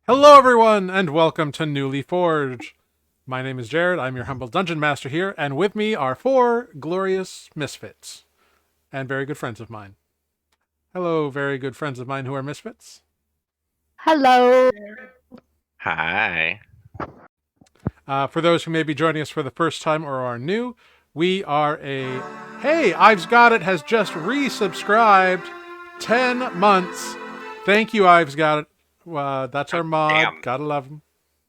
Hello, everyone, and welcome to Nuuli Forged. My name is Jared. I'm your humble dungeon master here, and with me are four glorious misfits and very good friends of mine. Hello, very good friends of mine who are misfits. Hello. Hi. For those who may be joining us for the first time or are new, we are a. Hey, Ives Got It has just resubscribed 10 months. Thank you, Ives Got It. That's our mod. Damn. Gotta love him.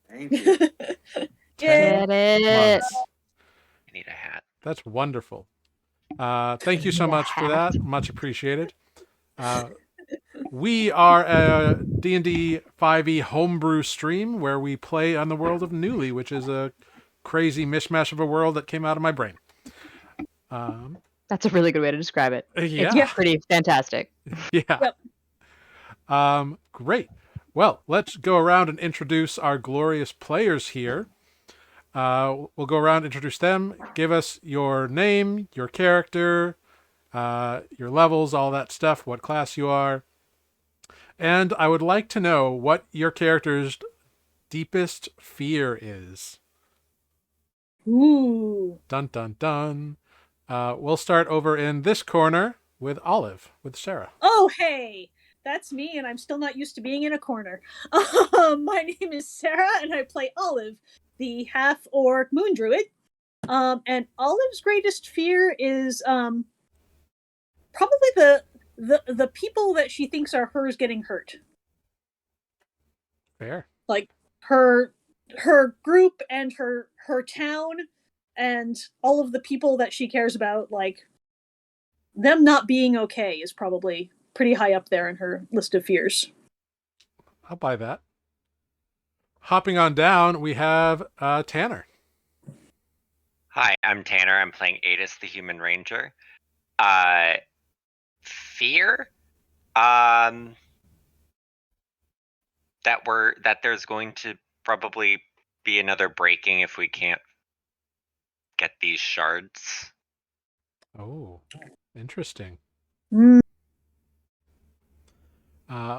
Thank you. 10 Get it. months. I need a hat. That's wonderful. Thank you so Need a much for hat. that. Much appreciated. We are a D&D 5e homebrew stream where we play on the world of Nuuli, which is a crazy mishmash of a world that came out of my brain. That's a really good way to describe it. Yeah. It's pretty fantastic. Yeah. Great. Well, let's go around and introduce our glorious players here. We'll go around, introduce them, give us your name, your character, your levels, all that stuff, what class you are. And I would like to know what your character's deepest fear is. Ooh. Dun, dun, dun. We'll start over in this corner with Olive, with Sarah. Oh, hey. That's me, and I'm still not used to being in a corner. My name is Sarah, and I play Olive, the half-orc moon druid. And Olive's greatest fear is probably the people that she thinks are hers getting hurt. Fair. Like her group and her town and all of the people that she cares about, like them not being okay is probably pretty high up there in her list of fears. I'll buy that. Hopping on down, we have Tanner. Hi, I'm Tanner. I'm playing Adis, the Human Ranger. Fear? That there's going to probably be another breaking if we can't get these shards. Oh, interesting. Mm.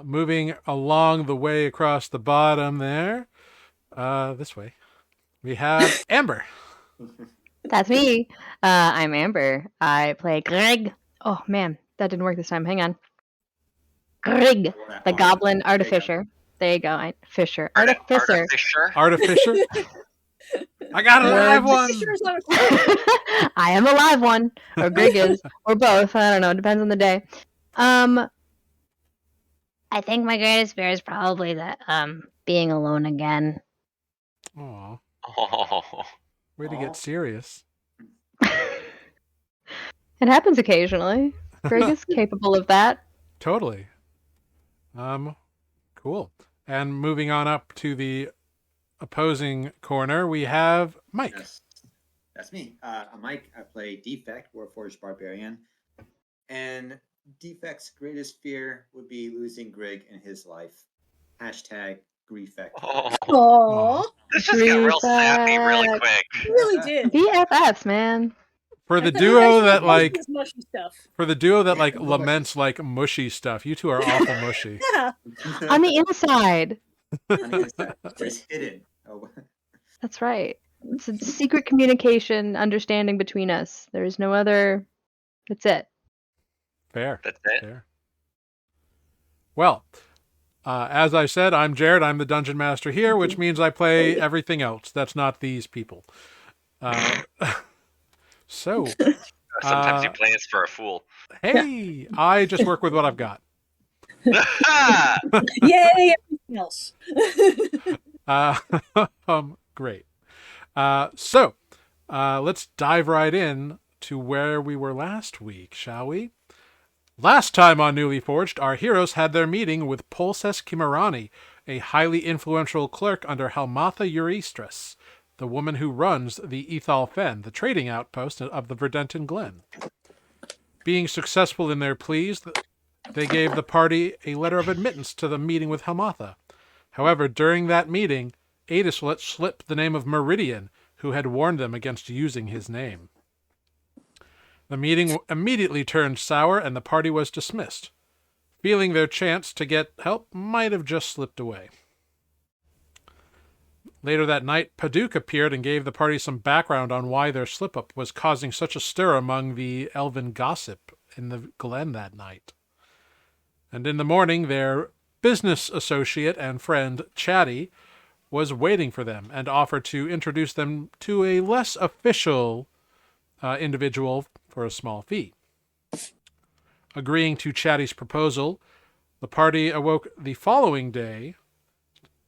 Moving along the way across the bottom there, this way, we have Amber. That's me. I'm Amber. I play Greg. Oh man, that didn't work this time. Hang on. Greg, the goblin artificer. There you go. Fisher. Artificer. Artificer. I got a live one. I am a live one. Or Greg is. Or both. I don't know. It depends on the day. I think my greatest fear is probably that being alone again. Aw. Oh. Way to get serious. It happens occasionally. Greg is capable of that. Totally. Cool. And moving on up to the opposing corner, we have Mike. Yes, that's me. I'm Mike. I play Defect, Warforged Barbarian. And Defect's greatest fear would be losing Grig in his life. Hashtag Griefect. Aww. This just got real sappy really quick. It really did. BFFs, man. For the duo that mushy stuff. For the duo that like laments like mushy stuff, you two are awful mushy. Yeah. On the inside. On the inside. It's hidden. Oh. That's right. It's a secret communication understanding between us. There is no other. That's it. Fair. That's it. Fair. Well, as I said, I'm Jared. I'm the dungeon master here, which means I play everything else. That's not these people. So Sometimes you play us for a fool. Hey, I just work with what I've got. Yay, everything else. Great. So let's dive right in to where we were last week, shall we? Last time on Nuuli Forged, our heroes had their meeting with Pulses Kimarani, a highly influential clerk under Helmatha Eurystris, the woman who runs the Ethal Fen, the trading outpost of the Verdenton Glen. Being successful in their pleas, they gave the party a letter of admittance to the meeting with Helmatha. However, during that meeting, Adis let slip the name of Meridian, who had warned them against using his name. The meeting immediately turned sour, and the party was dismissed, feeling their chance to get help might have just slipped away. Later that night, Paduke appeared and gave the party some background on why their slip-up was causing such a stir among the elven gossip in the glen that night. And in the morning, their business associate and friend, Chatty, was waiting for them and offered to introduce them to a less official individual for a small fee. Agreeing to Chatty's proposal, the party awoke the following day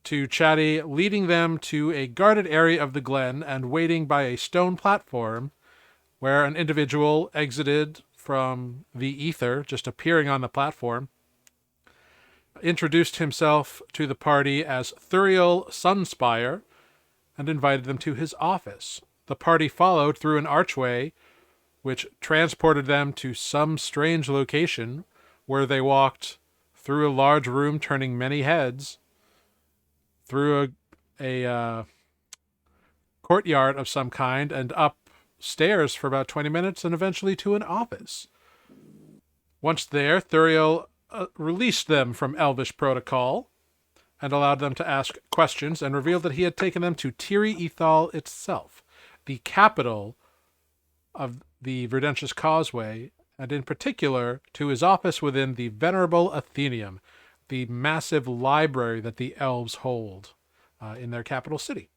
to Chatty leading them to a guarded area of the glen and waiting by a stone platform where an individual exited from the ether, just appearing on the platform, introduced himself to the party as Thuriel Sunspire and invited them to his office. The party followed through an archway which transported them to some strange location where they walked through a large room turning many heads, through a courtyard of some kind, and up stairs for about 20 minutes, and eventually to an office. Once there, Thuriel released them from Elvish protocol and allowed them to ask questions, and revealed that he had taken them to Tiri Ethal itself, the capital of the Verdentious Causeway, and in particular to his office within the Venerable Athenium, the massive library that the elves hold in their capital city.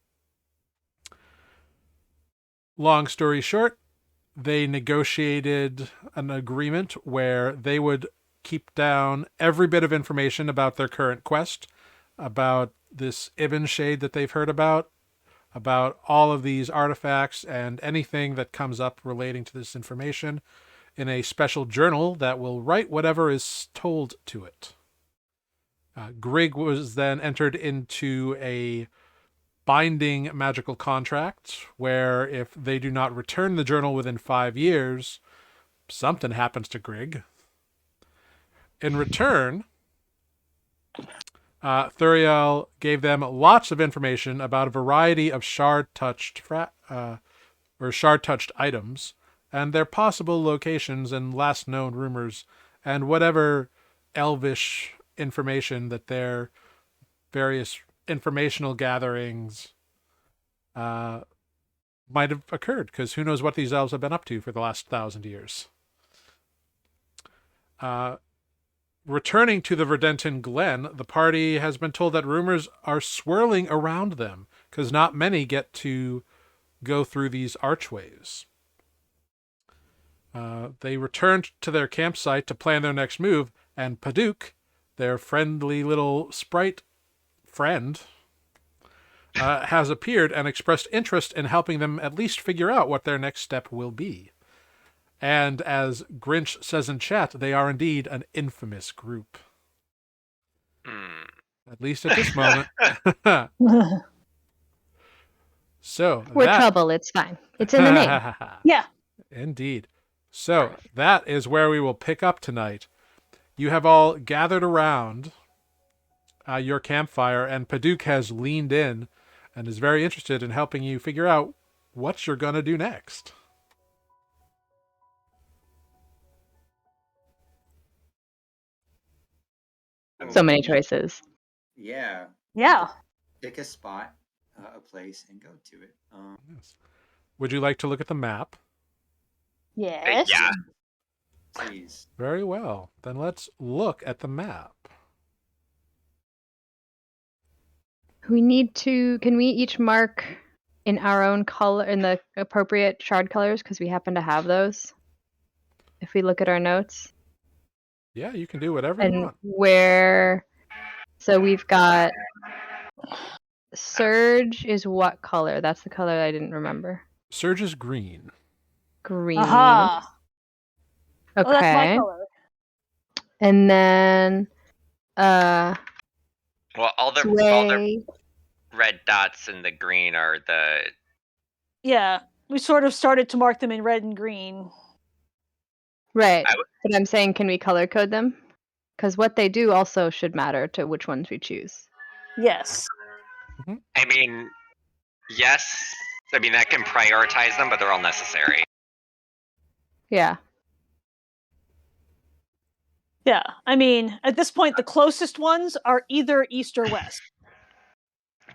Long story short, they negotiated an agreement where they would keep down every bit of information about their current quest, about this Ibn Shade that they've heard about all of these artifacts and anything that comes up relating to this information in a special journal that will write whatever is told to it. Grig was then entered into a binding magical contract where if they do not return the journal within 5 years, something happens to Grig. In return, Thuriel gave them lots of information about a variety of shard-touched items and their possible locations and last known rumors and whatever elvish information that their various informational gatherings might have occurred, because who knows what these elves have been up to for the last 1,000 years. Returning to the Verdenton Glen, the party has been told that rumors are swirling around them, because not many get to go through these archways. They returned to their campsite to plan their next move, and Paduke, their friendly little sprite friend, has appeared and expressed interest in helping them at least figure out what their next step will be. And as Grinch says in chat, they are indeed an infamous group. At least at this moment. So We're trouble. It's fine. It's in the name. Yeah. Indeed. So that is where we will pick up tonight. You have all gathered around your campfire, and Paduke has leaned in and is very interested in helping you figure out what you're going to do next. So many choices. Yeah. Yeah. Pick a spot, a place, and go to it. Yes. Would you like to look at the map? Yes. Yeah. Please. Very well. Then let's look at the map. We need to. Can we each mark in our own color, in the appropriate shard colors, because we happen to have those? If we look at our notes. Yeah, you can do whatever you And want. where. So we've got. Surge is what color? That's the color I didn't remember. Surge is green. Green. Aha. Okay. Oh, that's my color. And then. Well, all the Sway. red dots and the green are the. Yeah. We sort of started to mark them in red and green. Right. But I'm saying, can we color code them? Because what they do also should matter to which ones we choose. Yes. I mean, yes. I mean, that can prioritize them, but they're all necessary. Yeah. Yeah. I mean, at this point, the closest ones are either east or west.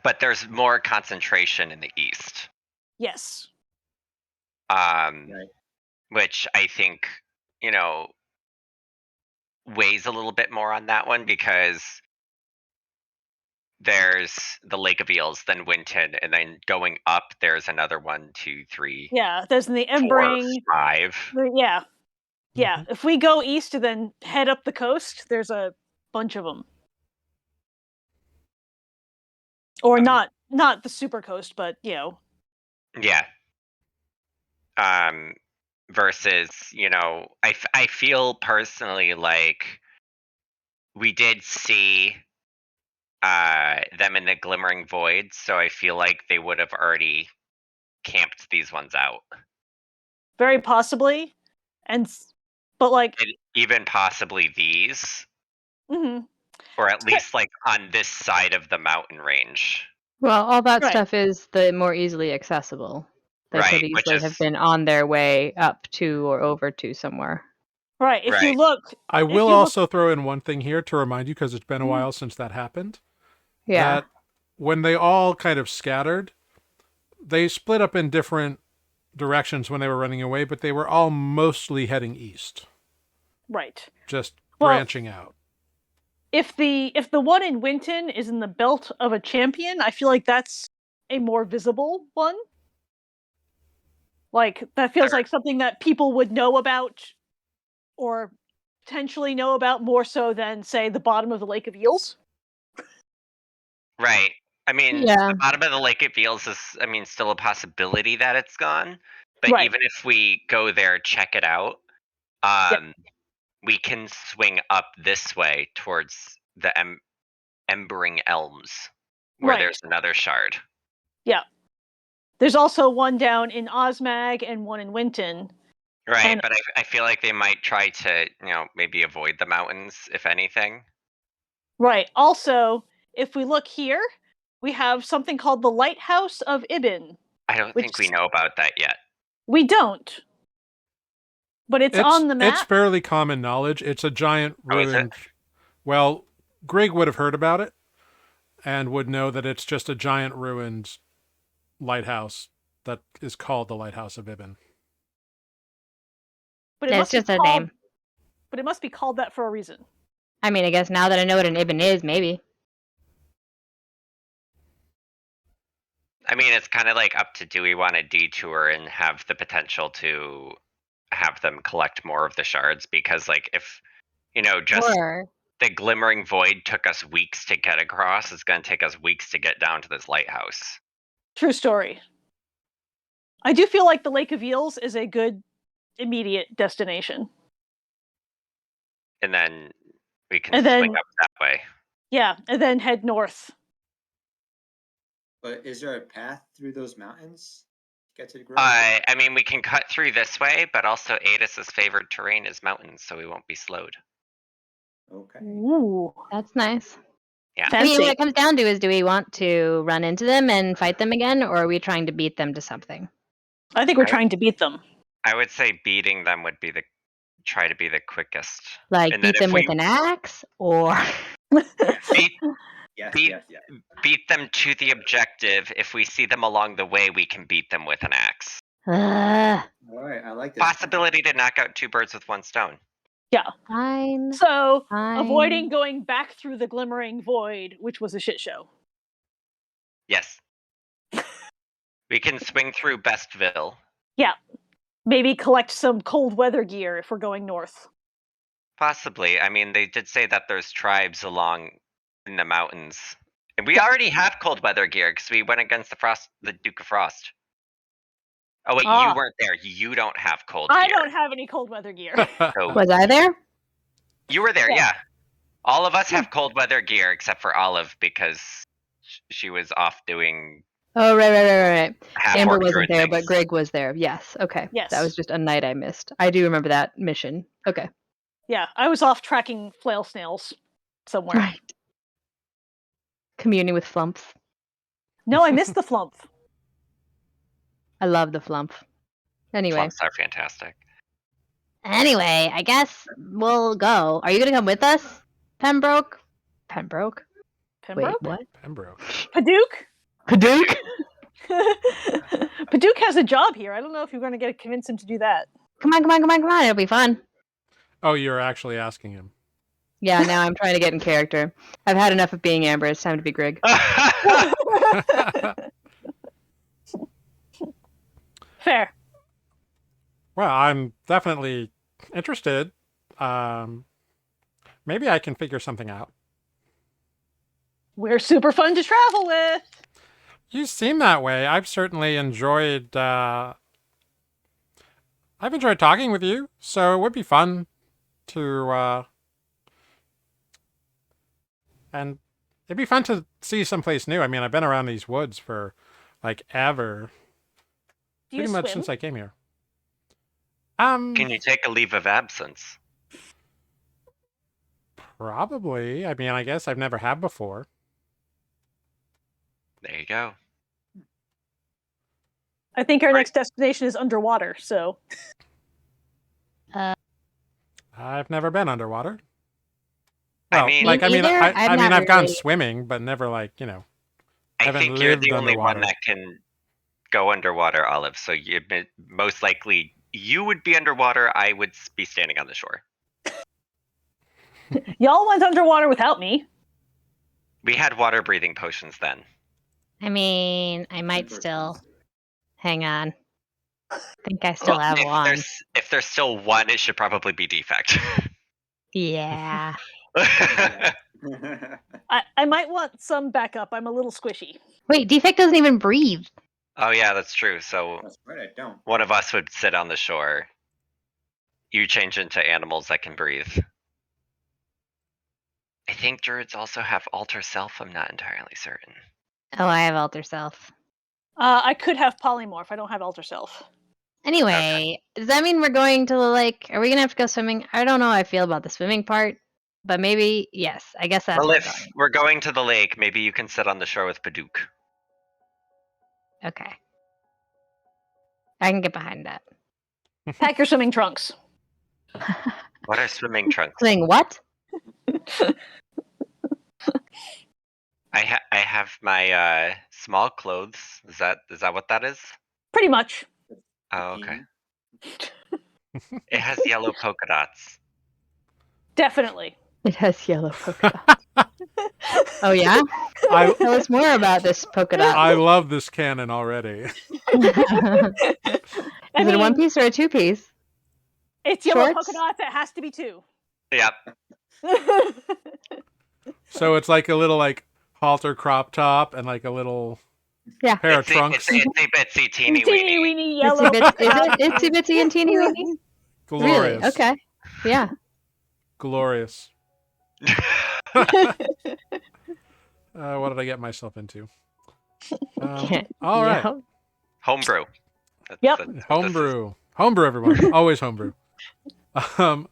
but there's more concentration in the east. Yes. Right. Right. Which I think, weighs a little bit more on that one because there's the Lake of Eels, then Winton, and then going up there's another 1, 2, 3, Yeah. There's the 4, Embering. 5. Yeah. Yeah. Mhm. If we go east and then head up the coast, there's a bunch of them. Or not the super coast, but Yeah. Versus, I feel personally like we did see them in the Glimmering Void, so I feel like they would have already camped these ones out. very possibly. But like, And even possibly these, mhm. or at least like on this side of the mountain range. Well, all that Right. stuff is the more easily accessible. They Right, could which easily have is been on their way up to or over to somewhere. Right. If you right. look, I if will you look, also throw in one thing here to remind you, because it's been a Mhm. while since that happened, Yeah. that when they all kind of scattered, they split up in different directions when they were running away, but they were all mostly heading east, right. just Well, branching out. if the one in Winton is in the belt of a champion, I feel like that's a more visible one. Like that feels Sure. like something that people would know about or potentially know about more so than say the bottom of the Lake of Eels. Right. I mean, Yeah. the bottom of the Lake of Eels is, still a possibility that it's gone. But Right. even if we go there, check it out, we can swing up this way towards the Embering Elms, where Right. there's another shard. Yeah. There's also one down in Osmag and one in Winton. Right, And but I feel like they might try to, maybe avoid the mountains, if anything. right. Also, if we look here, we have something called the Lighthouse of Ibn. I don't think we know about that yet. We don't. But it's on the It's map. fairly common knowledge. It's a giant Oh, is it? ruined. Well, Greg would have heard about it and would know that it's just a giant ruined lighthouse that is called the Lighthouse of Ibn. But it It's must be just a called, name. But it must be called that for a reason. I mean, I guess now that I know what an Ibn is, maybe. I mean, it's kind of like up to, do we want to detour and have the potential to have them collect more of the shards? Because, like, if, just Or the Glimmering Void took us weeks to get across, it's going to take us weeks to get down to this lighthouse. True story. I do feel like the Lake of Eels is a good immediate destination. And then we can And swing then- up that way. Yeah, and then head north. But is there a path through those mountains to get to the grove? I mean, we can cut through this way, but also Adis's favored terrain is mountains, so we won't be slowed. Okay. Ooh, that's nice. Yeah. I mean, fancy. what it comes down to is, do we want to run into them and fight them again, or are we trying to beat them to something? I think we're I- trying to beat them. I would say beating them would be try to be the quickest. Like And then beat them if with we- an axe, or Beat, Yes, Beat- yes, yes. beat them to the objective. If we see them along the way, we can beat them with an axe. Ugh, All right, I like this. plan. Possibility to knock out 2 birds with 1 stone. fine. So, Fine. avoiding going back through the Glimmering Void, which was a shit show. Yes. We can swing through Bestville. Maybe collect some cold weather gear if we're going north. Possibly. I mean, they did say that there's tribes along in the mountains. And we already have cold weather gear because we went against the Duke of Frost. Oh wait, Ah. you weren't there. You don't have cold I gear. don't have any cold weather gear. So Was I there? you were there, Yeah. yeah. All of us have cold weather gear except for Olive because she was off doing Oh, right. half Amber orc wasn't druid there, things. but Greg was there. Yes. Okay. Yes. That was just a night I missed. I do remember that mission. Okay. Yeah, I was off tracking flail snails somewhere. Right. Communing with flumps. No, I missed the flump. I love the flump. Anyway. Flumps are fantastic. Anyway, I guess we'll go. Are you gonna come with us, Pembroke? Pembroke? Pembroke? Wait, what? Pembroke. Paduke? Paduke? Paduke has a job here. I don't know if you're going to convince him to do that. Come on, come on, come on, come on. It'll be fun. Oh, you're actually asking him. Yeah, now I'm trying to get in character. I've had enough of being Amber. It's time to be Grig. Fair. Well, I'm definitely interested. Maybe I can figure something out. We're super fun to travel with. You seem that way. I've certainly enjoyed. I've enjoyed talking with you, so it would be fun to. And it'd be fun to see someplace new. I mean, I've been around these woods for like ever. Do you Pretty much swim? since I came here. Can you take a leave of absence? Probably. I mean, I guess I've never have before. There you go. I think our next destination is underwater, so. I've never been underwater. I Well, mean- like, I mean, Either. I mean, not I've gone really- swimming, but never like, I haven't think you're lived the only one underwater. that can go underwater, Olive. So most likely you would be underwater. I would be standing on the shore. Y'all went underwater without me. We had water breathing potions then. I mean, I might First still. ones. Hang on. I think I still have one. If there's still one, it should probably be defect. Yeah. I might want some backup. I'm a little squishy. Wait, Defect doesn't even breathe. Oh yeah, that's true. So That's right, I don't. one of us would sit on the shore. You change into animals that can breathe. I think druids also have alter self. I'm not entirely certain. Oh, I have Alter Self. I could have polymorph. I don't have alter self. Anyway, does that mean we're going to the lake? Are we gonna have to go swimming? I don't know how I feel about the swimming part, but maybe yes. I guess that's Well, where if we're going. we're going to the lake, maybe you can sit on the shore with Paduke. Okay. I can get behind that. Pack your swimming trunks. What are swimming trunks? Saying what? I have my small clothes. Is that what that is? Pretty much. Oh, okay. It has yellow polka dots. Definitely. It has yellow polka dots. Oh yeah? I Tell us more about this polka dot. I love this canon already. Is it a one piece or a two piece? It's yellow Shorts? polka dots. It has to be two. Yep. So it's like a little like halter crop top and like a little Yeah. pair of It's trunks. a bitsy teeny Teeny weeny. weeny Itsy yellow. bitsy, is it itsy bitsy and teeny weeny? Glorious. Really? Okay. Yeah. Glorious. What did I get myself into? All right. Yeah. Homebrew. Yep. That's what this is. Homebrew. Homebrew, everyone. Always homebrew.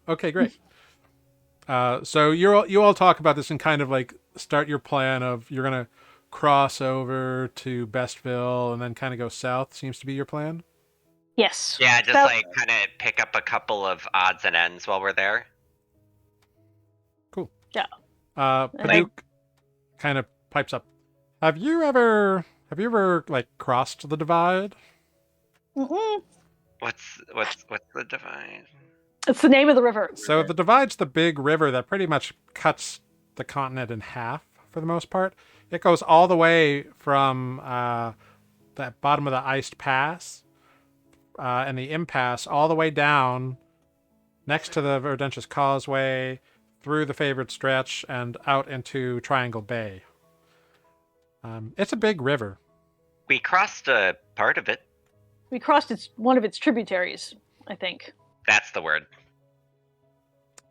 Okay, great. So you all talk about this and kind of like start your plan of you're gonna cross over to Bestville and then kind of go south. Seems to be your plan. Yes. Yeah, just So- like kind of pick up a couple of odds and ends while we're there. Cool. Yeah. Paduke kind of pipes up. Have you ever like crossed the divide? Mm-mm. What's the divide? It's the name of the river. So the divide's the big river that pretty much cuts the continent in half for the most part. It goes all the way from that bottom of the iced pass and the impasse all the way down next to the Verdentious Causeway, through the favored stretch, and out into Triangle Bay. It's a big river. We crossed a part of it. We crossed one of its tributaries, I think. That's the word.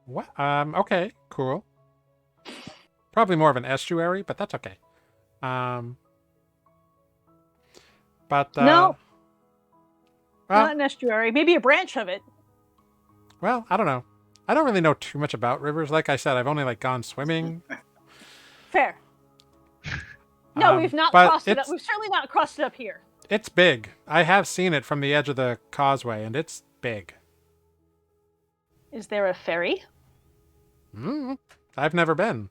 What? Okay, cool. Probably more of an estuary, but that's okay. But No. well, Not an estuary. Maybe a branch of it. well, I don't know. I don't really know too much about rivers. Like I said, I've only like gone swimming. Fair. No, Um, we've not but crossed it up. it's- We've certainly not crossed it up here. It's big. I have seen it from the edge of the causeway, and it's big. Is there a ferry? I've never been.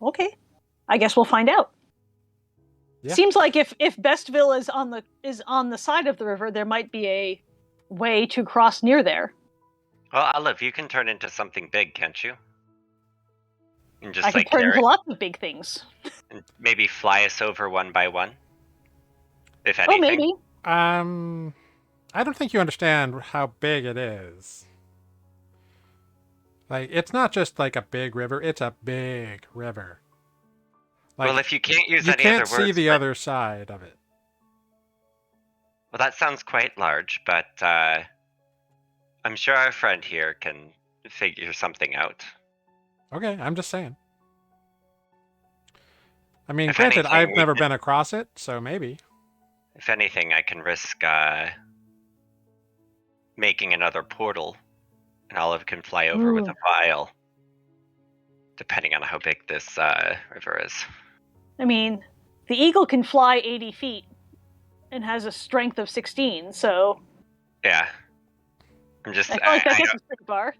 Okay. I guess we'll find out. Yeah. Seems like if Bestville is on the side of the river, there might be a way to cross near there. Well, Olive, you can turn into something big, can't you? And just I can like turn carry, into lots of big things. and maybe fly us over one by one, if Oh, anything. maybe. I don't think you understand how big it is. Like, it's not just like a big river, it's a big river. Like, Well, if you can't use you any can't other see words, the but- other side of it. Well, that sounds quite large, but I'm sure our friend here can figure something out. Okay, I'm just saying. I mean, If granted, anything, I've we never can- been across it, so maybe. If anything, I can risk making another portal, and Olive can fly over with Ooh. a vial, depending on how big this river is. I mean, the eagle can fly 80 feet and has a strength of 16, so Yeah. I'm just. I feel like that I gets don't- us pretty far.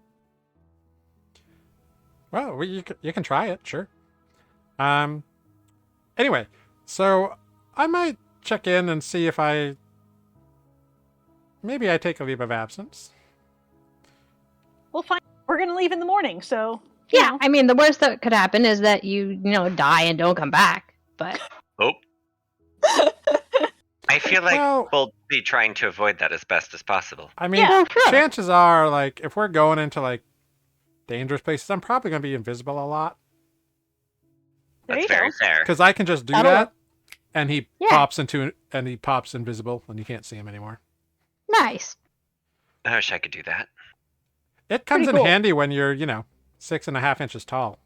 Well, you can try it, sure. Anyway, so I might check in and see if maybe I take a leave of absence. We'll find. We're gonna leave in the morning, so you Yeah, know. I mean, the worst that could happen is that you die and don't come back. But Oh. I feel like Well- we'll be trying to avoid that as best as possible. I mean, Yeah, sure. chances are, like, if we're going into like dangerous places, I'm probably gonna be invisible a lot There That's you very go. fair. because I can just do That'll that, work. and he Yeah. pops invisible, and you can't see him anymore. nice. I wish I could do that. It comes Pretty in cool. handy when you're 6.5 inches tall,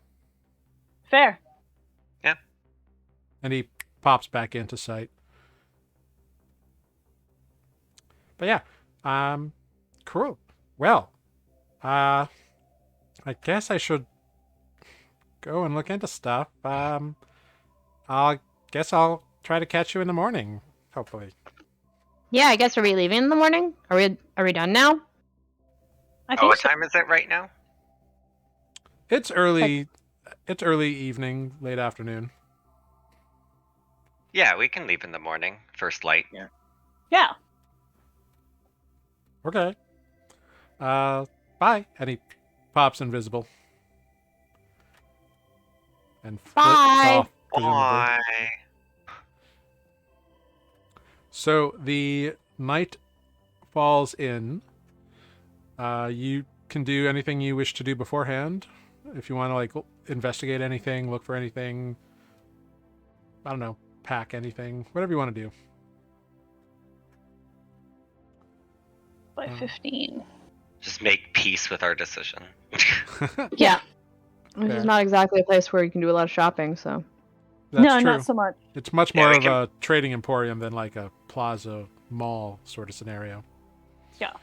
Fair. and he pops back into sight. But yeah, cool. Well, I guess I should go and look into stuff. I'll try to catch you in the morning, hopefully. Yeah, I guess are we leaving in the morning? Are we done now? I Oh, think what so. time is it right now? It's early. It's early evening, late afternoon. Yeah, we can leave in the morning. First light. Yeah. Okay. Bye. And he pops invisible. And flips Bye. off, presumably. Bye. So the night falls in. You can do anything you wish to do beforehand. If you want to like investigate anything, look for anything. I don't know, pack anything, whatever you want to do. By 15. Just make peace with our decision. Yeah. This Fair. is not exactly a place where you can do a lot of shopping, so. That's No, true. not so much. It's much Yeah, more we of can- a trading emporium than like a plaza mall sort of scenario. Yeah,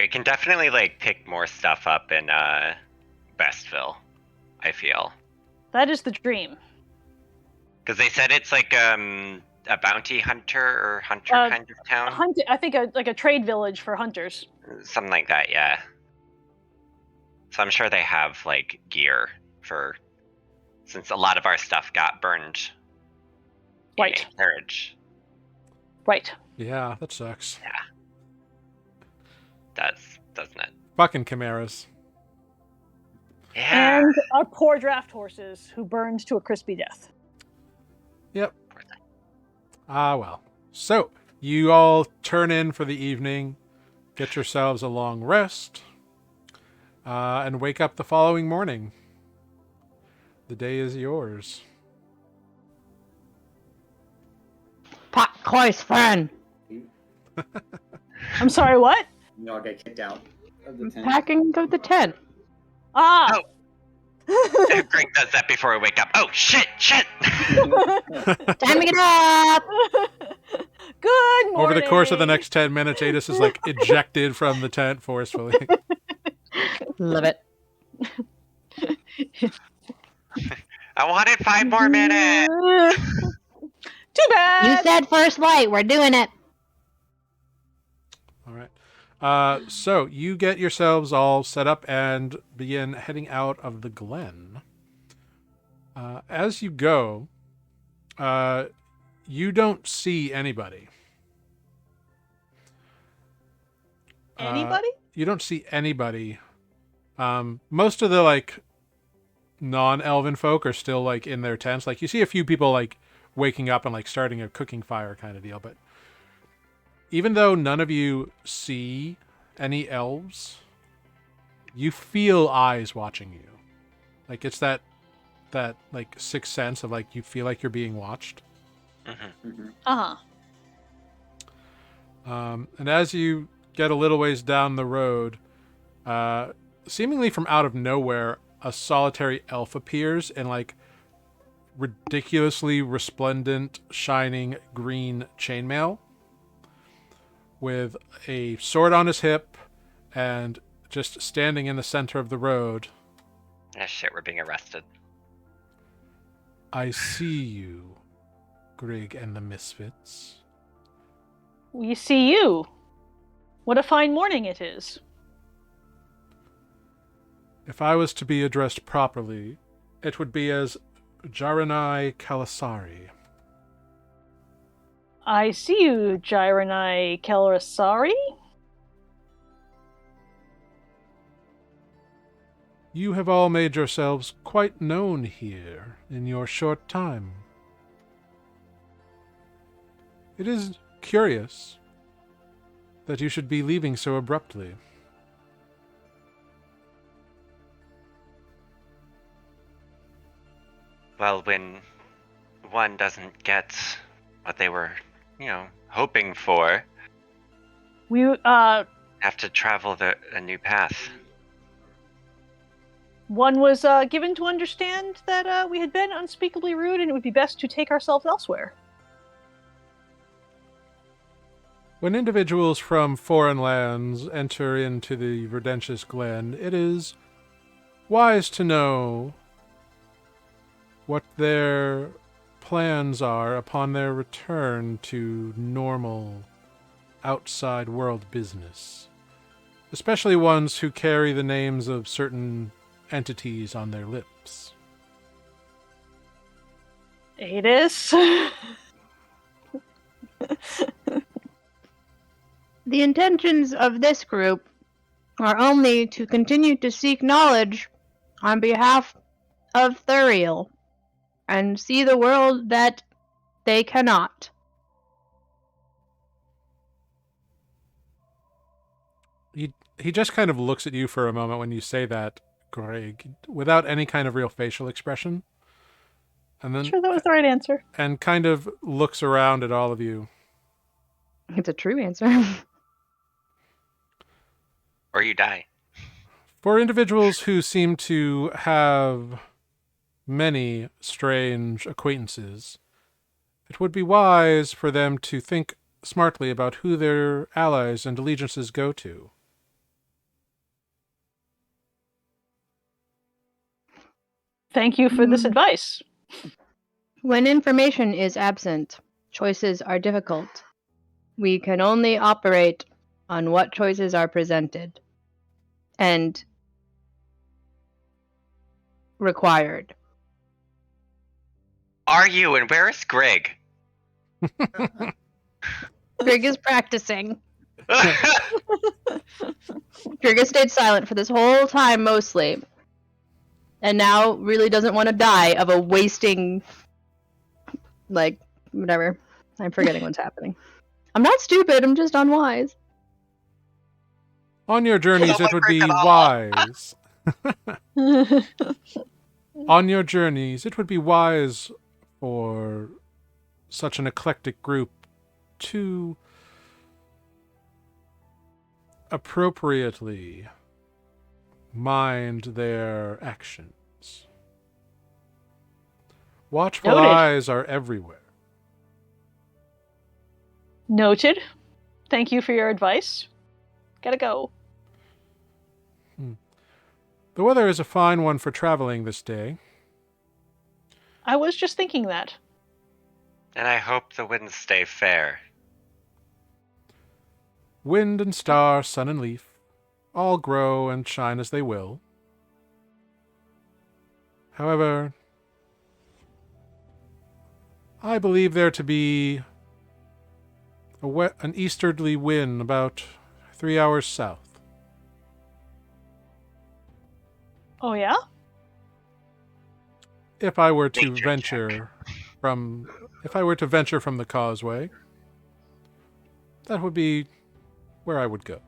we can definitely like pick more stuff up in Bestville, I feel. That is the dream. Because they said it's like a bounty hunter or hunter Uh, kind of town. I think like a trade village for hunters. Something like that, yeah. So I'm sure they have like gear for, since a lot of our stuff got burned in Right. a carriage. Right. Yeah, that sucks. Doesn't it? Fucking chimeras. Yeah. And our poor draft horses who burned to a crispy death. Yep. Well. So, you all turn in for the evening, get yourselves a long rest, and wake up the following morning. The day is yours. Pot Coy's friend. I'm sorry, what? You all get kicked out of the tent. Packing to the tent. Ah! Oh. Greg does that before we wake up. Oh, shit! Time to get up! Good morning! Over the course of the next 10 minutes, Adis is like ejected from the tent forcefully. Love it. I wanted 5 more minutes! Too bad! You said first light. We're doing it. All right. So you get yourselves all set up and begin heading out of the glen. As you go, You don't see anybody. Anybody? You don't see anybody. Most of the like non-elven folk are still like in their tents. Like you see a few people like waking up and like starting a cooking fire kind of deal, but even though none of you see any elves, you feel eyes watching you. Like it's that like sixth sense of like you feel like you're being watched. Uh-huh. And as you get a little ways down the road, seemingly from out of nowhere, a solitary elf appears in like ridiculously resplendent, shining green chainmail with a sword on his hip and just standing in the center of the road. Ah, shit, we're being arrested. I see you, Grig and the Misfits. We see you. What a fine morning it is. If I was to be addressed properly, it would be as Jaranai Kalasari. I see you, Gyronai Kelrasari. You have all made yourselves quite known here in your short time. It is curious that you should be leaving so abruptly. Well, when one doesn't get what they were, hoping for, We have to travel a new path. one was given to understand that we had been unspeakably rude and it would be best to take ourselves elsewhere. When individuals from foreign lands enter into the Verdentious Glen, it is wise to know what their plans are upon their return to normal outside world business, especially ones who carry the names of certain entities on their lips. Adis. The intentions of this group are only to continue to seek knowledge on behalf of Thuriel and see the world that they cannot. He just kind of looks at you for a moment when you say that, Greg, without any kind of real facial expression. And then Sure, that was the right answer. and kind of looks around at all of you. It's a true answer. Or you die. For individuals who seem to have many strange acquaintances, it would be wise for them to think smartly about who their allies and allegiances go to. Thank you for this advice. When information is absent, choices are difficult. We can only operate on what choices are presented and required. Are you? And where is Greg? Grig is practicing. Grig has stayed silent for this whole time, mostly. And now really doesn't want to die of a wasting, like, whatever. I'm forgetting what's happening. I'm not stupid, I'm just unwise. On your journeys, it would be at all. wise. On your journeys, it would be wise for such an eclectic group to appropriately mind their actions. Watchful Noted. eyes are everywhere. Noted. Thank you for your advice. Gotta go. The weather is a fine one for traveling this day. I was just thinking that. And I hope the winds stay fair. Wind and star, sun and leaf, all grow and shine as they will. However, I believe there to be an easterly wind about 3 hours south. Oh yeah? If I were to Nature venture from the causeway, that would be where I would go.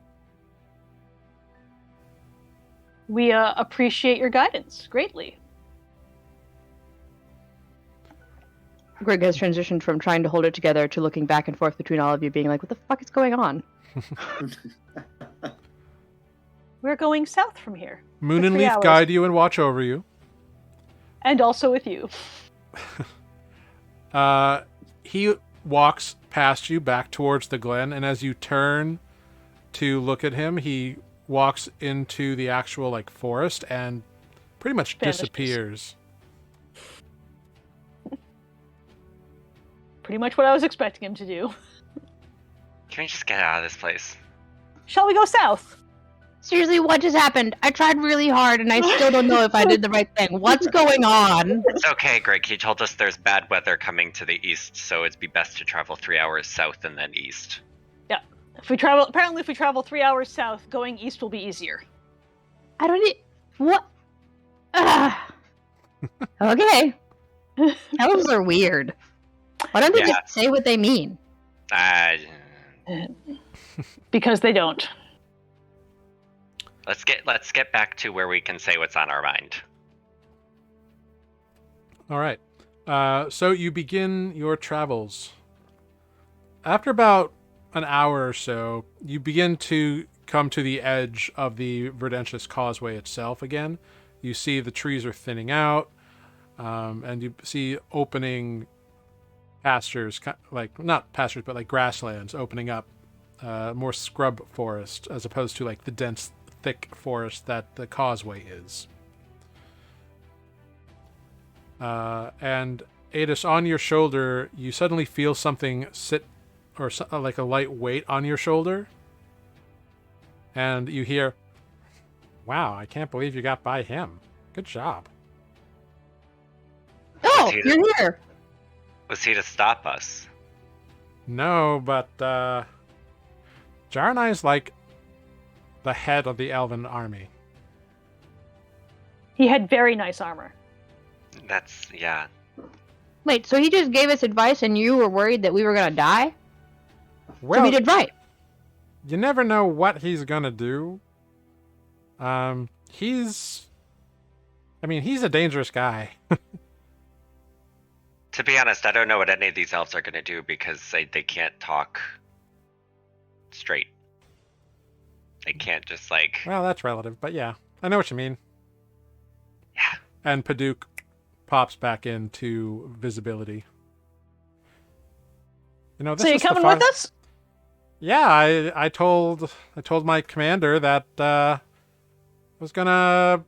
We appreciate your guidance greatly. Greg has transitioned from trying to hold it together to looking back and forth between all of you, being like, "What the fuck is going on?" We're going south from here. Moon For and 3 Leaf hours. guide you and watch over you. And also with you. He walks past you back towards the glen, and as you turn to look at him, he walks into the actual like forest and pretty much Vanishes. disappears. Pretty much what I was expecting him to do. Can we just get out of this place? Shall we go south? Seriously, what just happened? I tried really hard, and I still don't know if I did the right thing. What's going on? It's okay, Greg. He told us there's bad weather coming to the east, so it'd be best to travel 3 hours south and then east. Yeah. If we travel 3 hours south, going east will be easier. I don't need... What? Okay. Elves are weird. Why don't they Yeah. just say what they mean? Because they don't. Let's get back to where we can say what's on our mind. All right. So you begin your travels. After about an hour or so, you begin to come to the edge of the Verdentious Causeway itself again. You see the trees are thinning out, and you see opening pastures, like not pastures, but like grasslands opening up, more scrub forest as opposed to like the dense, thick forest that the causeway is. And Adis, on your shoulder, you suddenly feel something sit, or like a light weight on your shoulder, and you hear, "Wow, I can't believe you got by him. Good job." Oh, you're here. Was he to stop us? No, but Jarnai's like the head of the elven army. He had very nice armor. Yeah. Wait, so he just gave us advice and you were worried that we were gonna die? Well, So we did right. you never know what he's gonna do. He's a dangerous guy. To be honest, I don't know what any of these elves are going to do because they can't talk straight. They can't just like... Well, that's relative, but yeah, I know what you mean. Yeah. And Paduk pops back into visibility. You know, this So you is the coming with us? Yeah, I told my commander that I was gonna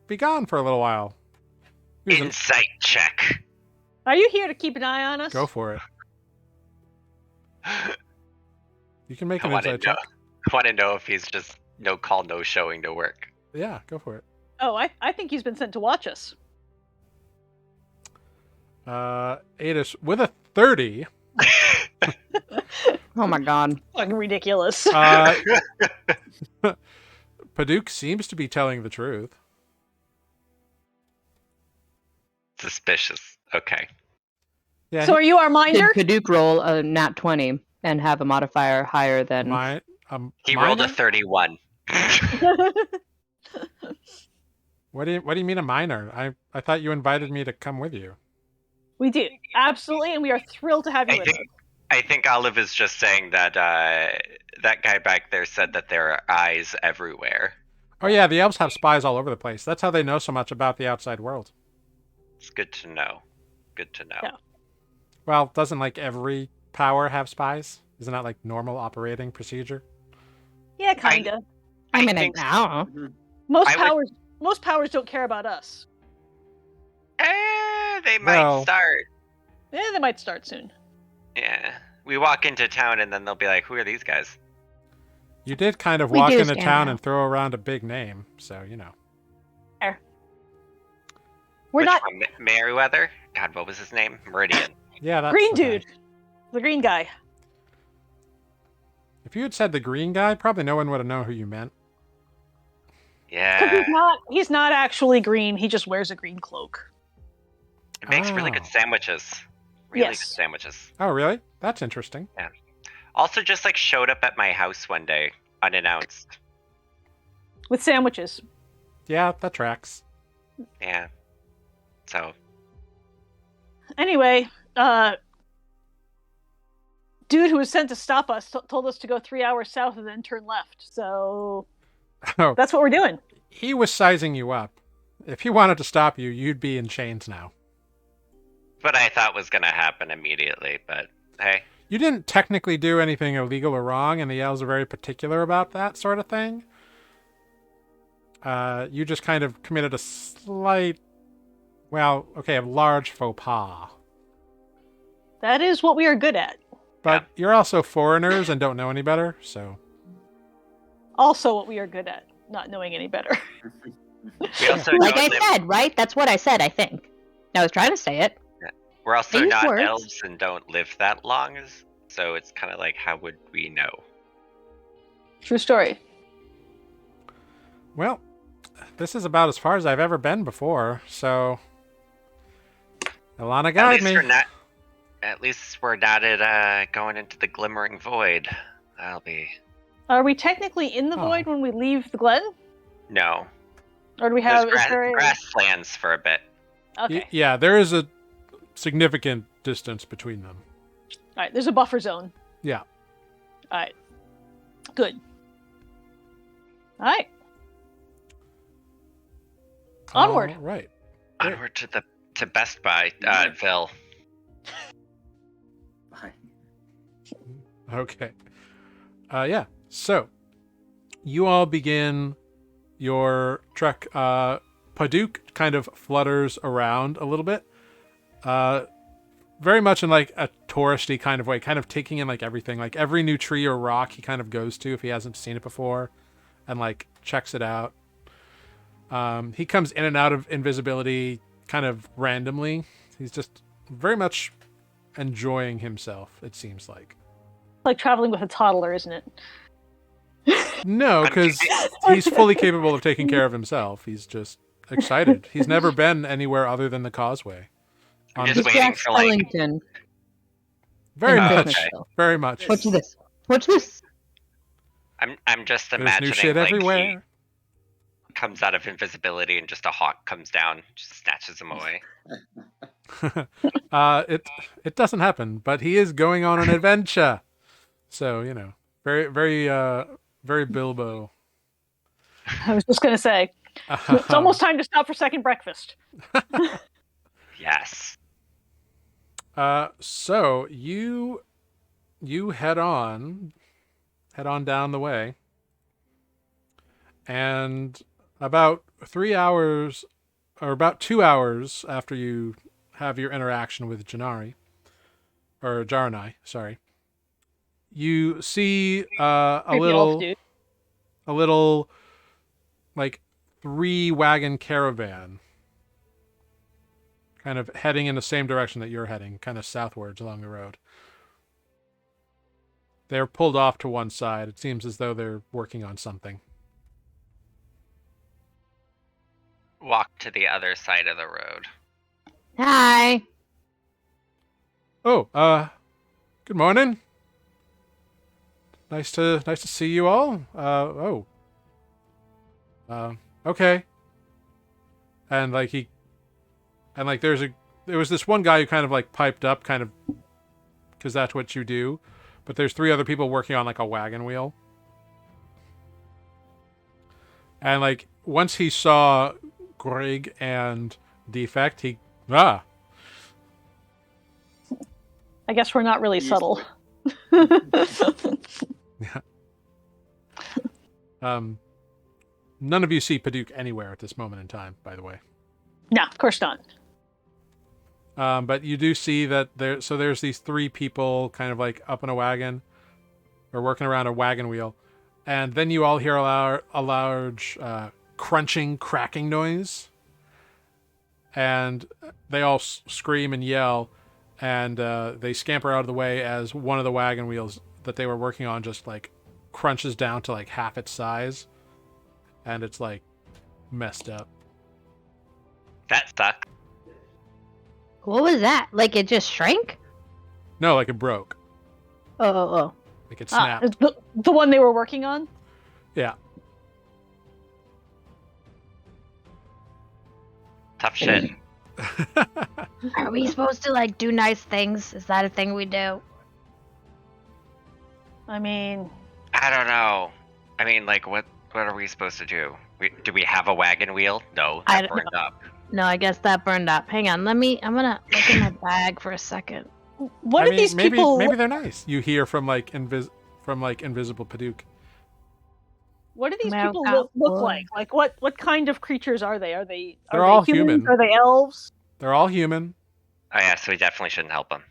be gone for a little while. He was Insight check. Are you here to keep an eye on us? Go for it. You can make I an want to insight know. check. I want to know if he's just no call, no showing to work. Yeah, go for it. Oh, I think he's been sent to watch us. Adis, with a 30, Oh my god. Fucking ridiculous. Paduk seems to be telling the truth. Suspicious. Okay. Yeah, So are you our Did minder? Paduk roll a nat 20 and have a modifier higher than... He rolled a minor? 31. What do you mean a minor? I thought you invited me to come with you. We do. Absolutely, and we are thrilled to have you with us. I think Olive is just saying that that guy back there said that there are eyes everywhere. Oh yeah, the elves have spies all over the place. That's how they know so much about the outside world. It's good to know. Good to know. Yeah. Well, doesn't like every power have spies? Isn't that like normal operating procedure? Yeah, kinda. I mean, think I don't know. Most powers don't care about us. They might Well- start. Yeah, they might start soon. Yeah. We walk into town and then they'll be like, who are these guys? You did kind of We walk do into stand town out. and throw around a big name, so you know. We're Which not. one? Merryweather? God, what was his name? Meridian. Yeah, that's Green the guy. dude. The green guy. If you had said the green guy, probably no one would have known who you meant. Because Yeah. he's not actually green, he just wears a green cloak. It makes really good Oh. sandwiches. Really Yes. good sandwiches. Oh, really? That's interesting. Also just like showed up at my house one day, unannounced. With sandwiches. Yeah, that tracks. Yeah. So Anyway, dude who was sent to stop us told us to go 3 hours south and then turn left. So Oh, that's what we're doing. he was sizing you up. If he wanted to stop you, you'd be in chains now. what I thought was gonna happen immediately, but hey. You didn't technically do anything illegal or wrong, and the elves are very particular about that sort of thing. You just kind of committed a slight, well, okay, a large faux pas. That is what we are good at. But you're also foreigners and don't know any better, so... Also what we are good at, not knowing any better. We also Like don't I live- said, right? That's what I said, I think. I was trying to say it. We're also These not words. elves and don't live that long, so it's kind of like, how would we know? True story. Well, this is about as far as I've ever been before, so... Alana, guide me. At least we're not at going into the glimmering void. That'll be Are we technically in the Oh. void when we leave the glen? no. Or do we There's have... is there a... grasslands for a bit. Okay. Yeah, there is a significant distance between them. Alright, there's a buffer zone. Yeah. Alright. Good. Alright. Onward. All right. Great. Onward to Best Buy, Ville. Bye. Okay. Yeah. So, you all begin your trek. Paduk kind of flutters around a little bit. Very much in like a touristy kind of way, kind of taking in like everything, like every new tree or rock he kind of goes to if he hasn't seen it before, and like checks it out. He comes in and out of invisibility kind of randomly. He's just very much enjoying himself, it seems like. Like traveling with a toddler, isn't it? No, because he's fully capable of taking care of himself. He's just excited. He's never been anywhere other than the causeway. I'm On just this- waiting Jack for like. Ellington. very in much. Bestville. Very much. What's this? What's this? I'm just There's imagining new shit like everywhere. he comes out of invisibility and just a hawk comes down, just snatches him away. It doesn't happen, but he is going on an adventure. So, you know, very Bilbo. I was just gonna say. It's almost time to stop for second breakfast. Yes. So you head on down the way, and about 3 hours or about 2 hours after you have your interaction with Jaranai, sorry, you see a Creepy elf dude. little like 3-wagon caravan kind of heading in the same direction that you're heading, kind of southwards along the road. They're pulled off to one side. It seems as though they're working on something. Walk to the other side of the road. Hi. Oh, good morning. Nice to see you all. Okay. And like there was this one guy who kind of like piped up, kind of, because that's what you do. But there's 3 other people working on like a wagon wheel. And like once he saw Greg and Defect, I guess we're not really subtle. None of you see Paduk anywhere at this moment in time, by the way. No, of course not. But you do see that there's these 3 people kind of like up in a wagon or working around a wagon wheel. And then you all hear a large crunching, cracking noise. and they all scream and yell, and they scamper out of the way as one of the wagon wheels that they were working on just like crunches down to like half its size, and it's like messed up. That sucks. What was that? Like it just shrank? No, like it broke. Oh. Like it snapped. The one they were working on? Yeah. Tough shit. Are we supposed to like do nice things? Is that a thing we do? I mean, I don't know. I mean, like, what are we supposed to do? Do we have a wagon wheel? No, I that don't burned up. No, I guess that burned up. Hang on, I'm gonna look in my bag for a second. what do these people? Maybe they're nice. You hear from like Invisible Padook. What do these Well, people got look wood. like? Like what kind of creatures are they? Are they They're all humans? human. Are they elves? They're all human. Oh yeah, so we definitely shouldn't help them.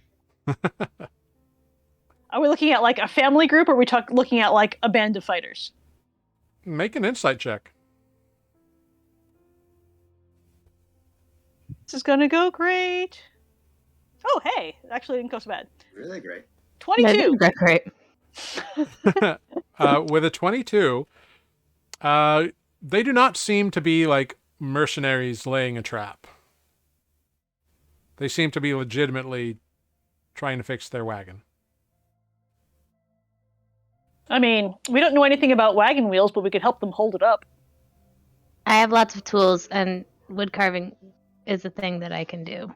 Are we looking at like a family group, or are we looking at like a band of fighters? Make an insight check. This is gonna go great. Oh hey, it actually didn't go so bad. Really great. 22. Great. With a 22, they do not seem to be like mercenaries laying a trap. They seem to be legitimately trying to fix their wagon. I mean, we don't know anything about wagon wheels, but we could help them hold it up. I have lots of tools, and wood carving is a thing that I can do.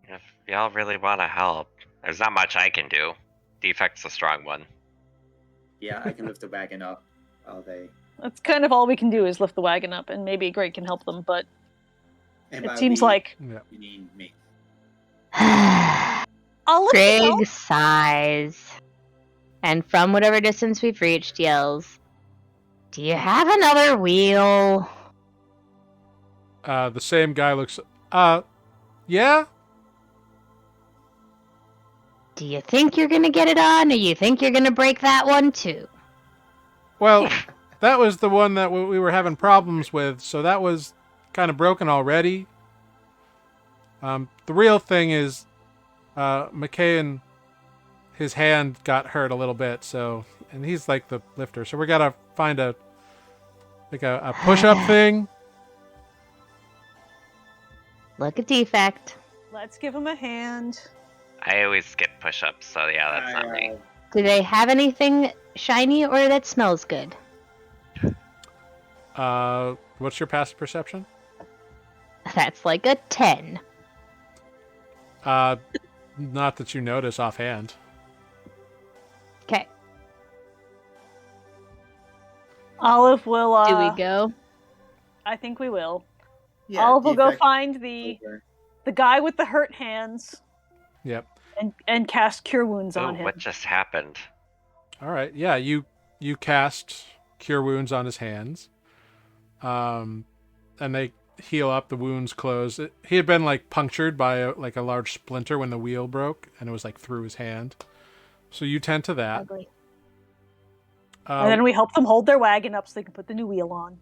If y'all really want to help, there's not much I can do. Defect's a strong one. Yeah, I can lift the wagon up while they. That's kind of all we can do is lift the wagon up, and maybe Greg can help them, but And it by seems we, like Yeah. you need me. I'll lift it up. Greg sighs, and from whatever distance we've reached, yells, "Do you have another wheel?" The same guy looks. Yeah. Do you think you're gonna get it on, or you think you're gonna break that one too? Well, that was the one that we were having problems with, so that was kind of broken already. The real thing is, McKayan, his hand got hurt a little bit, so, and he's like the lifter, so we gotta find a push-up thing. Look at defect. Let's give him a hand. I always skip push-ups, so yeah, that's not me. Do they have anything shiny or that smells good? What's your passive perception? That's like a 10. Not that you notice offhand. Okay. Olive will. Do we go? I think we will. Yeah, Olive will go defect find the guy with the hurt hands Yep. and cast Cure Wounds Oh, on him. what just happened? All right. Yeah, you cast Cure Wounds on his hands. And they heal up, the wounds close. He had been like punctured by a large splinter when the wheel broke, and it was like through his hand. So you tend to that. Ugly. And then we help them hold their wagon up so they can put the new wheel on.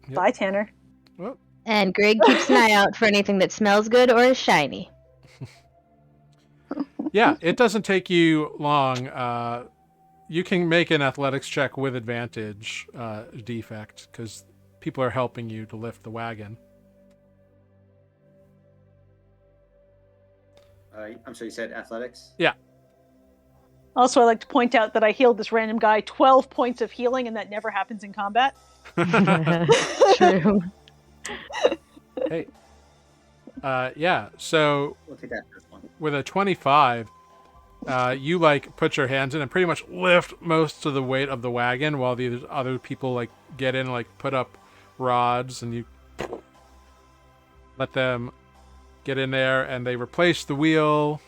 Yep. Bye, Tanner. Well, And Greg keeps an eye out for anything that smells good or is shiny. yeah, it doesn't take you long. You can make an athletics check with advantage, defect, because people are helping you to lift the wagon. I'm sorry, you said athletics? Yeah. Also, I'd like to point out that I healed this random guy 12 points of healing, and that never happens in combat. True. Hey. Yeah, so We'll take that first one. with a 25, you like put your hands in and pretty much lift most of the weight of the wagon while the other people like get in, like put up rods, and you let them get in there, and they replace the wheel.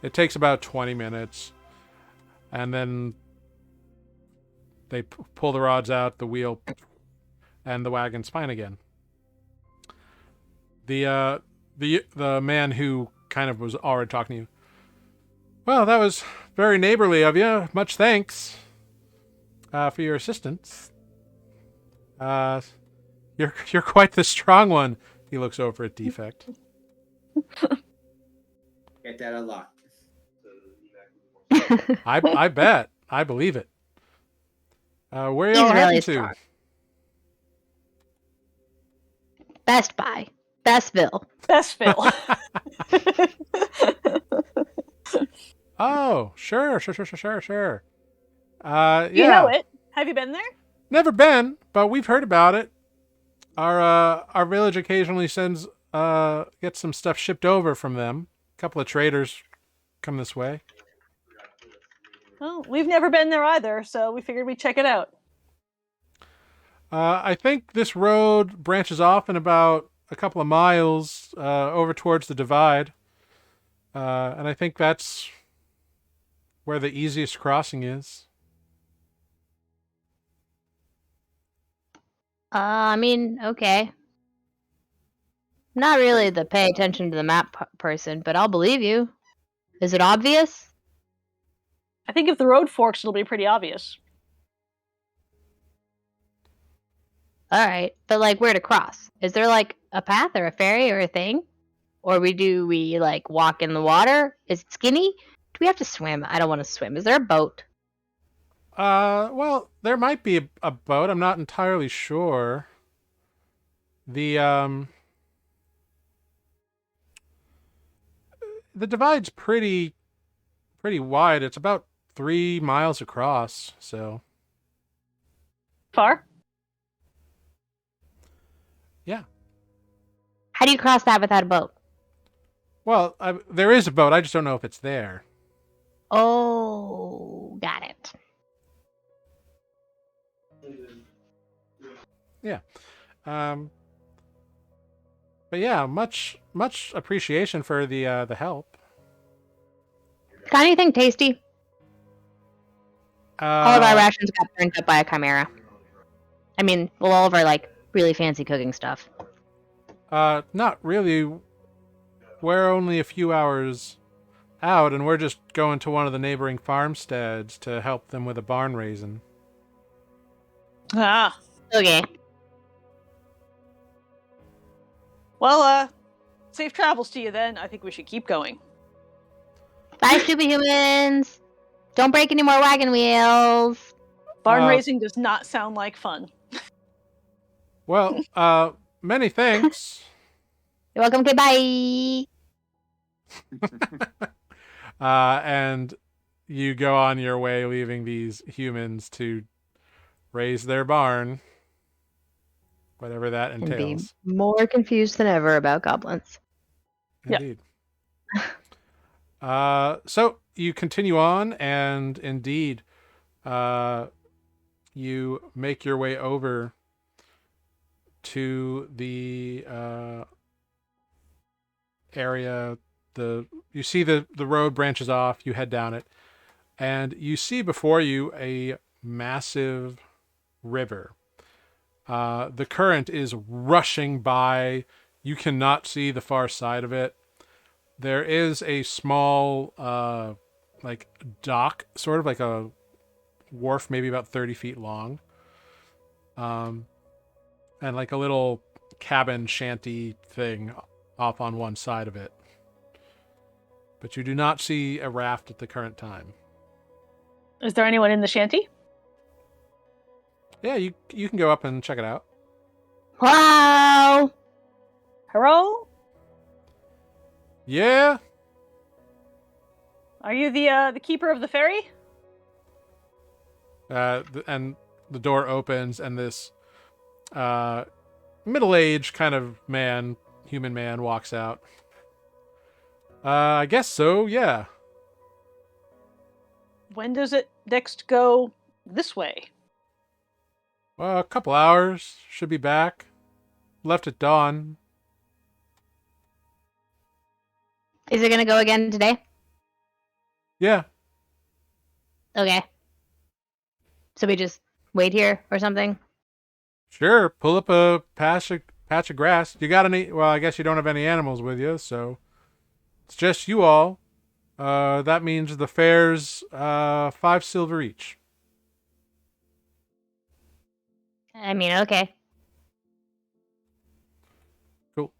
It takes about 20 minutes, and then they pull the rods out, the wheel, and the wagon's fine again. The man who kind of was already talking to you. Well, that was very neighborly of you. Much thanks for your assistance. You're quite the strong one. He looks over at Defect. Get that a lot. I bet. I believe it. Where He's y'all really heading to? strong. Best Buy. Bestville. Bestville. Oh, sure. Yeah. You know it. Have you been there? Never been, but we've heard about it. Our village occasionally sends gets some stuff shipped over from them. A couple of traders come this way. Well, we've never been there either, so we figured we'd check it out. I think this road branches off in about a couple of miles over towards the divide. And I think that's where the easiest crossing is. I mean, okay. Not really the pay attention to the map person, but I'll believe you. Is it obvious? I think if the road forks, it'll be pretty obvious. All right, but like where to cross? Is there like a path or a ferry or a thing? Or do we like walk in the water? Is it skinny? Do we have to swim? I don't want to swim. Is there a boat? Well, there might be a boat. I'm not entirely sure. The divide's pretty wide. It's about 3 miles across, so Far? yeah. How do you cross that without a boat? Well, there is a boat. I just don't know if it's there. Oh, got it. Yeah. But yeah, much appreciation for the help. Got anything tasty? All of our rations got burned up by a chimera. I mean, well, all of our like really fancy cooking stuff. Not really. We're only a few hours out, and we're just going to one of the neighboring farmsteads to help them with a barn raising. Ah. Okay. Well, safe travels to you then. I think we should keep going. Bye, superhumans. Don't break any more wagon wheels. Barn raising does not sound like fun. Well, many thanks. You're welcome. Okay, bye. And you go on your way, leaving these humans to raise their barn, whatever that And be entails. more confused than ever about goblins. Indeed. So you continue on, and indeed, you make your way over to the area. You see the road branches off. You head down it, and you see before you a massive river. The current is rushing by. You cannot see the far side of it. There is a small, like dock, sort of like a wharf, maybe about 30 feet long, and like a little cabin shanty thing off on one side of it. But you do not see a raft at the current time. Is there anyone in the shanty? Yeah, you can go up and check it out. Wow. Hello? Yeah. Are you the keeper of the ferry? And the door opens, and this middle-aged kind of human man, walks out. I guess so, yeah. When does it next go this way? Well, a couple hours. Should be back. Left at dawn. Is it gonna go again today? Yeah. Okay. So we just wait here or something? Sure. Pull up a patch of grass. You got any? Well, I guess you don't have any animals with you, so it's just you all. That means the fare's 5 silver each. I mean, okay. Cool.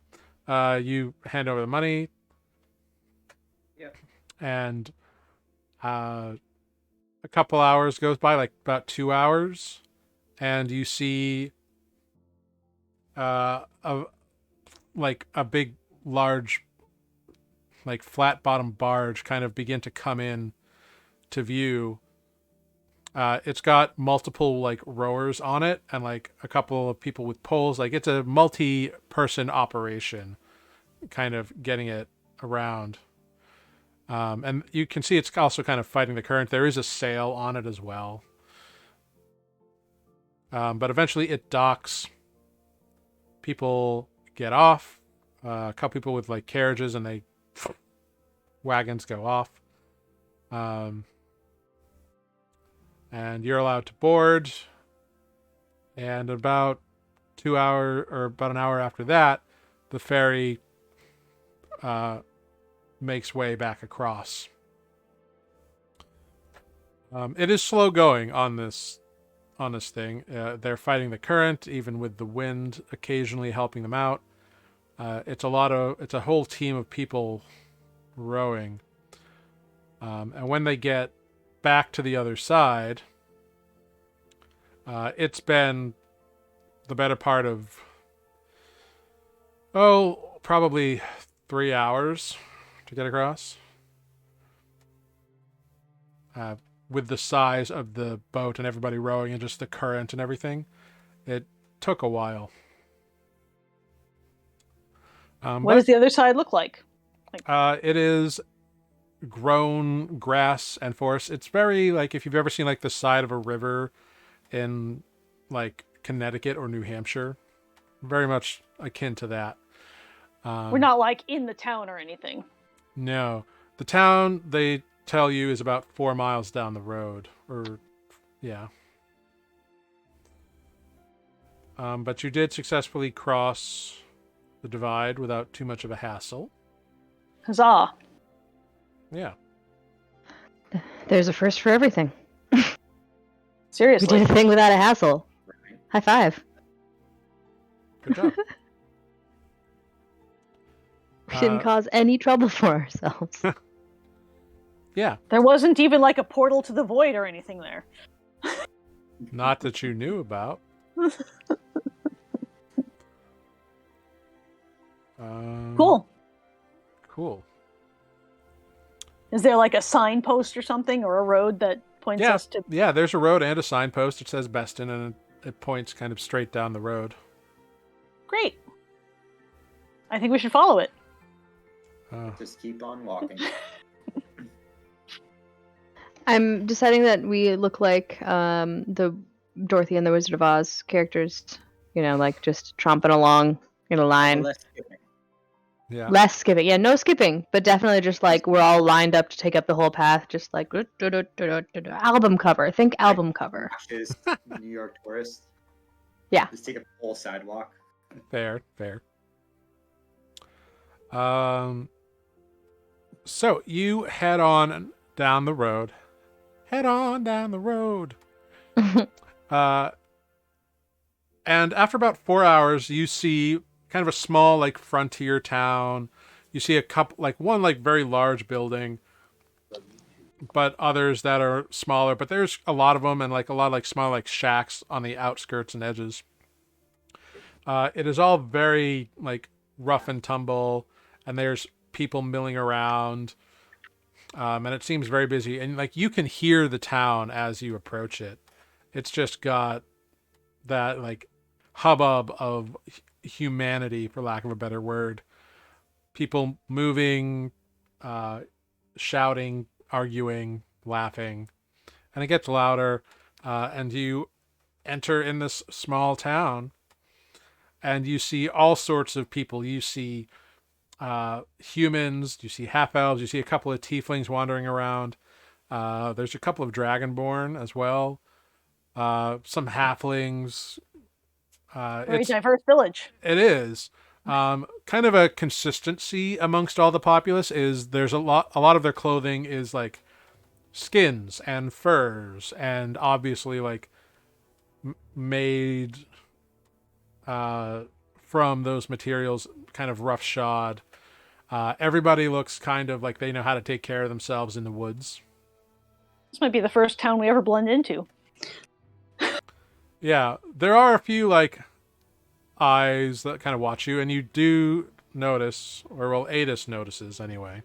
You hand over the money, Yep. and a couple hours goes by, like about 2 hours, and you see a like a big, large, like flat bottom barge kind of begin to come in to view. It's got multiple like rowers on it and like a couple of people with poles. Like it's a multi-person operation, kind of getting it around. And you can see it's also kind of fighting the current. There is a sail on it as well. But eventually it docks. People get off. A couple people with like carriages and they wagons go off. And you're allowed to board. And about about an hour after that, the ferry makes way back across. It is slow going on this thing. They're fighting the current, even with the wind occasionally helping them out. It's a whole team of people rowing. And when they get back to the other side, it's been the better part of probably 3 hours to get across. With the size of the boat and everybody rowing and just the current and everything, it took a while. What does the other side look like? It is grown grass and forest. It's very like if you've ever seen like the side of a river in like Connecticut or New Hampshire, very much akin to that. We're not like in the town or anything. No, the town they tell you is about 4 miles down the road, or yeah. But you did successfully cross the divide without too much of a hassle. Huzzah! Yeah. There's a first for everything. We Seriously. did a thing without a hassle. High five. Good job. We didn't cause any trouble for ourselves. Yeah. There wasn't even like a portal to the void or anything there. Not that you knew about. Cool. Cool. Is there like a signpost or something, or a road that points us to? Yeah, there's a road and a signpost. It says Beston, and it points kind of straight down the road. Great. I think we should follow it. Just keep on walking. I'm deciding that we look like the Dorothy and the Wizard of Oz characters, like just tromping along in a line. Less skipping. Yeah. Less skipping. Yeah, no skipping, but definitely just like we're all lined up to take up the whole path, just like album cover. Think album cover. Is New York tourists. Yeah. Just take up the whole sidewalk. Fair. So you head on down the road. And after about 4 hours, you see kind of a small like frontier town. You see a couple, like one like very large building, but others that are smaller. But there's a lot of them, and like a lot of like small like shacks on the outskirts and edges. It is all very like rough and tumble, and there's people milling around. And it seems very busy, and like you can hear the town as you approach it. It's just got that like hubbub of humanity, for lack of a better word. People moving, shouting, arguing, laughing, and it gets louder. And you enter in this small town, and you see all sorts of people. You see humans, you see half elves, you see a couple of tieflings wandering around. There's a couple of dragonborn as well. Some halflings. Very diverse village. It is. Kind of a consistency amongst all the populace is there's a lot of their clothing is like skins and furs, and obviously like made from from those materials, kind of roughshod. Everybody looks kind of like they know how to take care of themselves in the woods. This might be the first town we ever blend into. Yeah, there are a few like eyes that kind of watch you, and you do notice, or well, Adis notices anyway,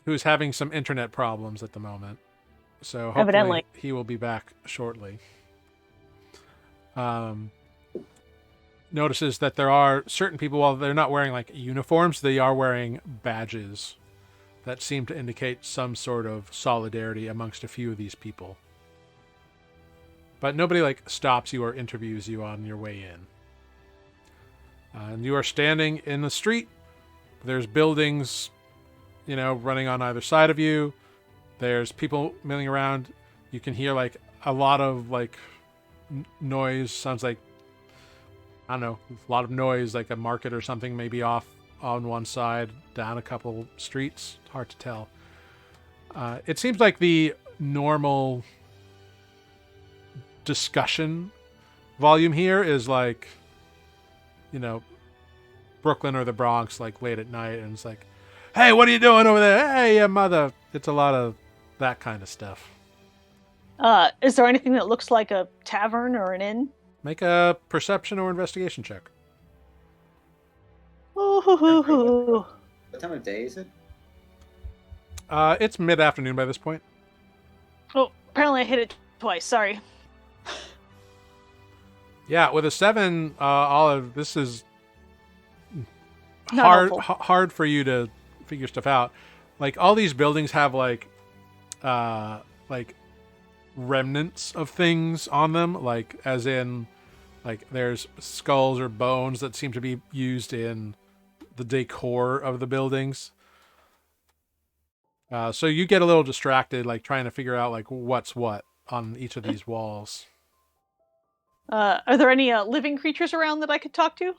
who's having some internet problems at the moment. So hopefully Evidently. he will be back shortly. Notices that there are certain people, while they're not wearing like uniforms, they are wearing badges that seem to indicate some sort of solidarity amongst a few of these people. But nobody like stops you or interviews you on your way in. And you are standing in the street. There's buildings, running on either side of you. There's people milling around. You can hear like a lot of like noise. Sounds like, I don't know, a lot of noise, like a market or something, maybe off on one side, down a couple streets. It's hard to tell. It seems like the normal discussion volume here is like, Brooklyn or the Bronx, like late at night, and it's like, hey, what are you doing over there? Hey, mother. It's a lot of that kind of stuff. Is there anything that looks like a tavern or an inn? Make a perception or investigation check. Ooh. What time of day is it? It's mid-afternoon by this point. Oh, apparently I hit it twice. Sorry. Yeah, with a 7, Olive, this is Not helpful. hard for you to figure stuff out. Like all these buildings have like remnants of things on them, like as in like there's skulls or bones that seem to be used in the decor of the buildings. So you get a little distracted, like trying to figure out like what's what on each of these walls. Are there any living creatures around that I could talk to?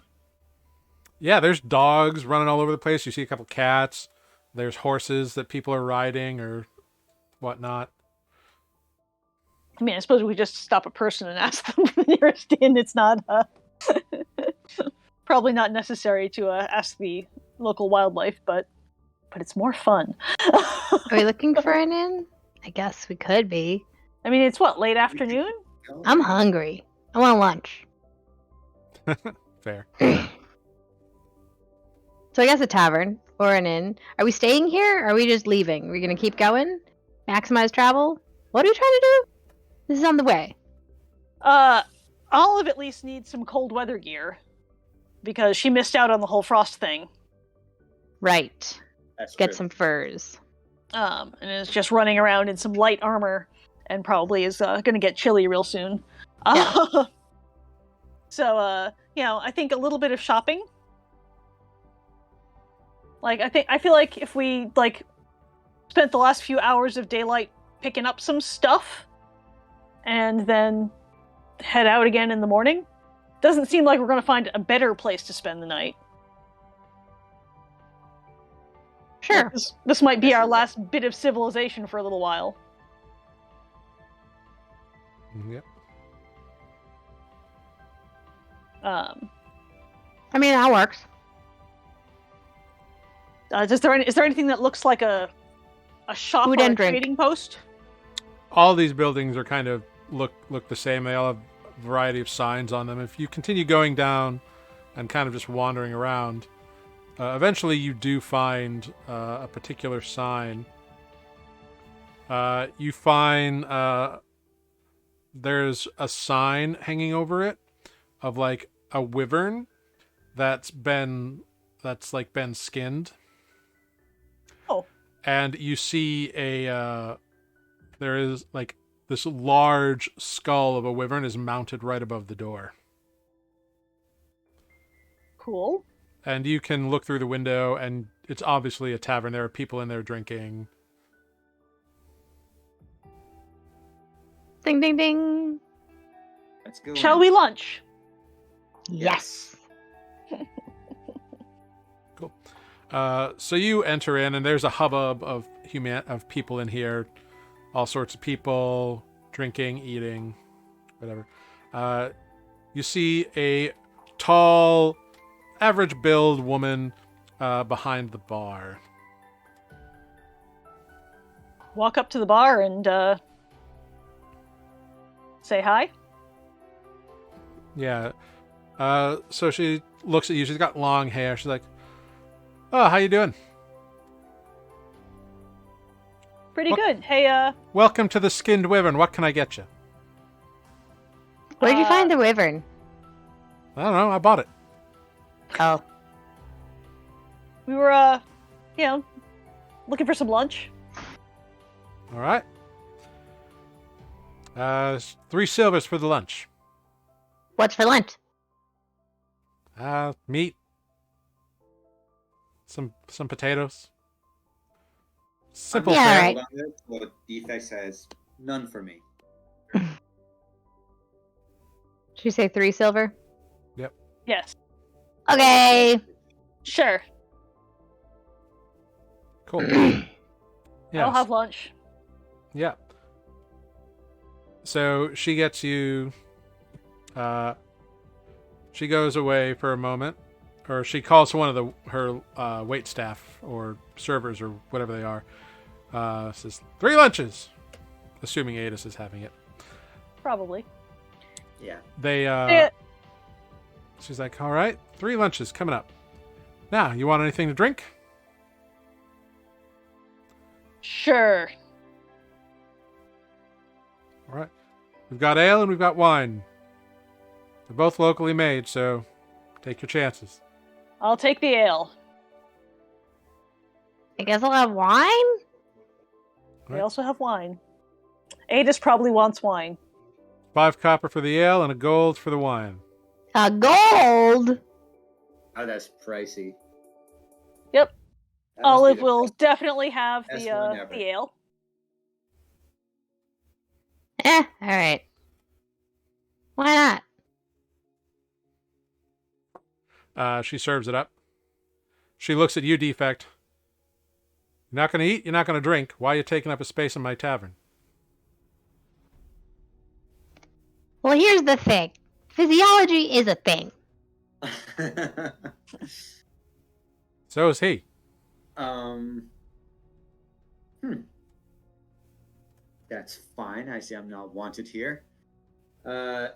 Yeah, there's dogs running all over the place. You see a couple cats. There's horses that people are riding or whatnot. I mean, I suppose we just stop a person and ask them for the nearest inn. It's not probably not necessary to ask the local wildlife, but it's more fun. Are we looking for an inn? I guess we could be. I mean, it's what, late afternoon? I'm hungry. I want lunch. Fair. So I guess a tavern or an inn. Are we staying here? Or are we just leaving? Are we going to keep going? Maximize travel? What are we trying to do? This is on the way. Olive at least needs some cold weather gear because she missed out on the whole frost thing. Right. That's Get true. some furs. And is just running around in some light armor and probably is going to get chilly real soon. Yeah. So, I think a little bit of shopping. Like, I feel like if we, like, spent the last few hours of daylight picking up some stuff and then head out again in the morning, doesn't seem like we're going to find a better place to spend the night. Sure. This might be our last bit of civilization for a little while. Yep. I mean, that works. Is there anything that looks like a shop Food or a and drink. trading post? All these buildings are kind of look the same. They all have a variety of signs on them. If you continue going down and kind of just wandering around, eventually you do find a particular sign. You find there's a sign hanging over it of like a wyvern that's been skinned. Oh. And you see there is like this large skull of a wyvern is mounted right above the door. Cool. And you can look through the window, and it's obviously a tavern. There are people in there drinking. Ding, ding, ding. Let's go. Shall we lunch? Yes. Cool. So you enter in, and there's a hubbub of people in here, all sorts of people drinking, eating, whatever. you see a tall, average build woman behind the bar. Walk up to the bar and say hi. Yeah. So she looks at you. She's got long hair. She's like, "Oh, how you doing? Pretty What- good. Hey, Welcome to the Skinned Wyvern. What can I get you?" Where'd you find the wyvern? I don't know. I bought it. Oh, we were, looking for some lunch. All right. 3 silvers for the lunch. what's for lunch? Meat. Some potatoes. Simple Yeah, fare. all right. On this, so Defect says none for me. Did you say 3 silver? Yes. Okay. Sure. Cool. I'll Yes. have lunch. Yeah. So she gets you. She goes away for a moment, or she calls one of her wait staff or servers or whatever they are. Says 3 lunches, assuming Adis is having it. Probably. Yeah. They. Yeah. She's like, "All right, 3 lunches coming up. Now, you want anything to drink?" Sure. All right. We've got ale and we've got wine. They're both locally made, so take your chances. I'll take the ale. I guess I'll have wine? We Right. also have wine. Adis probably wants wine. 5 copper for the ale and a gold for the wine. A gold? Oh, that's pricey. Yep. That must be Olive the will best. definitely have best the one ever. the ale. Alright. Why not? She serves it up. She looks at you, Defect. You're not going to eat, you're not going to drink. Why are you taking up a space in my tavern? Well, here's the thing. Physiology is a thing. So is he. That's fine. I see I'm not wanted here.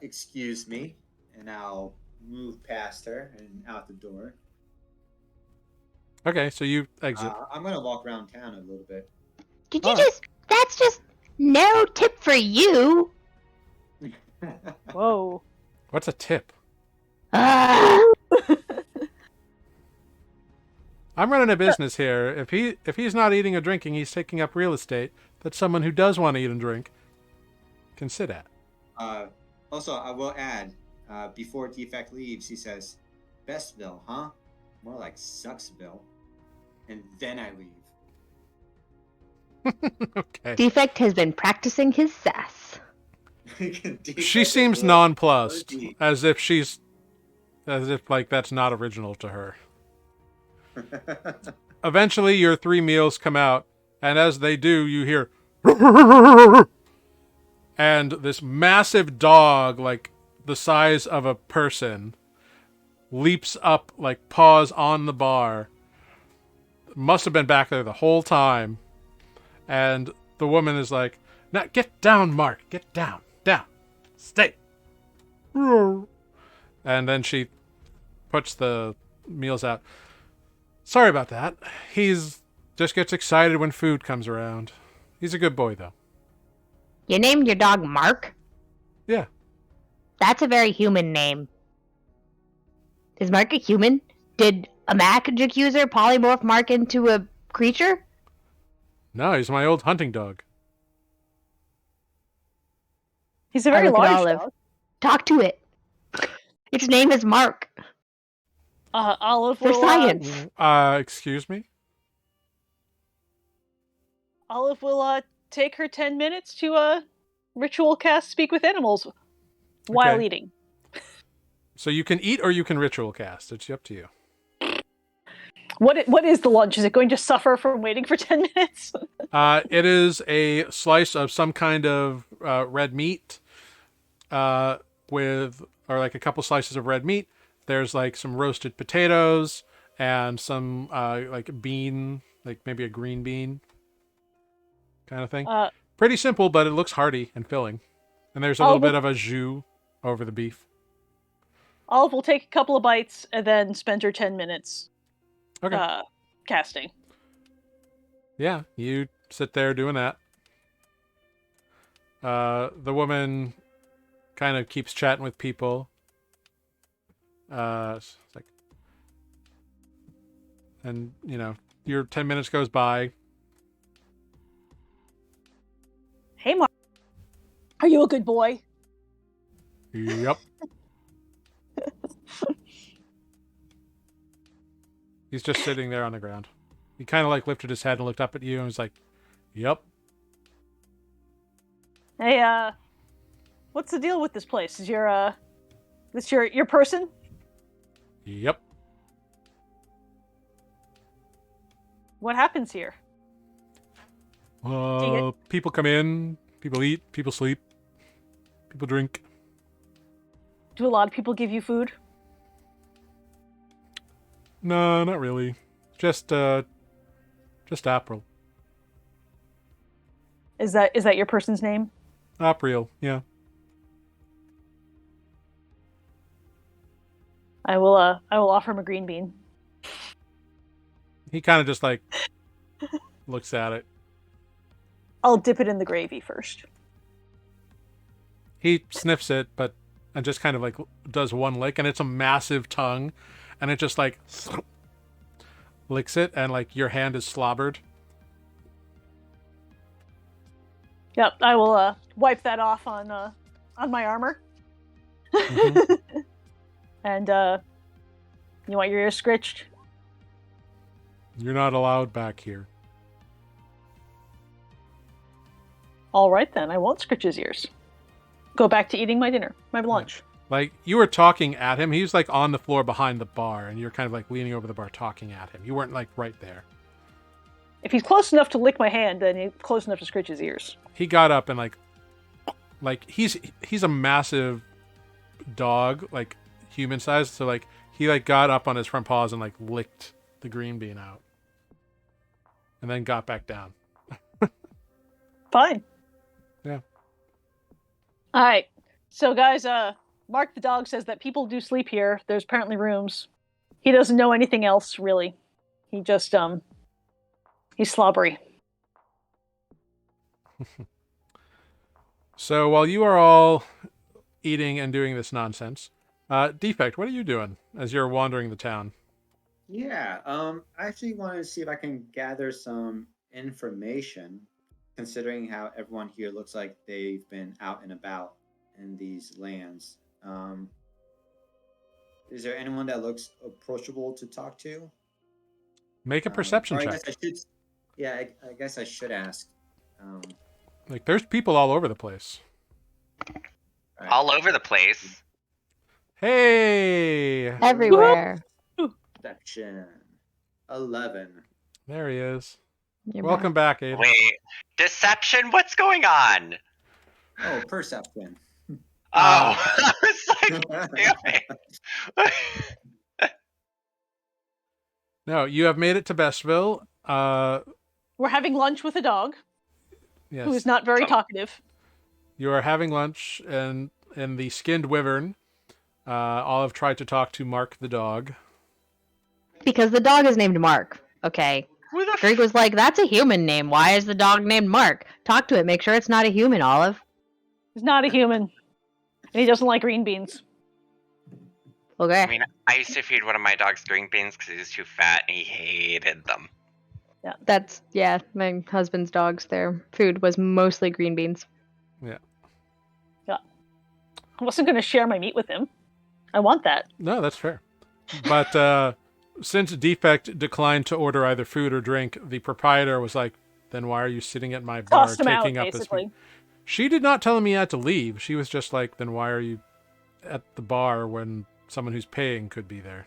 Excuse me, and I'll move past her and out the door. Okay, so you exit. I'm gonna walk around town a little bit. Did you Alright. that's just no tip for you. Whoa. What's a tip? Ugh. I'm running a business here. If he's not eating or drinking, he's taking up real estate that someone who does want to eat and drink can sit at. Also, I will add, before Defect leaves, he says, "Bestville, huh? More like Sucksville." And then I leave. Okay. Defect has been practicing his sass. She seems nonplussed, as if like that's not original to her. Eventually, your 3 meals come out, and as they do, you hear, and this massive dog, like the size of a person, leaps up, like paws on the bar. Must have been back there the whole time. And the woman is like, "Now get down, Mark. Get down. Down. Stay." And then she puts the meals out. "Sorry about that. He's just gets excited when food comes around. He's a good boy, though." You named your dog Mark? Yeah. That's a very human name. Is Mark a human? Did a magic user polymorph Mark into a creature? No, he's my old hunting dog. He's a very look at large Olive. dog. Talk to it. Its name is Mark. Olive For will science. Excuse me? Olive will take her 10 minutes to ritual cast Speak with Animals while Okay. eating. So you can eat or you can ritual cast. It's up to you. What is the lunch? Is it going to suffer from waiting for 10 minutes? It is a slice of some kind of red meat with or like a couple slices of red meat. There's like some roasted potatoes and some like bean, like maybe a green bean kind of thing. Pretty simple, but it looks hearty and filling. And there's a little bit of a jus over the beef. Olive will take a couple of bites and then spend her 10 minutes casting. Yeah, you sit there doing that. The woman kind of keeps chatting with people. It's like, and your 10 minutes goes by. Hey, Mark. Are you a good boy? Yep. He's just sitting there on the ground. He kind of like lifted his head and looked up at you and was like, "Yep." Hey, what's the deal with this place? Is this your person? Yep. What happens here? People come in, people eat, people sleep, people drink. Do a lot of people give you food? No, not really. Just April. Is that your person's name? April, yeah. I will offer him a green bean. He kind of just like looks at it. I'll dip it in the gravy first. He sniffs it, and just kind of like does one lick, and it's a massive tongue, and it just like licks it, and like your hand is slobbered. Yep, I will wipe that off on my armor. Mm-hmm. And you want your ears scritched? You're not allowed back here. All right then, I won't scritch his ears. Go back to eating my dinner, my lunch. Like, you were talking at him. He was like on the floor behind the bar, and you're kind of like leaning over the bar talking at him. You weren't like right there. If he's close enough to lick my hand, then he's close enough to scritch his ears. He got up and like he's a massive dog, like human sized. So like he like got up on his front paws and like licked the green bean out, and then got back down. Fine. Yeah. All right. So guys, Mark the dog says that people do sleep here. There's apparently rooms. He doesn't know anything else really. He just he's slobbery. So while you are all eating and doing this nonsense, Defect, what are you doing as you're wandering the town? Yeah, I actually wanted to see if I can gather some information, considering how everyone here looks like they've been out and about in these lands. Is there anyone that looks approachable to talk to? Make a perception I check. guess I should. Yeah, I guess I should ask. Like, there's people all over the place. Right. All over the place. Hey! Everywhere. Perception 11. There he is. You're Welcome back, Aiden. Wait, deception? What's going on? Oh, perception. Oh, I was like, damn it. No, you have made it to Bestville. We're having lunch with a dog Yes. who is not very talkative. You are having lunch in the Skinned Wyvern. Olive tried to talk to Mark the dog. Because the dog is named Mark. Okay. Who the Greg was like, that's a human name. Why is the dog named Mark? Talk to it. Make sure it's not a human, Olive. He's not a human. And he doesn't like green beans. Okay. I mean, I used to feed one of my dogs green beans because he was too fat and he hated them. Yeah, my husband's dogs, their food was mostly green beans. Yeah. I wasn't going to share my meat with him. I want that. No, that's fair. But since Defect declined to order either food or drink, the proprietor was like, then why are you sitting at my bar Tossed him out, taking up this basically. food? She did not tell him he had to leave. She was just like, then why are you at the bar when someone who's paying could be there?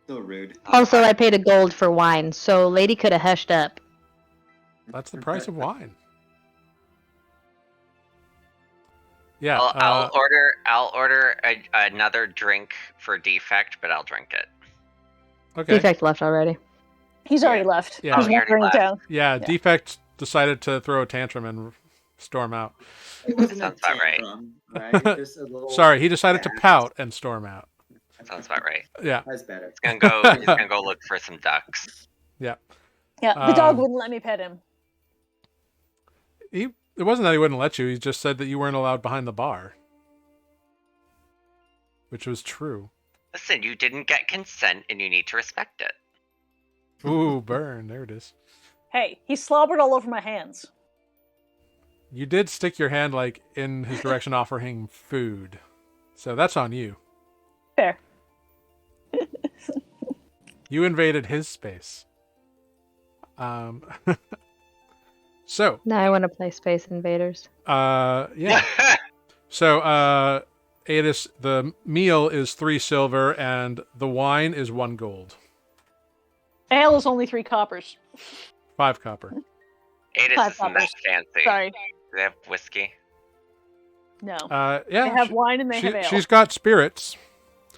So rude. Also, I paid a gold for wine, so lady could have hushed up. That's the price of wine. Yeah. I'll order another drink for Defect, but I'll drink it. Okay. Defect left already. He's already left. Yeah. He's Oh, he already wandering left. down. Yeah. Defect decided to throw a tantrum and storm out. It wasn't Sounds a about right. tantrum, right? Just a little. Sorry, he decided to fast. pout and storm out. Sounds about right. Yeah. That's better. He's gonna go look for some ducks. Yeah. Yeah, the dog Um, wouldn't let me pet him. It wasn't that he wouldn't let you. He just said that you weren't allowed behind the bar, which was true. Listen, you didn't get consent, and you need to respect it. Ooh, burn. There it is. Hey, he slobbered all over my hands. You did stick your hand like in his direction offering food. So that's on you. Fair. You invaded his space. So, Now I want to play Space Invaders. yeah. So, Adis, the meal is 3 silver and the wine is 1 gold. Ale is only 3 coppers. 5 copper. Adis Five isn't that coppers. fancy. Sorry. Do they have whiskey? No. Yeah. They have wine and they have ale. She's got spirits.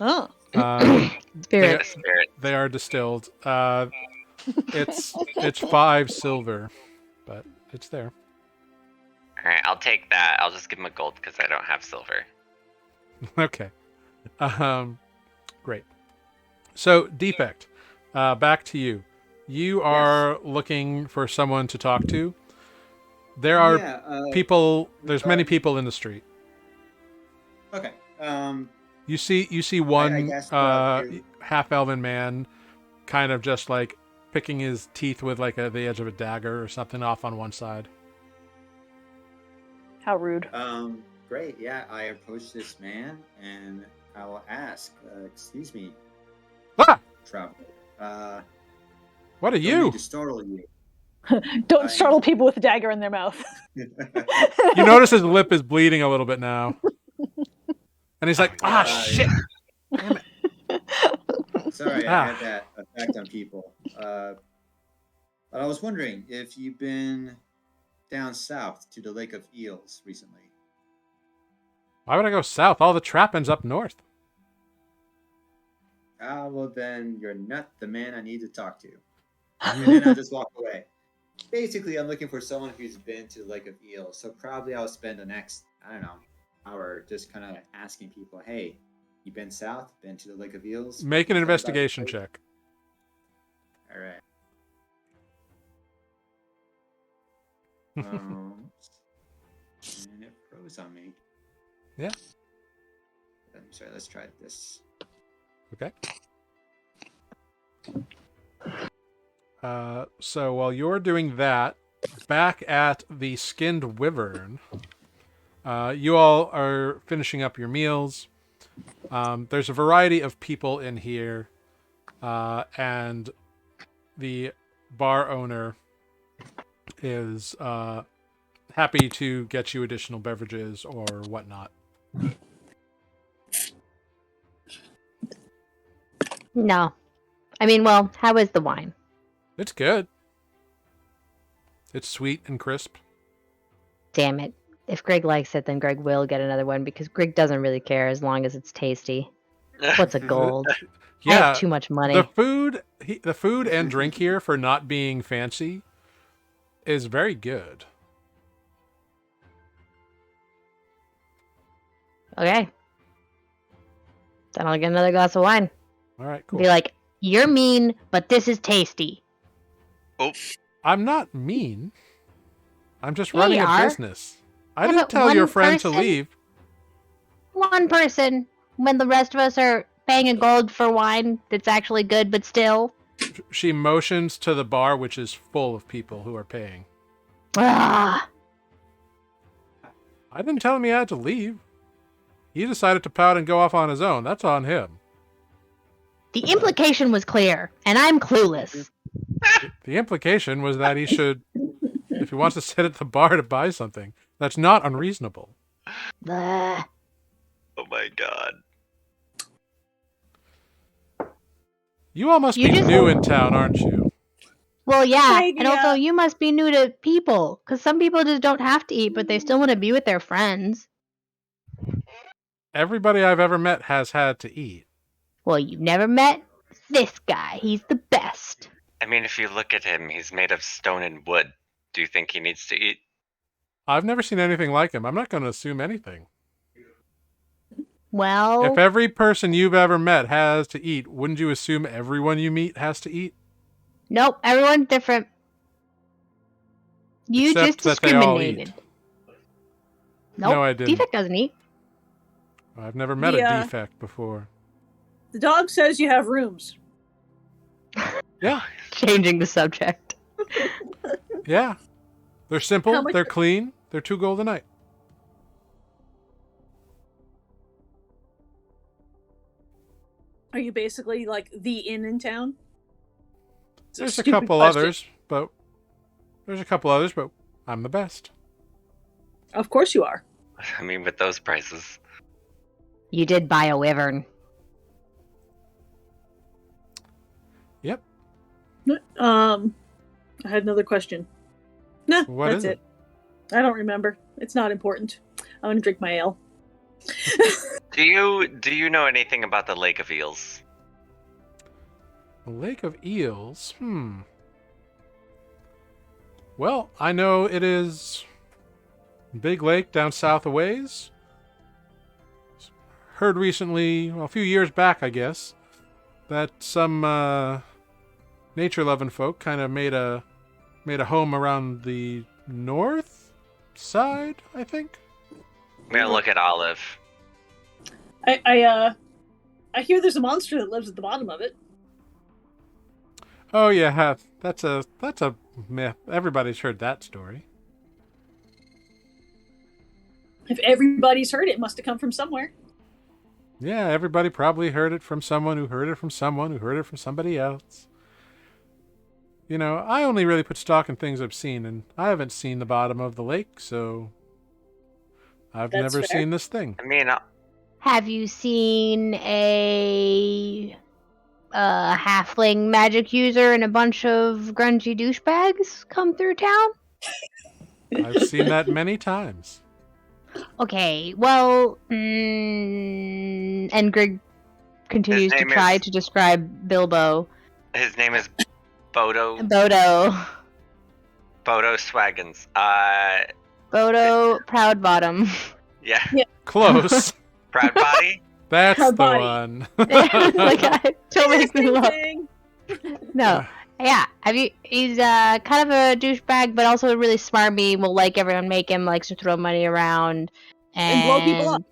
Oh. Spirit. Spirit. They are distilled. It's 5 silver, but it's there. All right, I'll take that. I'll just give him a gold because I don't have silver. Okay. Great. So, Defect, back to you. You are looking for someone to talk to. There are people. There's many people in the street. Okay. You see one guess, half-elven man, kind of just like picking his teeth with like the edge of a dagger or something off on one side. How rude. Great. Yeah, I approach this man and I will ask, excuse me, Ah! traveler. What are Don't you? mean to startle you. Don't startle people with a dagger in their mouth. You notice his lip is bleeding a little bit now. And he's like, shit. Sorry, I had that effect on people. But I was wondering if you've been down south to the Lake of Eels recently. Why would I go south? All the trapping's up north. Well then, you're not the man I need to talk to. And then I just walk away. Basically, I'm looking for someone who's been to the Lake of Eels. So probably I'll spend the next, I don't know, hour just kind of asking people, hey, you been south? Been to the Lake of Eels? Make an investigation check. All right. And it froze on me. Yeah. I'm sorry, let's try this. Okay. So while you're doing that, back at the Skinned Wyvern, you all are finishing up your meals. There's a variety of people in here, and the bar owner is happy to get you additional beverages or whatnot. No. I mean, well, how is the wine? It's good. It's sweet and crisp. Damn it. If Greg likes it, then Greg will get another one because Greg doesn't really care as long as it's tasty. What's a gold? I Yeah, have too much money. the food and drink here, for not being fancy, is very good. Okay. Then I'll get another glass of wine. All right, cool. Be like, you're mean, but this is tasty. Oh, I'm not mean. I'm just Yeah, running you a are. business. I Yeah, didn't but tell your one friend to person- leave. One person, when the rest of us are paying a gold for wine that's actually good, but still. She motions to the bar, which is full of people who are paying. Ah. I didn't tell him he had to leave. He decided to pout and go off on his own. That's on him. The implication was clear, and I'm clueless. The implication was that he should, if he wants to sit at the bar to buy something, that's not unreasonable. Blah. oh my god. You all must You be just- new in town, aren't you? Well, yeah, Maybe, and also yeah. you must be new to people, because some people just don't have to eat, but they still want to be with their friends. everybody I've ever met has had to eat. Well, you've never met this guy. He's the best. I mean, if you look at him, he's made of stone and wood. Do you think he needs to eat? I've never seen anything like him. I'm not going to assume anything. Well, If every person you've ever met has to eat, wouldn't you assume everyone you meet has to eat? nope, everyone's different. You Except just that they all eat. discriminated. Nope, No, I didn't. Defect doesn't eat. I've never met a defect before. The dog says you have rooms. Yeah. Changing the subject. Yeah. They're How simple, much- they're clean, they're 2 gold a night. Are you basically like the inn in town? It's There's a stupid couple question. others, but I'm the best. Of course you are. I mean, with those prices. You did buy a wyvern. Yep. I had another question. Nah, What that's is it. I don't remember. It's not important. I'm gonna drink my ale. Do you know anything about the Lake of Eels? The Lake of Eels. Well, I know it is a big lake down south a ways. Heard recently, well, a few years back, I guess, that some nature-loving folk kind of made a home around the north side, I think. I'm gonna look at Olive. I hear there's a monster that lives at the bottom of it. Oh yeah, that's a myth. Everybody's heard that story. If everybody's heard it, it must have come from somewhere. Yeah, everybody probably heard it from someone who heard it from someone who heard it from somebody else. You know, I only really put stock in things I've seen, and I haven't seen the bottom of the lake, so I've That's never fair. seen this thing. I mean, Have you seen a halfling magic user and a bunch of grungy douchebags come through town? I've seen that many times. Okay, well, and Greg continues to name try is- to describe Bilbo. his name is Bodo Bodo. Swaggins. Bodo Proudbottom. Yeah. Close. Proud Body. That's Proud the body. one. Like, don't make me Same laugh. thing. No. Yeah, he's kind of a douchebag, but also really smarmy, will like everyone, make him, likes to throw money around, And blow people up.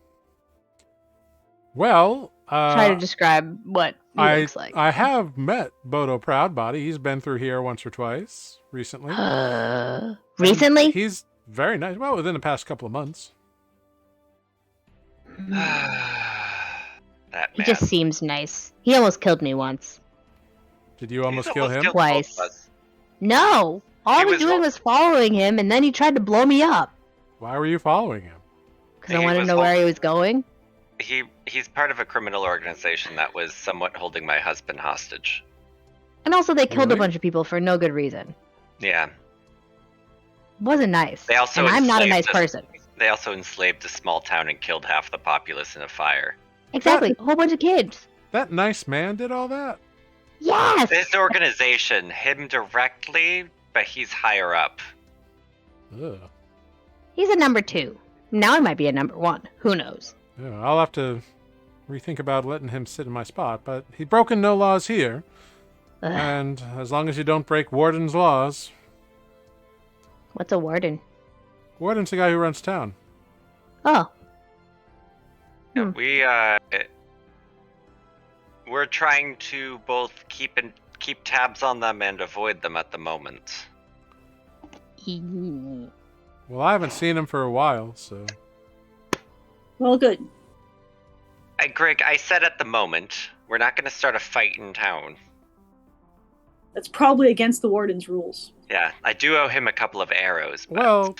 Well, try to describe what he looks like. I have met Bodo Proudbody. He's been through here once or twice recently. Recently? He's very nice. Well, within the past couple of months. That He man. just seems nice. He almost killed me once. Did you almost He's kill him? killed Twice. both of us. No! All He I was was doing hol- was following him, and then he tried to blow me up. Why were you following him? Because I He wanted to was know hol- where he was going. He's part of a criminal organization that was somewhat holding my husband hostage. And also, they killed a Really? bunch of people for no good reason. Yeah. Wasn't nice. They also and I'm not a enslaved nice us. person. They also enslaved a small town and killed half the populace in a fire. Exactly. A whole bunch of kids. That nice man did all that? Yes! His organization, him directly, but he's higher up. Ugh. He's a number 2. Now he might be a number 1. Who knows? Yeah, I'll have to rethink about letting him sit in my spot, but he's broken no laws here. Ugh. And as long as you don't break Warden's laws. What's a warden? Warden's the guy who runs town. Oh. We're trying to both keep tabs on them and avoid them at the moment. Well, I haven't seen him for a while, so... Well, good. Greg, I said at the moment, we're not going to start a fight in town. That's probably against the warden's rules. Yeah, I do owe him a couple of arrows. But... Well,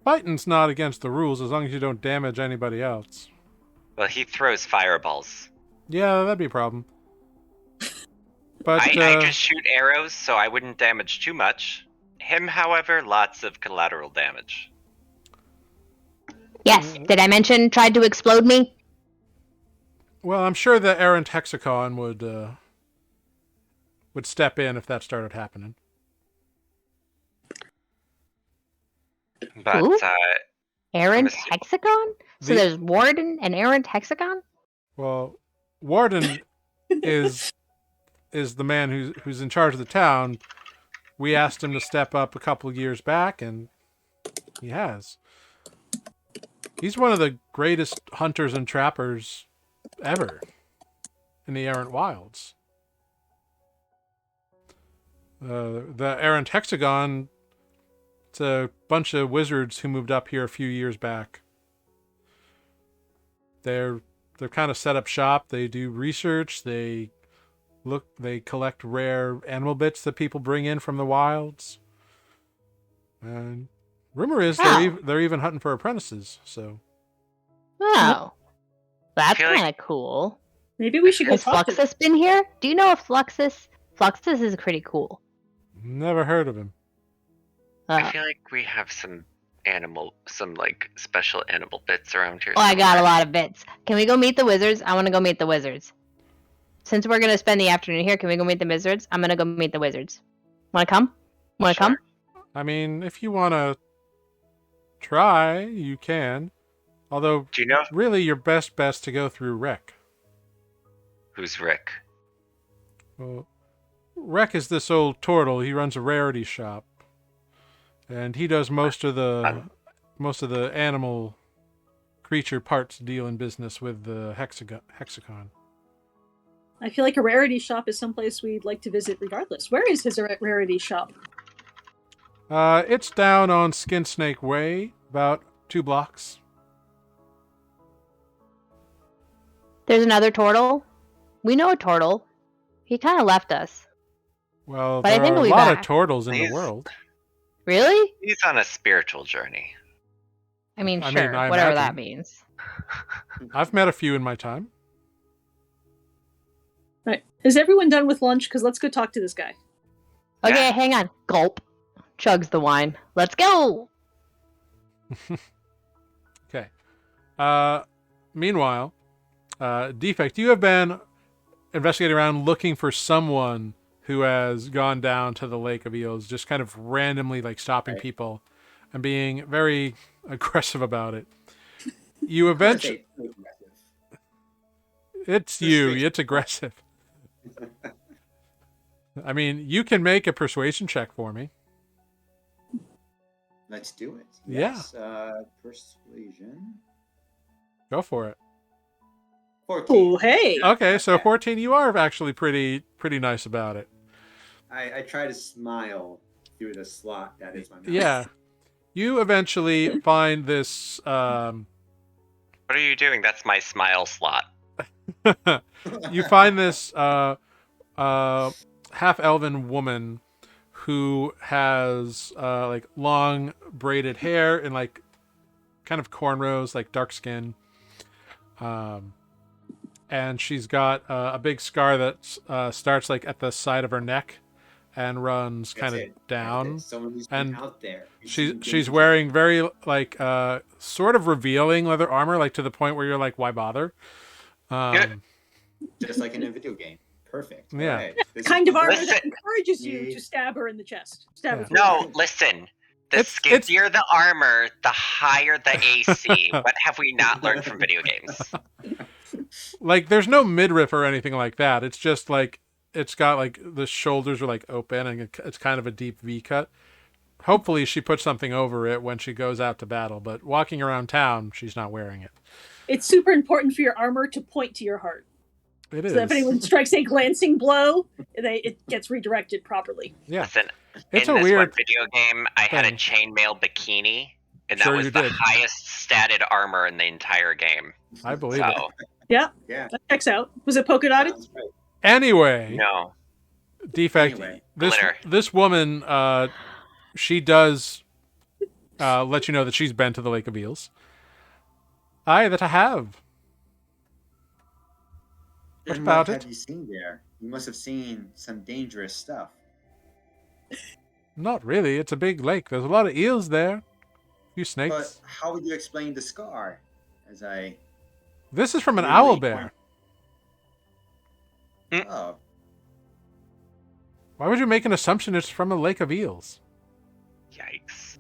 fighting's not against the rules as long as you don't damage anybody else. Well, he throws fireballs. Yeah, that'd be a problem. But I just shoot arrows, so I wouldn't damage too much. Him, however, lots of collateral damage. Yes. Did I mention tried to explode me? Well, I'm sure the errant hexacon would step in if that started happening. But Who? Errant assu- hexagon? So The- there's Warden and errant hexagon? Well, Warden is the man who's in charge of the town. We asked him to step up a couple of years back, and he has. He's one of the greatest hunters and trappers ever in the errant wilds. The errant hexagon, it's a bunch of wizards who moved up here a few years back. They're kind of set up shop. They do research. They collect rare animal bits that people bring in from the wilds. And rumor is they're even hunting for apprentices. So Oh. That's feel like- kind of cool. Maybe we should go Has talk to them. Fluxus been here? Do you know if Fluxus is pretty cool? never heard of him. I feel like we have some like special animal bits around here. Oh, I got a somewhere. lot of bits. Can we go meet the wizards? I want to go meet the wizards. Since we're gonna spend the afternoon here, can we go meet the wizards? I'm gonna go meet the wizards. Wanna come? Wanna Sure. come? I mean, if you want to try, you can. Although, Do you know really, your best to go through Rec. who's Rick? Well, Rec is this old turtle. He runs a rarity shop, and he does most of the animal creature parts dealing business with the hexagon. I feel like a rarity shop is someplace we'd like to visit regardless. Where is his rarity shop? It's down on Skin Snake Way, about 2 blocks. There's another turtle. We know a turtle. He kind of left us. Well, But I there think are a we'll be lot of back. turtles in the He's- world. Really? He's on a spiritual journey. I mean, I sure. mean, I whatever imagine. that means. I've met a few in my time. All right. Is everyone done with lunch? Because let's go talk to this guy. Okay, Yeah. hang on. Gulp. Chugs the wine. Let's go. Okay. Meanwhile, Defect, you have been investigating around looking for someone who has gone down to the Lake of Eels, just kind of randomly like stopping Right. people and being very aggressive about it. You eventually, it's you. It's aggressive. I mean, you can make a persuasion check for me. Let's do it. Yeah. Yes. Persuasion. Go for it. 14. Oh, hey. Okay, so 14, you are actually pretty nice about it. I try to smile through the slot that is my mouth. Yeah. You eventually find this What are you doing? That's my smile slot. you find this half-elven woman who has like long braided hair and like kind of cornrows, like dark skin. And she's got a big scar that starts like at the side of her neck and runs That's kind of it. down. That's it. Someone who's And been out there. She's wearing very like sort of revealing leather armor, like to the point where you're like, why bother? Just like in a video game. Perfect. Yeah. All right. This Kind is of armor Listen. that encourages you to stab her in the chest. Stab her Yeah. through the No, chest. listen. The It's- skimpier the armor, the higher the AC. What have we not learned from video games? Like there's no midriff or anything like that. It's just like it's got like the shoulders are like open and it's kind of a deep V cut. Hopefully she puts something over it when she goes out to battle, but walking around town, she's not wearing it. It's super important for your armor to point to your heart. It is. So that if anyone strikes a glancing blow, it gets redirected properly. Yeah. Listen, It's in a this weird one video game, I had a thing. chainmail bikini, and that Sure was you the did. highest statted armor in the entire game. I believe So, it. Yeah, Yeah. that checks out. Was it polka dotted? Sounds right. Anyway, no. Defect. Anyway. Glitter. This woman, she does let you know that she's been to the Lake of Eels. Aye, that I have. What And about what it? have you seen there? You must have seen some dangerous stuff. Not really. It's a big lake. There's a lot of eels there. few But snakes. how would you explain the scar? As I This is from an weirdly owl bear. Oh, Why would you make an assumption it's from a lake of eels? Yikes.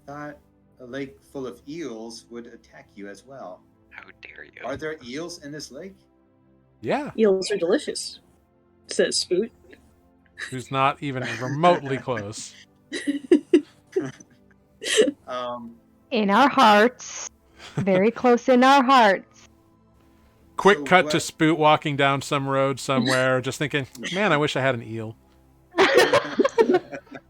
thought a lake full of eels would attack you as well. How dare you? Are there eels in this lake? Yeah, Eels are delicious, says Spoot. who's not even remotely close. In our hearts. Very close in our hearts. Quick So cut to what- Spoot walking down some road somewhere, just thinking, man, I wish I had an eel.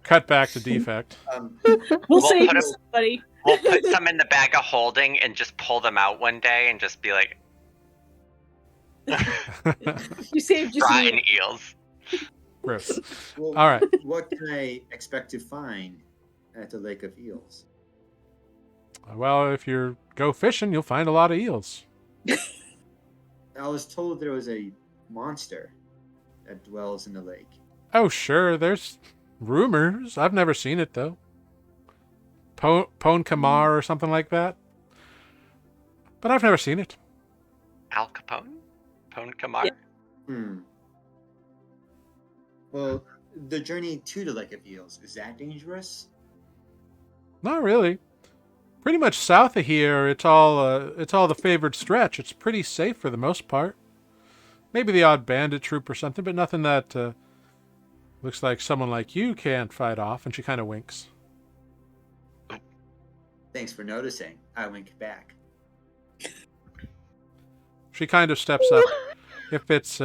Cut back to Defect. We'll We'll save put you, 'em- somebody. We'll put some in the bag of holding and just pull them out one day and just be like, You saved just frying me. eels. Gross. Well, All right. what can I expect to find at the Lake of Eels? Well, if you go fishing, you'll find a lot of eels. I was told there was a monster that dwells in the lake. Oh, sure, there's rumors. I've never seen it, though. Pone Kamar or something like that. But I've never seen it. Al Capone? Pone Kamar? Hmm. Well, the journey to the Lake of Eels, is that dangerous? Not really. Pretty much south of here, it's all the favored stretch. It's pretty safe for the most part. Maybe the odd bandit troop or something, but nothing that looks like someone like you can't fight off. And she kind of winks. Thanks for noticing. I wink back. She kind of steps up. If it's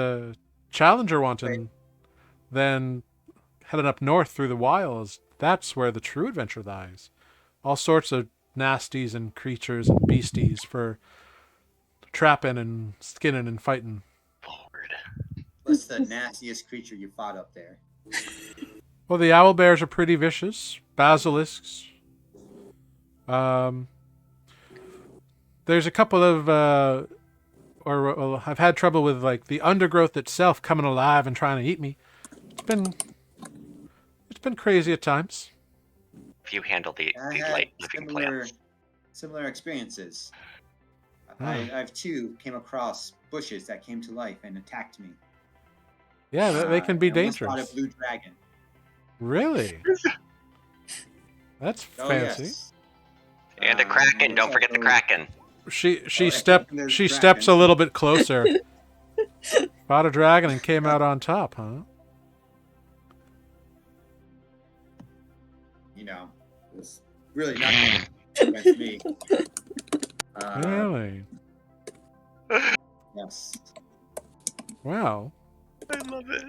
Challenger wanting, then heading up north through the wilds, that's where the true adventure lies. All sorts of nasties and creatures and beasties for trapping and skinning and fighting. Lord. What's the nastiest creature you fought up there? Well, the owl bears are pretty vicious. Basilisks. There's a couple of, well, I've had trouble with like the undergrowth itself coming alive and trying to eat me. It's been crazy at times. If you handle the I living had plants. similar experiences. Oh. I've too came across bushes that came to life and attacked me. Yeah, they can be I almost fought dangerous. a blue dragon. Really? That's Oh, fancy. yes. And the Kraken, don't forget the Kraken. She Oh, there's she steps a dragons. little bit closer. Fought a dragon and came out on top, huh? You know, it was really nothing against me. Really? Yes. Wow. I love it.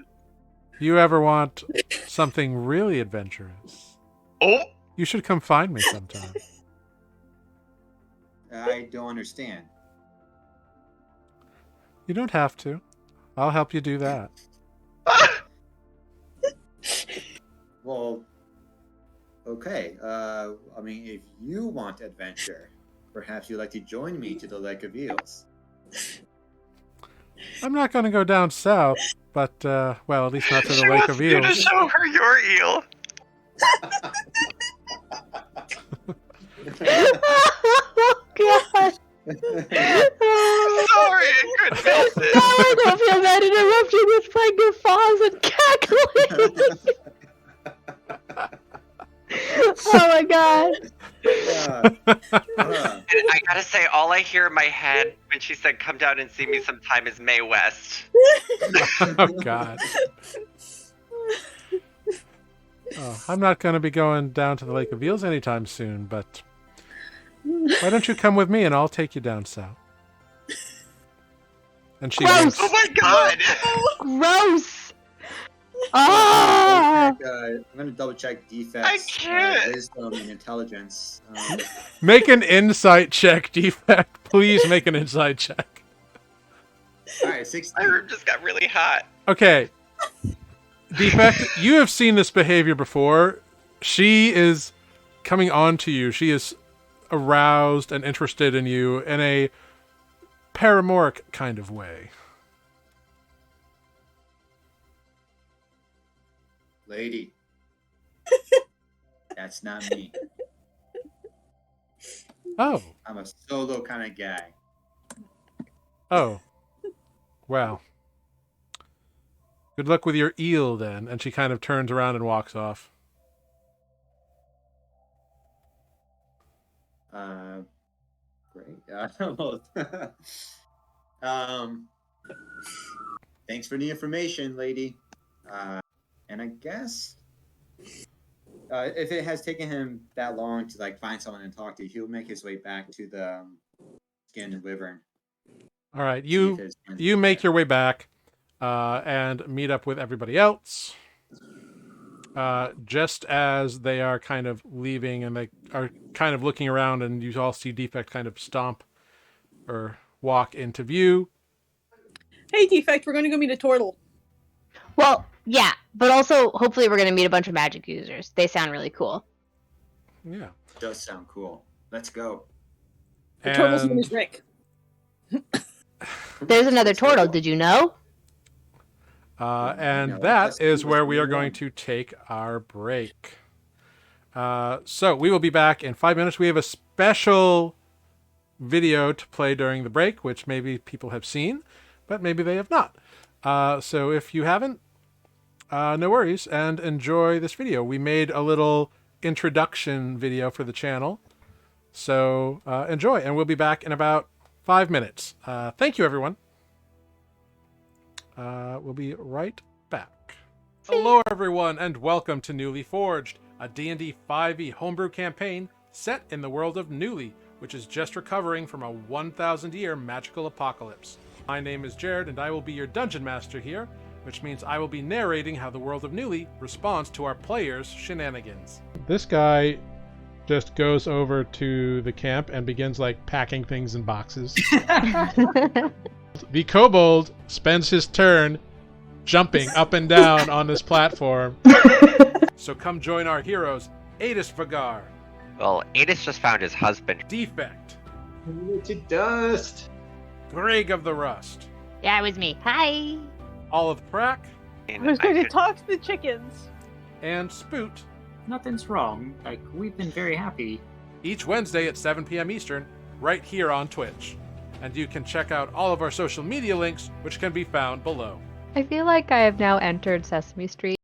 You ever want something really adventurous? Oh! You should come find me sometime. I don't understand. You don't have to. I'll help you do that. Well, okay. I mean, if you want adventure, perhaps you'd like to join me to the Lake of Eels. I'm not going to go down south, but, well, at least not to the She Lake wants of you to Eels. show her your eel. Oh, God. Sorry, I couldn't help No, it. I don't feel bad interrupting with my guffaws and cackling. Oh my God. And I gotta say, all I hear in my head when she said, come down and see me sometime is Mae West. Oh, God. Oh, I'm not going to be going down to the Lake of Eels anytime soon, but why don't you come with me and I'll take you down south? And she Gross. winks. Oh my god! Gross. Ah. I'm going to double check defects, can't. wisdom, and intelligence. Make an insight check, Defect. Please make an insight check. All right, My 16. room just got really hot. Okay. Defect, you have seen this behavior before. She is coming on to you. She is aroused and interested in you in a paramoric kind of way. Lady. That's not me. Oh. I'm a solo kind of guy. Oh. Well. Good luck with your eel then. And she kind of turns around and walks off. Great. Thanks for the information, lady. And I guess if it has taken him that long to like find someone and talk to, he'll make his way back to the skinned wyvern. All right, See if you his friends you are make there. your way back and meet up with everybody else. Just as they are kind of leaving and they are kind of looking around, and you all see Defect kind of stomp or walk into view. Hey, Defect, we're going to go meet a turtle. Well, yeah, but also hopefully we're gonna meet a bunch of magic users. They sound really cool. Yeah. Does sound cool. Let's go. The turtle's name And is Rick. There's another Let's go. turtle. Did you know? and No, that let's is do where what's we are going going on. to take our break. So we will be back in 5 minutes. We have a special video to play during the break, which maybe people have seen, but maybe they have not. So if you haven't, no worries, and enjoy this video. We made a little introduction video for the channel, so enjoy, and we'll be back in about 5 minutes. Thank you, everyone. We'll be right back. Hello, everyone, and welcome to Nuuli Forged, a D&D 5e homebrew campaign set in the world of Nuuli, which is just recovering from a 1,000-year magical apocalypse. My name is Jared, and I will be your dungeon master here, which means I will be narrating how the world of Nuuli responds to our players' shenanigans. This guy just goes over to the camp and begins, like, packing things in boxes. The kobold spends his turn jumping up and down on this platform. So come join our heroes, Adis Vagar, Well, Adis just found his husband. Defect, To dust. Greg of the Rust, Yeah, it was me. Hi. Olive Prack, I was going to talk to the chickens. and Spoot, Nothing's wrong. Like, we've been very happy. each Wednesday at 7 p.m. Eastern, right here on Twitch. And you can check out all of our social media links, which can be found below. I feel like I have now entered Sesame Street.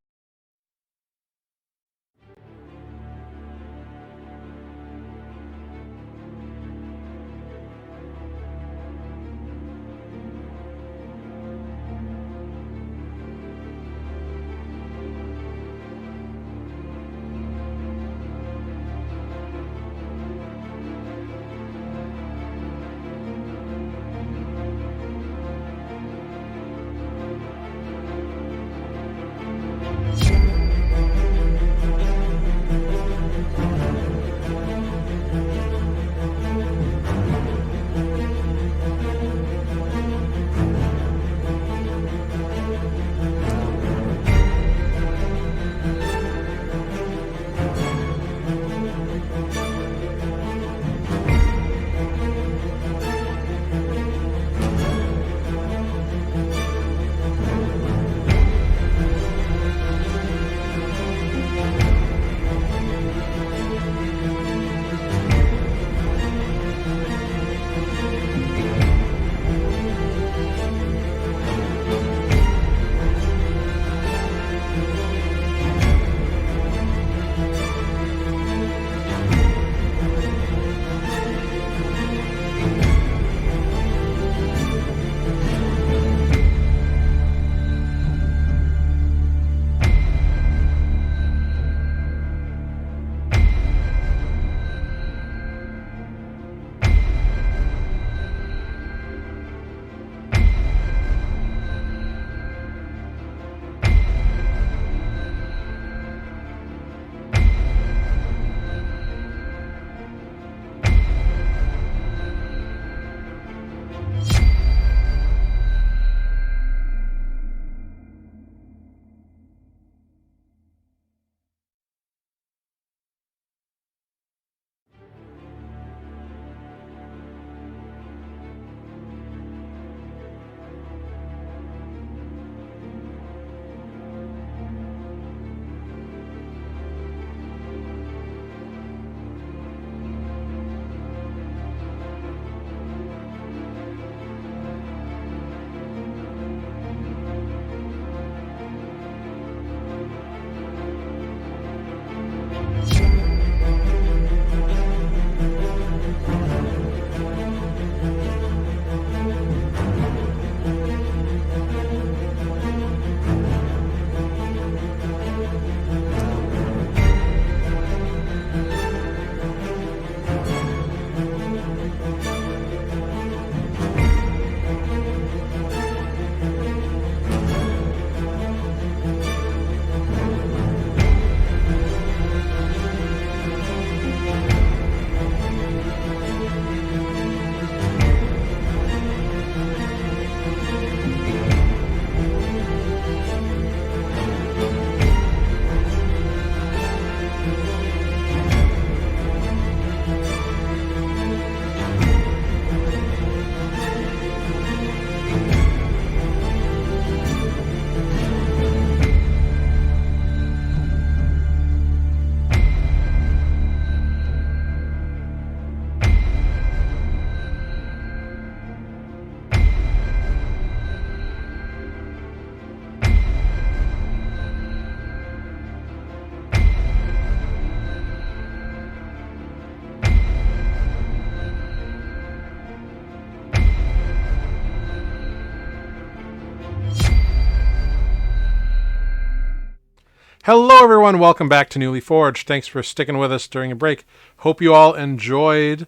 Hello, everyone. Welcome back to Nuuli Forged. Thanks for sticking with us during a break. Hope you all enjoyed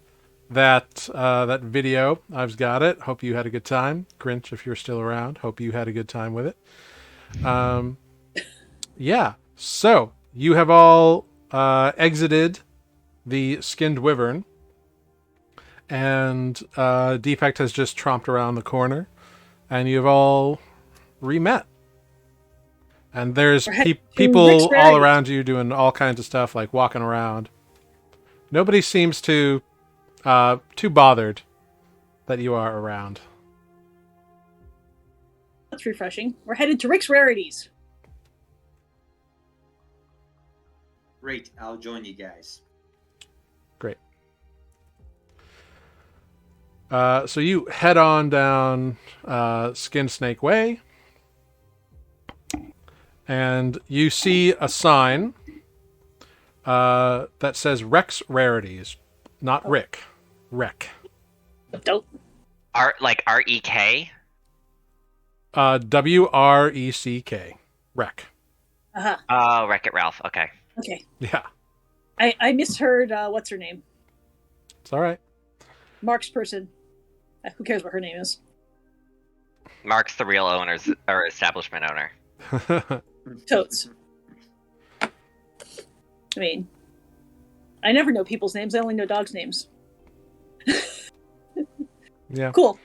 that video. I've got it. Hope you had a good time. Grinch, if you're still around, hope you had a good time with it. Yeah. So you have all exited the skinned wyvern, and Defect has just tromped around the corner, and you've all re-met. And there's people all around you doing all kinds of stuff, like walking around. Nobody seems too bothered that you are around. That's refreshing. We're headed to Rick's Rarities. Great, I'll join you guys. Great. So you head on down Skin Snake Way, and you see a sign that says Rex Rarities, not Rick. Rec. Dope. R-E-K? W-R-E-C-K. Rec. Uh-huh. Oh, Wreck-It Ralph. Okay. Okay. Yeah. I misheard, what's her name? It's all right. Mark's person. Who cares what her name is? Mark's the real owner's or establishment owner. Totes. I mean, I never know people's names. I only know dogs' names. Yeah. Cool.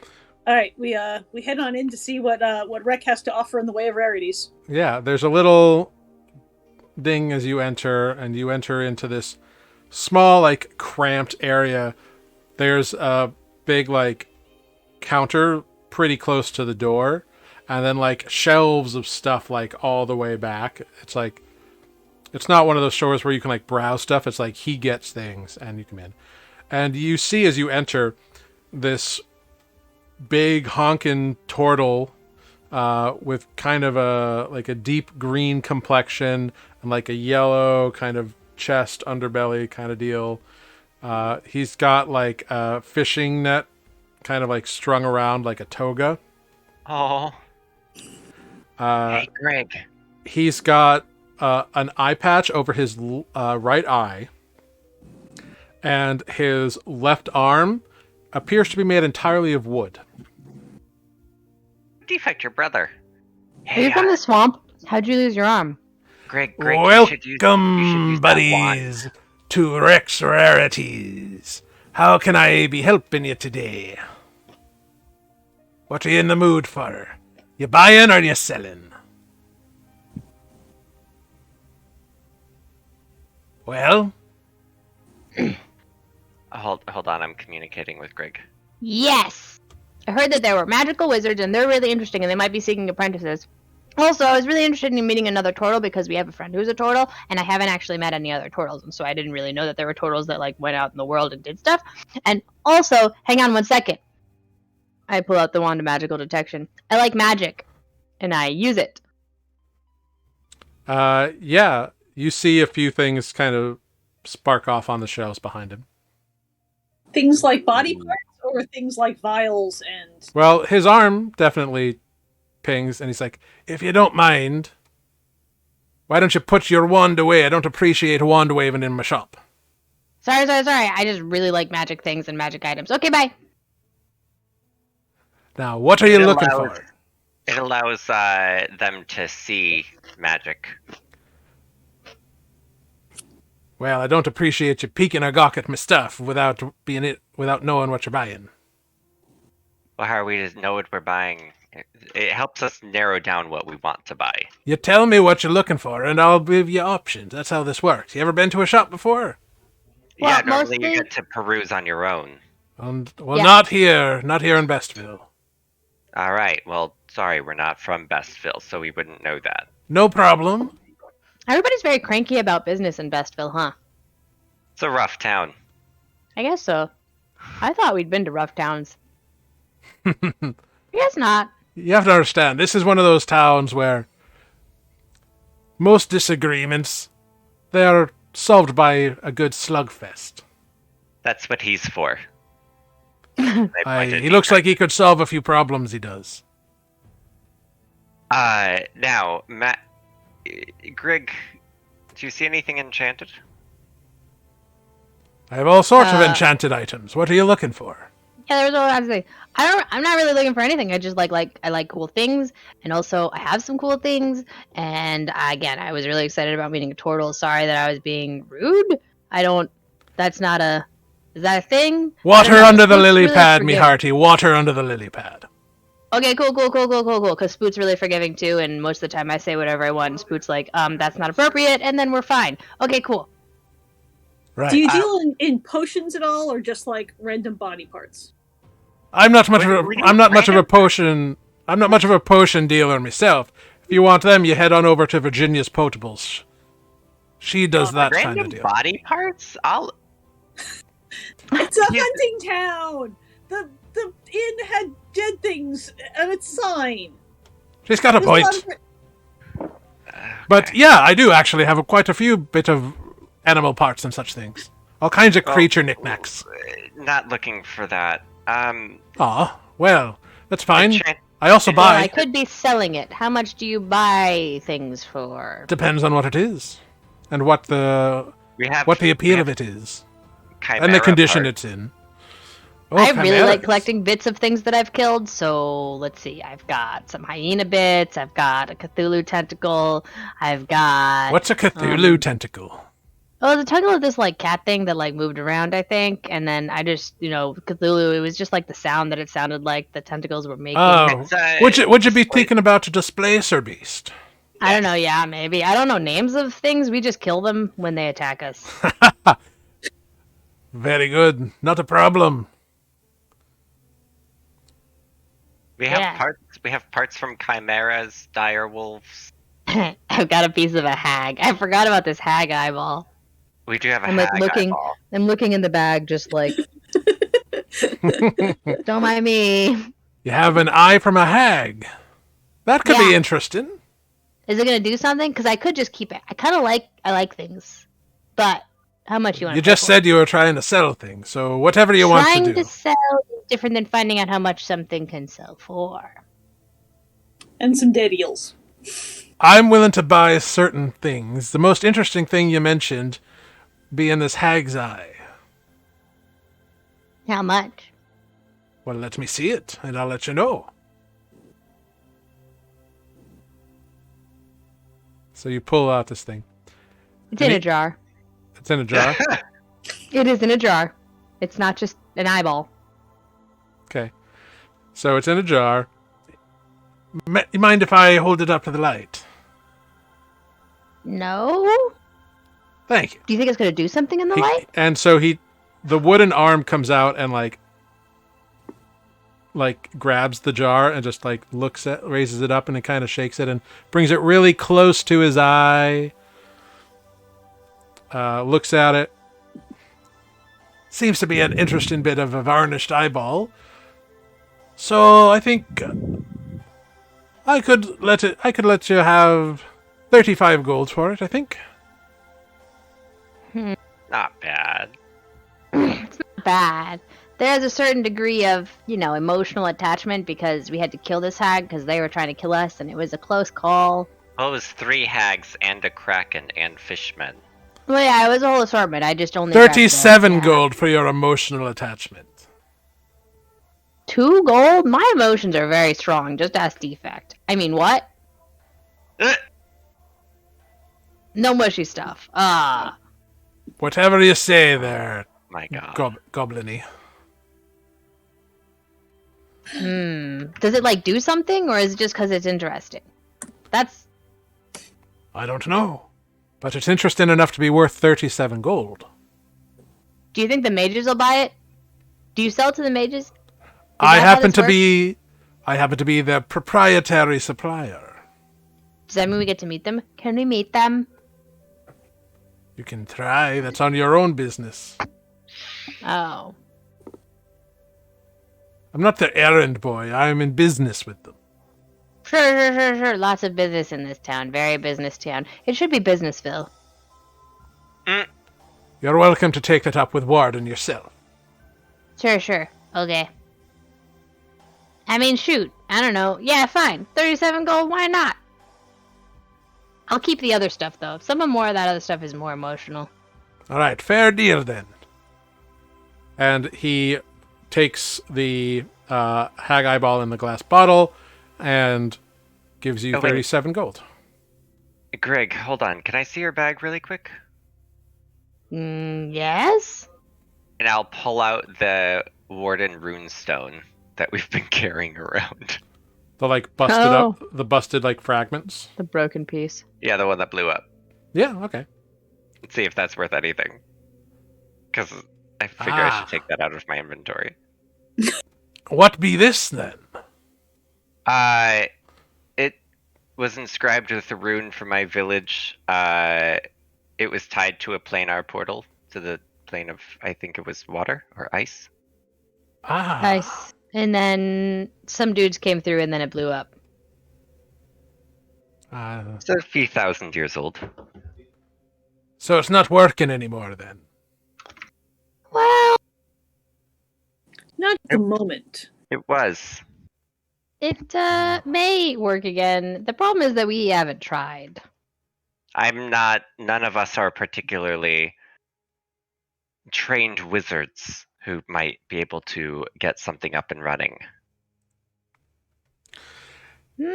All right, we head on in to see what Rec has to offer in the way of rarities. Yeah, there's a little ding as you enter, and you enter into this small, like, cramped area. There's a big, like, counter pretty close to the door, and then, like, shelves of stuff, like, all the way back. It's like, it's not one of those stores where you can, like, browse stuff. It's like he gets things, and you come in. And you see as you enter this big honkin' turtle with kind of a deep green complexion and like a yellow kind of chest, underbelly kind of deal. He's got like a fishing net kind of like strung around like a toga. Oh. Hey, Greg. He's got an eye patch over his right eye, and his left arm appears to be made entirely of wood. Defect, your brother. Are you from the swamp? How'd you lose your arm? Greg, welcome, buddies, to Rex Rarities. How can I be helping you today? What are you in the mood for? You buying or you selling? Well? Hold on, I'm communicating with Greg. Yes! I heard that there were magical wizards, and they're really interesting, and they might be seeking apprentices. Also, I was really interested in meeting another turtle because we have a friend who's a turtle, and I haven't actually met any other turtles, and so I didn't really know that there were turtles that like went out in the world and did stuff. And also, hang on one second. I pull out the wand of magical detection. I like magic, and I use it. Yeah, you see a few things kind of spark off on the shelves behind him. Things like body parts or things like vials and... Well, his arm definitely pings, and he's like, if you don't mind, why don't you put your wand away? I don't appreciate wand waving in my shop. Sorry. I just really like magic things and magic items. Okay, bye. Now, what are you looking for? It allows them to see magic. Well, I don't appreciate you peeking a gawk at my stuff without knowing what you're buying. Well, how are we to know what we're buying? It helps us narrow down what we want to buy. You tell me what you're looking for, and I'll give you options. That's how this works. You ever been to a shop before? Well, Yeah, normally mostly... you get to peruse on your own. Yeah. Not here in Bestville. All right. Well, sorry, we're not from Bestville, so we wouldn't know that. No problem. Everybody's very cranky about business in Bestville, huh? It's a rough town. I guess so. I thought we'd been to rough towns. I guess not. You have to understand, this is one of those towns where most disagreements, they are solved by a good slugfest. That's what he's for. He looks like he could solve a few problems, he does. Now, Matt, Greg, Do you see anything enchanted? I have all sorts of enchanted items. What are you looking for? Yeah, there was all kinds of things. I'm not really looking for anything. I just I like cool things, and also I have some cool things. And again, I was really excited about meeting a turtle. Sorry that I was being rude. I don't. That's not a. Is that a thing? I Water don't know. under the Spook's lily really pad, me forgiving. hearty. Water under the lily pad. Okay, cool. Because Spoot's really forgiving too, and most of the time I say whatever I want, and Spoot's like, that's not appropriate, and then we're fine. Okay, cool. Right. Do you deal in potions at all, or just like random body parts? I'm not much of a. Were you I'm not much of a random? potion. I'm not much of a potion dealer myself. If you want them, you head on over to Virginia's Potables. She does that kind Random of deal. body parts? It's a hunting town. The inn had dead things on its sign. She's got a There's lot point. of- But yeah, I do actually have quite a few bit of animal parts and such things. All kinds of creature knickknacks. Not looking for that. Aw, well, that's fine. enchant- I also Well, I buy. could be selling it. How much do you buy things for? Depends on what it is, and what the appeal of it is, and the condition it's in. Oh, I really chimeras. like collecting bits of things that I've killed, so let's see. I've got some hyena bits, I've got a Cthulhu tentacle, I've got... What's a Cthulhu tentacle? Oh, the tentacle of this, like, cat thing that, like, moved around, I think, and then I just, Cthulhu, it was just, like, the sound that it sounded like the tentacles were making. Oh, would you be thinking about a displacer beast? I don't know, yeah, maybe. I don't know names of things, we just kill them when they attack us. Very good, not a problem. We have Yeah. parts. We have parts from chimeras, dire wolves. I've got a piece of a hag. I forgot about this hag eyeball. We do have a I'm like hag looking. eyeball. I'm looking in the bag, just like. Don't mind me. You have an eye from a hag. That could be Yeah. interesting. Is it gonna do something? Because I could just keep it. I like things, but how much you want? You just said you were trying to sell things, so whatever you trying want to do. to sell is different than finding out how much something can sell for. and some dead eels. I'm willing to buy certain things. The most interesting thing you mentioned being this hag's eye. How much? Well, let me see it, and I'll let you know. So you pull out this thing. It's in a jar. It's in a jar. It is in a jar. It's not just an eyeball. Okay. So it's in a jar. You mind if I hold it up to the light? No. Thank you. Do you think it's gonna do something in the light? And so the wooden arm comes out and like grabs the jar and just like raises it up and it kind of shakes it and brings it really close to his eye. Looks at it. Seems to be an interesting bit of a varnished eyeball. So I think I could let you have 35 gold for it, I think. Not bad. It's not bad. There's a certain degree of, emotional attachment because we had to kill this hag because they were trying to kill us and it was a close call. Well, it was 3 hags and a kraken and fishmen. Well, yeah, it was a whole assortment. I just only grabbed 37 yeah. gold for your emotional attachment. 2 gold? My emotions are very strong. Just ask Defect. I mean, what? No mushy stuff. Whatever you say there, My God. Goblin-y. Does it, do something, or is it just because it's interesting? That's... I don't know. But it's interesting enough to be worth 37 gold. Do you think the mages will buy it? Do you sell it to the mages? I happen to be the proprietary supplier. Does that mean we get to meet them? Can we meet them? You can try. That's on your own business. Oh. I'm not their errand boy. I'm in business with them. Sure. Lots of business in this town. Very business town. It should be Businessville. You're welcome to take that up with Warden yourself. Sure. Okay. I mean, shoot. I don't know. Yeah, fine. 37 gold, why not? I'll keep the other stuff though. Some of more of that other stuff is more emotional. All right, fair deal then. And he takes the hag eyeball in the glass bottle and gives you Oh, wait. 37 gold. Greg, hold on. Can I see your bag really quick? Yes? And I'll pull out the Warden runestone that we've been carrying around. The like busted Oh. up, the busted like fragments. The broken piece. Yeah, the one that blew up. Yeah, okay. Let's see if that's worth anything. Because I figure I Ah. should take that out of my inventory. What be this then? It was inscribed with a rune from my village. It was tied to a planar portal to the plane of, I think it was water or ice. Ah, Nice. And then some dudes came through and then it blew up. It's a few thousand years old. So it's not working anymore then. Well, Not at the moment. It was. it may work again. The problem is that we haven't tried. None of us are particularly trained wizards who might be able to get something up and running.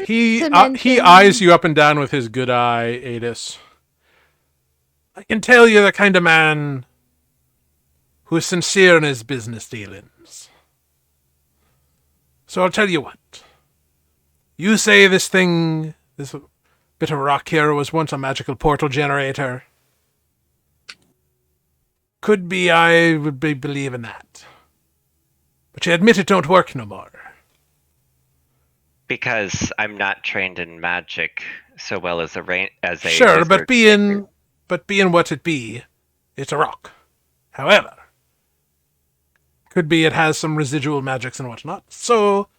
He To mention- eyes you up and down with his good eye, Adis. I can tell you're the kind of man who's sincere in his business dealings. So I'll tell you what. You say this thing, this bit of rock here was once a magical portal generator. Could be I would be believing that. But you admit it don't work no more. Because I'm not trained in magic so well as a Sure, wizard. but being what it be, it's a rock. However, could be it has some residual magics and whatnot. So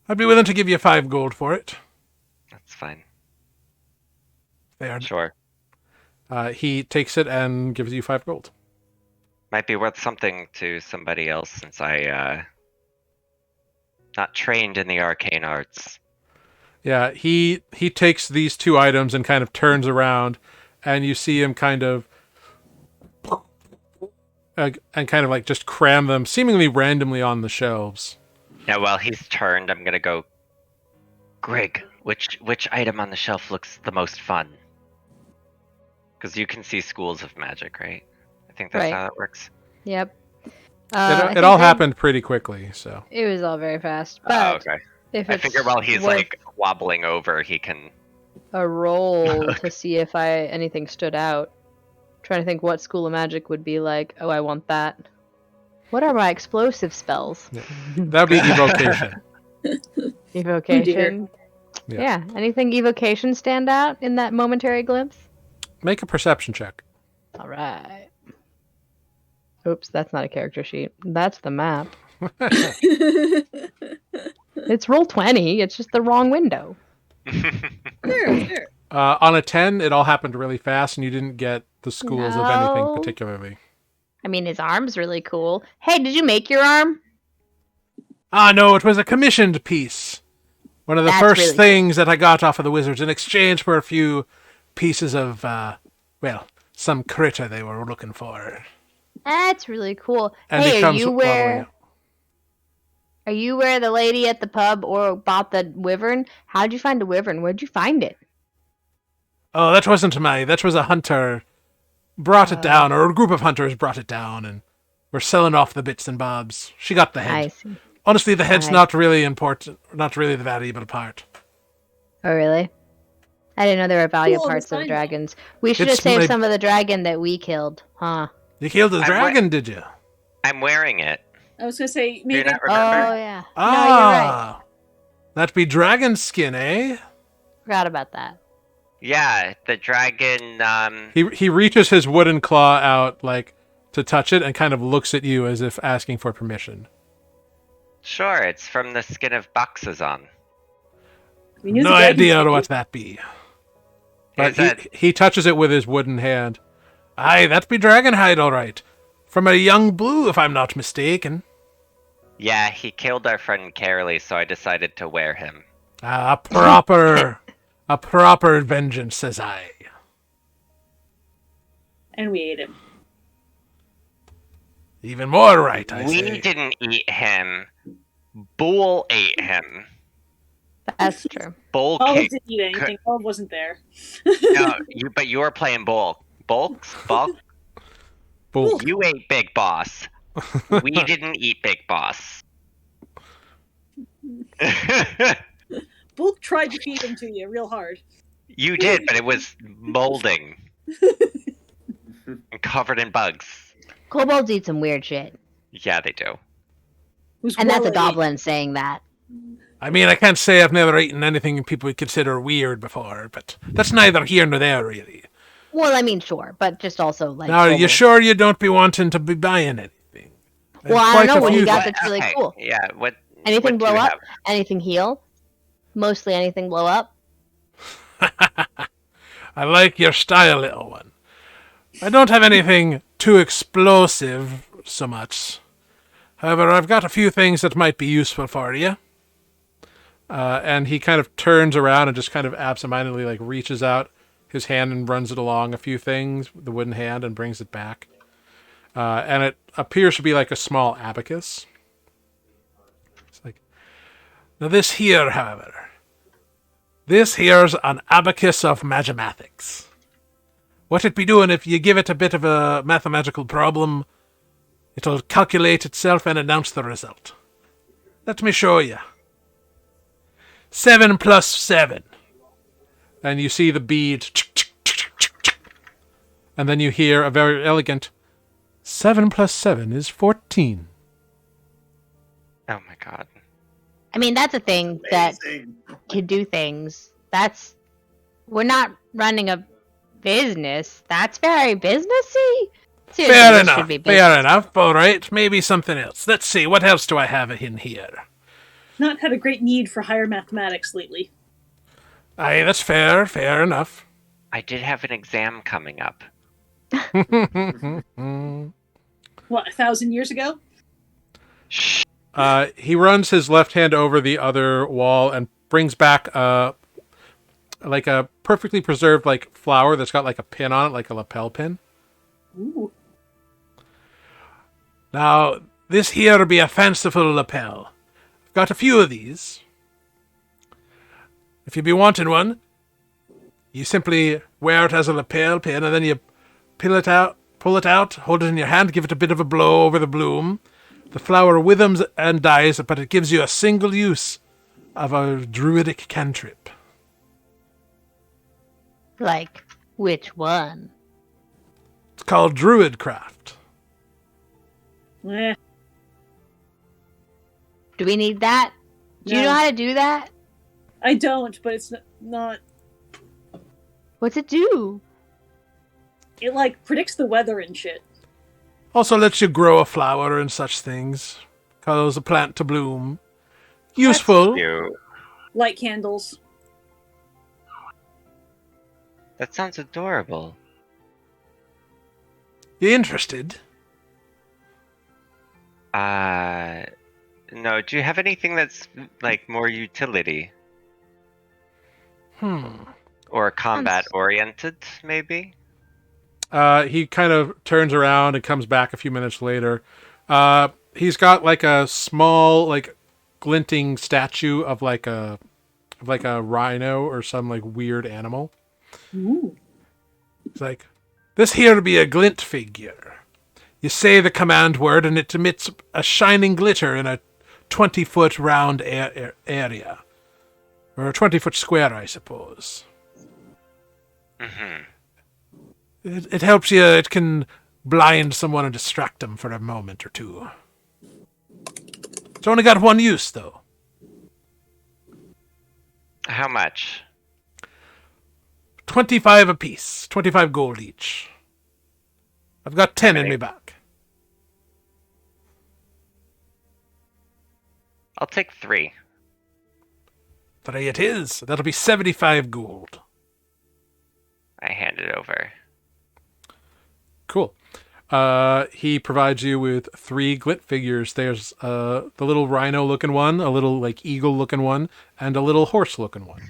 I'd be willing to give you 5 gold for it. That's fine. There. Sure. He takes it and gives you 5 gold. Might be worth something to somebody else since I not trained in the arcane arts. Yeah, he takes these 2 items and kind of turns around, and you see him kind of and kind of like just cram them seemingly randomly on the shelves. Now, while he's turned, I'm gonna go. Greg, which item on the shelf looks the most fun? Because you can see schools of magic, right? I think that's Right. how that works. Yep. It all happened pretty quickly, so. It was all very fast. Oh, But okay. if I it's figure while he's worth like wobbling over, he can. a roll to see if anything stood out. Trying to think what school of magic would be like. Oh, I want that. What are my explosive spells? That'd be evocation. Evocation. Yeah. Yeah. Anything evocation stand out in that momentary glimpse? Make a perception check. All right. Oops, that's not a character sheet. That's the map. It's roll 20. It's just the wrong window. Sure. On a 10, it all happened really fast, and you didn't get the schools of anything No. particularly. I mean, his arm's really cool. Hey, did you make your arm? Ah, no, it was a commissioned piece. One of the That's first really things that I got off of the wizards in exchange for a few pieces of, some critter they were looking for. That's really cool. And hey, it are comes you all the way where? up. Are you where the lady at the pub or bought the wyvern? How'd you find the wyvern? Where'd you find it? Oh, that was a hunter brought it down, or a group of hunters brought it down, and we're selling off the bits and bobs. She got the head. I see. Honestly, the head's Nice. not really important, not really the valuable part. Oh, really? I didn't know there were valuable Cool, parts of fine. dragons. We should have It's saved my- some of the dragon that we killed, huh? You killed the I'm dragon, did you? I'm wearing it. I was gonna say Do you maybe. not remember? Oh, yeah. No, you're right. Ah, that be dragon skin, eh? Forgot about that. Yeah, the dragon. He reaches his wooden claw out, like, to touch it, and kind of looks at you as if asking for permission. Sure, it's from the skin of Baxazon. We knew No the dragon idea skin. what that be. But Is that he touches it with his wooden hand. Aye, that be dragon hide, all right. From a young blue, if I'm not mistaken. Yeah, he killed our friend Carolee, so I decided to wear him. Ah, proper. A proper vengeance, says I. And we ate him. Even more right, I We say. didn't eat him. Bull ate him. That's true. Bull Olive kicked. didn't eat anything. Olive wasn't there. No, but you were playing bull. Bulk? Bulk. You ate Big Boss. We didn't eat Big Boss. Bulk tried to feed him to you real hard. You did, but it was molding and covered in bugs. Kobolds eat some weird shit. Yeah, they do. Who's And that's a well-ate. goblin saying that. I mean, I can't say I've never eaten anything people would consider weird before, but that's neither here nor there, really. Well, I mean, sure, but just also like. Now, you kobolds. sure you don't be wanting to be buying anything? Well, I Quite don't know a what you few- got that's really Okay, cool. Yeah, what? Anything what do blow you up? have? Anything heal? Mostly anything blow up. I like your style, little one. I don't have anything too explosive so much. However, I've got a few things that might be useful for you. And he kind of turns around and just kind of absentmindedly like reaches out his hand and runs it along a few things, the wooden hand, and brings it back. And it appears to be like a small abacus. It's like, now this here, however, this here's an abacus of mathematics. What it be doing if you give it a bit of a mathematical problem, it'll calculate itself and announce the result. Let me show you. 7 plus 7. And you see the bead. And then you hear a very elegant 7 plus 7 is 14. Oh my god. I mean, that's a thing that Amazing. can do things. We're not running a business. That's very businessy. Seriously, Fair this enough. should be Fair business. enough. All right. Maybe something else. Let's see. What else do I have in here? Not had a great need for higher mathematics lately. Aye, that's fair. Fair enough. I did have an exam coming up. What, 1,000 years ago? Shh. He runs his left hand over the other wall and brings back like a perfectly preserved like flower that's got like a pin on it, like a lapel pin. Ooh. Now, this here be a fanciful lapel. I've got a few of these. If you be wanting one, you simply wear it as a lapel pin, and then you pull it out, hold it in your hand, give it a bit of a blow over the bloom. The flower withens and dies, but it gives you a single use of a druidic cantrip. Like, which one? It's called Druidcraft. Eh, Do we need that? Do you No. know how to do that? I don't, but it's not. What's it do? It, like, predicts the weather and shit. Also lets you grow a flower and such things. Cause a plant to bloom. Useful. You. Light candles. That sounds adorable. You interested? No, do you have anything that's, like, more utility? Or combat-oriented, maybe? He kind of turns around and comes back a few minutes later. He's got like a small, like glinting statue of like a rhino or some like weird animal. Ooh. It's like, this here be a glint figure. You say the command word and it emits a shining glitter in a 20-foot round area. Or a 20-foot square, I suppose. Mm-hmm. It helps you, it can blind someone and distract them for a moment or two. It's only got one use, though. How much? 25 apiece. 25 gold each. I've got 10 in Okay. me back. I'll take 3. 3 it is. That'll be 75 gold. I hand it over. Cool. He provides you with 3 glint figures. There's the little rhino-looking one, a little like eagle-looking one, and a little horse-looking one.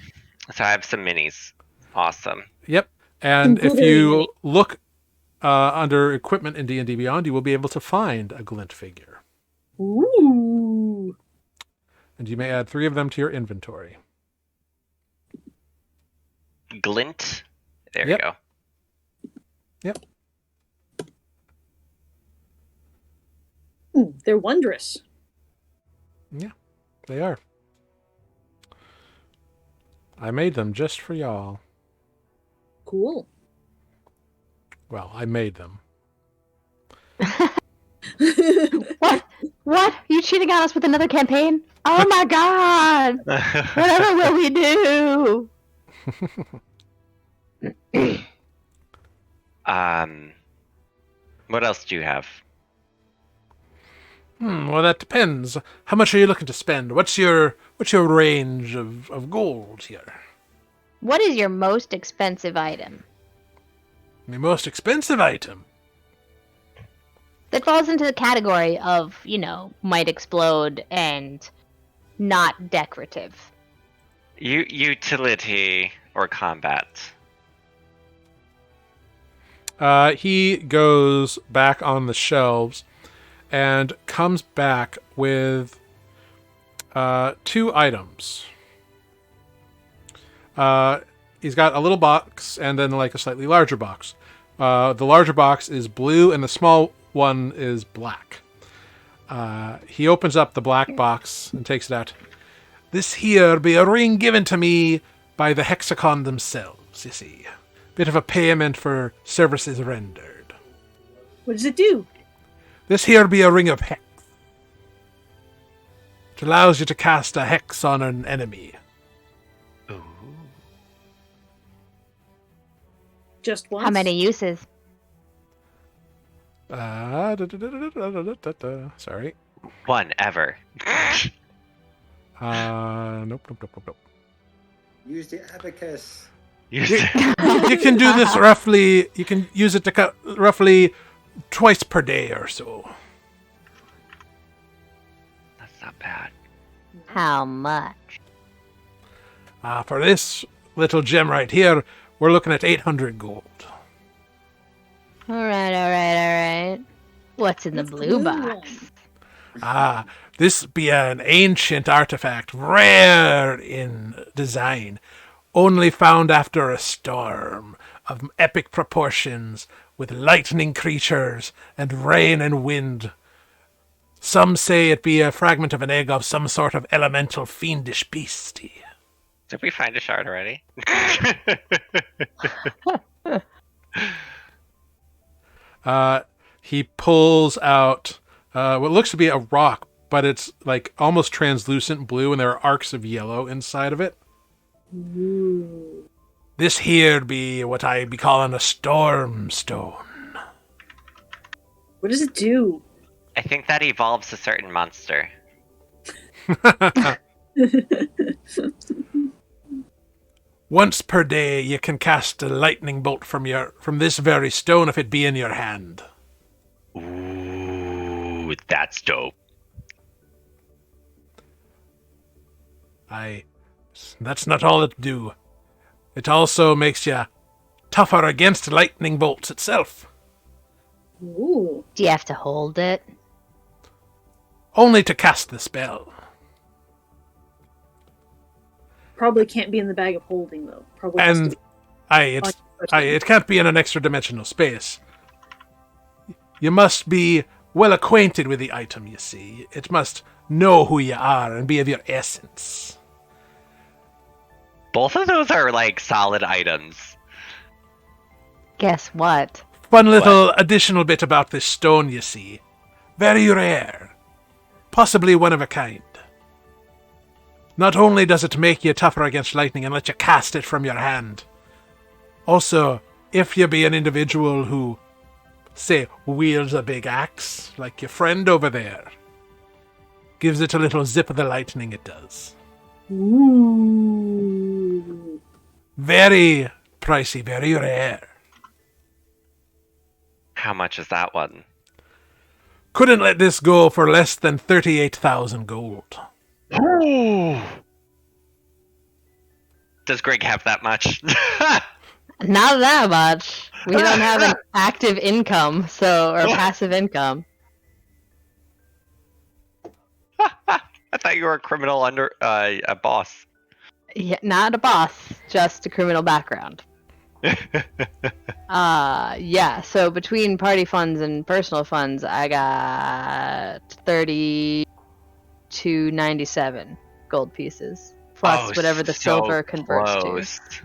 So I have some minis. Awesome. Yep. And if Glittery you mini. look under equipment in D&D Beyond, you will be able to find a glint figure. Ooh. And you may add 3 of them to your inventory. Glint. There Yep. you go. Yep. They're wondrous. Yeah, they are. I made them just for y'all. Cool. Well, I made them. What? What? Are you cheating on us with another campaign? Oh my god! Whatever will we do? What else do you have? Well, that depends. How much are you looking to spend? What's your range of gold here? What is your most expensive item? The most expensive item? That falls into the category of, might explode and not decorative. Utility or combat? He goes back on the shelves and comes back with 2 items. He's got a little box and then like a slightly larger box. The larger box is blue and the small one is black. He opens up the black box and takes it out. This here be a ring given to me by the hexacon themselves, you see. Bit of a payment for services rendered. What does it do? This here be a ring of hex. It allows you to cast a hex on an enemy. Ooh. Just once? How many uses? Sorry. One ever. Nope. Use the abacus. You can do this roughly. You can use it to cut roughly twice per day or so. That's not bad. How much? For this little gem right here, we're looking at 800 gold. All right. What's in the What's the blue blue box? This be an ancient artifact, rare in design, only found after a storm of epic proportions, with lightning creatures and rain and wind. Some say it be a fragment of an egg of some sort of elemental fiendish beastie. Did we find a shard already? He pulls out what looks to be a rock, but it's like almost translucent blue, and there are arcs of yellow inside of it. Ooh. This here be what I be calling a storm stone. What does it do? I think that evolves a certain monster. Once per day, you can cast a lightning bolt from this very stone if it be in your hand. Ooh, that's dope. That's not all it do. It also makes you tougher against lightning bolts itself. Ooh. Do you have to hold it? Only to cast the spell. Probably can't be in the bag of holding though. Probably has to And be it can't be in an extra dimensional space. You must be well acquainted with the item, you see. It must know who you are and be of your essence. Both of those are like solid items. Guess what? One little additional bit about this stone, you see. Very rare. Possibly one of a kind. Not only does it make you tougher against lightning and let you cast it from your hand, also, if you be an individual who, say, wields a big axe, like your friend over there, gives it a little zip of the lightning, it does. Ooh. Very pricey, very rare. How much is that one? Couldn't let this go for less than 38,000 gold. Ooh. Does Greg have that much? Not that much. We don't have an active income, or passive income. I thought you were a criminal under a boss. Yeah, not a boss, just a criminal background. Yeah, so between party funds and personal funds, I got 32.97 gold pieces. Plus whatever the silver converts close. to.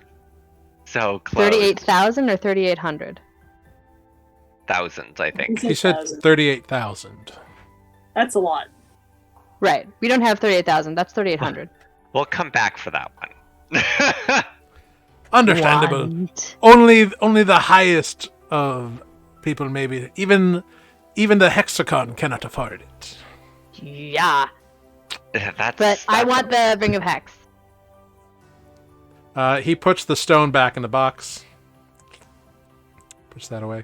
So close. 38,000 or 3,800? Thousands, I think. He said 1,000. 38,000. That's a lot. Right. We don't have 38,000. That's 3,800. We'll come back for that one. Understandable. What? Only the highest of people, maybe. Even the hexagon cannot afford it. Yeah. That's, But I want the Ring of Hex. He puts the stone back in the box. Puts that away.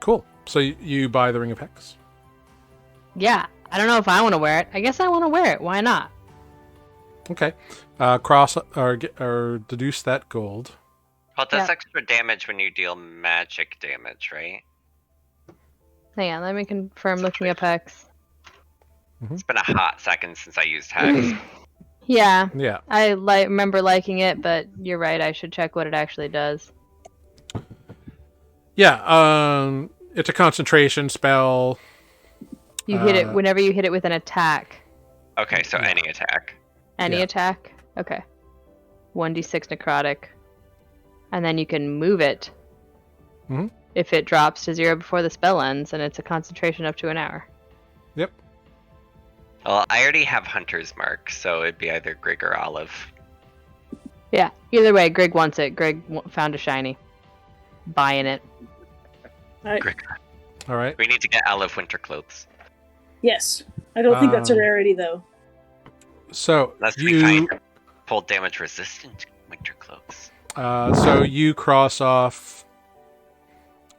Cool. So you buy the Ring of Hex. Yeah. I don't know if I want to wear it. I guess I want to wear it. Why not? Okay. Cross or deduce that gold. Well, it does Yeah. extra damage when you deal magic damage, right? Hang on. Let me confirm looking up Hex. It's been a hot second since I used Hex. Yeah. Yeah. I remember liking it, but you're right. I should check what it actually does. Yeah. It's a concentration spell. You hit it whenever you hit it with an attack. Okay, so any attack. Any Yeah. attack? Okay. 1d6 necrotic. And then you can move it. Mhm. If it drops to 0 before the spell ends, and it's a concentration up to an hour. Yep. Well, I already have Hunter's Mark, so it'd be either Grig or Olive. Yeah. Either way, Greg wants it. Greg found a shiny. Buying it. Grig. All right. We need to get Olive winter clothes. Yes. I don't think that's a rarity, though. So Unless we find cold damage resistant winter clothes. So you cross off.